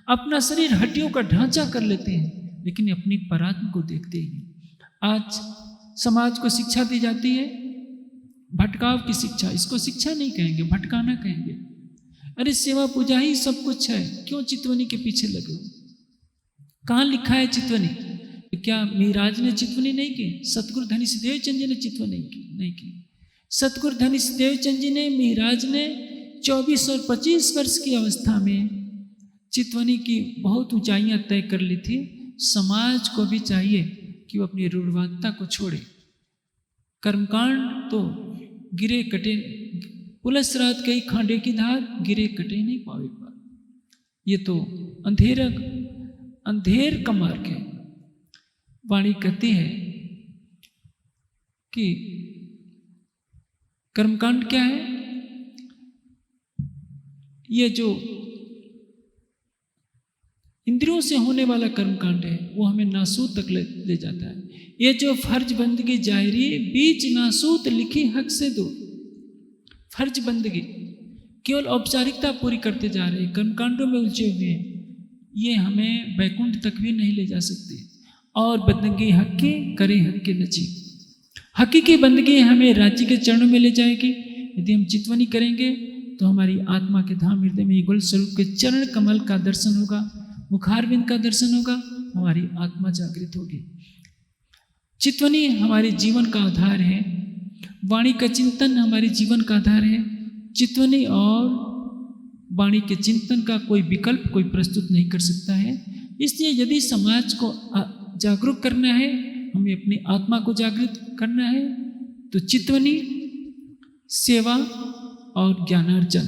अपना शरीर हड्डियों का ढांचा कर लेते हैं, लेकिन अपनी परात्म को देखते ही। आज समाज को शिक्षा दी जाती है, भटकाव की शिक्षा। इसको शिक्षा नहीं कहेंगे, भटकाना कहेंगे। अरे सेवा पूजा ही सब कुछ है, क्यों चितवनी के पीछे लगे हो? कहाँ लिखा है चितवनी? क्या महाराज ने चितवनी नहीं की? सतगुरु धनी सिद्धेव चंद जी ने चितवनी नहीं की। सतगुरु धनी सिद्धेव चंद जी ने, महाराज ने 24 और 25 वर्ष की अवस्था में चितवनी की बहुत ऊंचाइयां तय कर ली थी। समाज को भी चाहिए कि वो अपनी रूढ़वादिता को छोड़े। कर्मकांड तो गिरे कटे, पुलस रात कई खांडे की धार, गिरे कटे नहीं पावे पार। ये तो अंधेर का मार्ग है। वाणी कहती है कि कर्मकांड क्या है? ये जो इंद्रियों से होने वाला कर्मकांड है वो हमें नासूत तक ले जाता है। ये जो फर्ज बंदगी जाहिरी, बीच नासूत लिखी हक से दूर। फर्ज बंदगी केवल औपचारिकता पूरी करते जा रहे हैं, कर्मकांडों में उलझे हुए हैं। ये हमें वैकुंठ तक भी नहीं ले जा सकते। और बंदगी हक्की करे हक्के नची, हकीकी बंदगी हमें राज्य के चरणों में ले जाएगी। यदि हम चितवनी करेंगे तो हमारी आत्मा के धाम हृदय में गुल स्वरूप के चरण कमल का दर्शन होगा, मुखारविंद का दर्शन होगा, हमारी आत्मा जागृत होगी। चितवनी हमारे जीवन का आधार है, वाणी का चिंतन हमारे जीवन का आधार है। चितवनी और वाणी के चिंतन का कोई विकल्प कोई प्रस्तुत नहीं कर सकता है। इसलिए यदि समाज को जागरूक करना है, हमें अपनी आत्मा को जागृत करना है, तो चितवनी, सेवा और ज्ञानार्जन,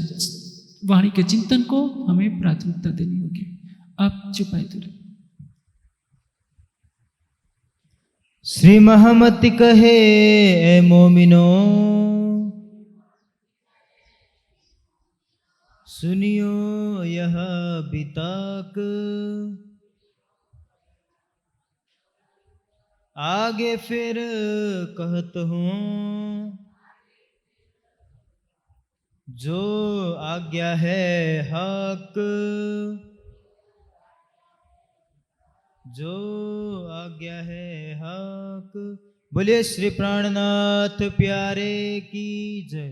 वाणी के चिंतन को हमें प्राथमिकता देनी होगी। आप चुपाए दूर। श्री महमति कहे ए मोमिनो, सुनियो यह बिताक, आगे फिर कहत हूँ, जो आज्ञा है हक, जो आज्ञा है हक। बोलिए श्री प्राणनाथ प्यारे की जय।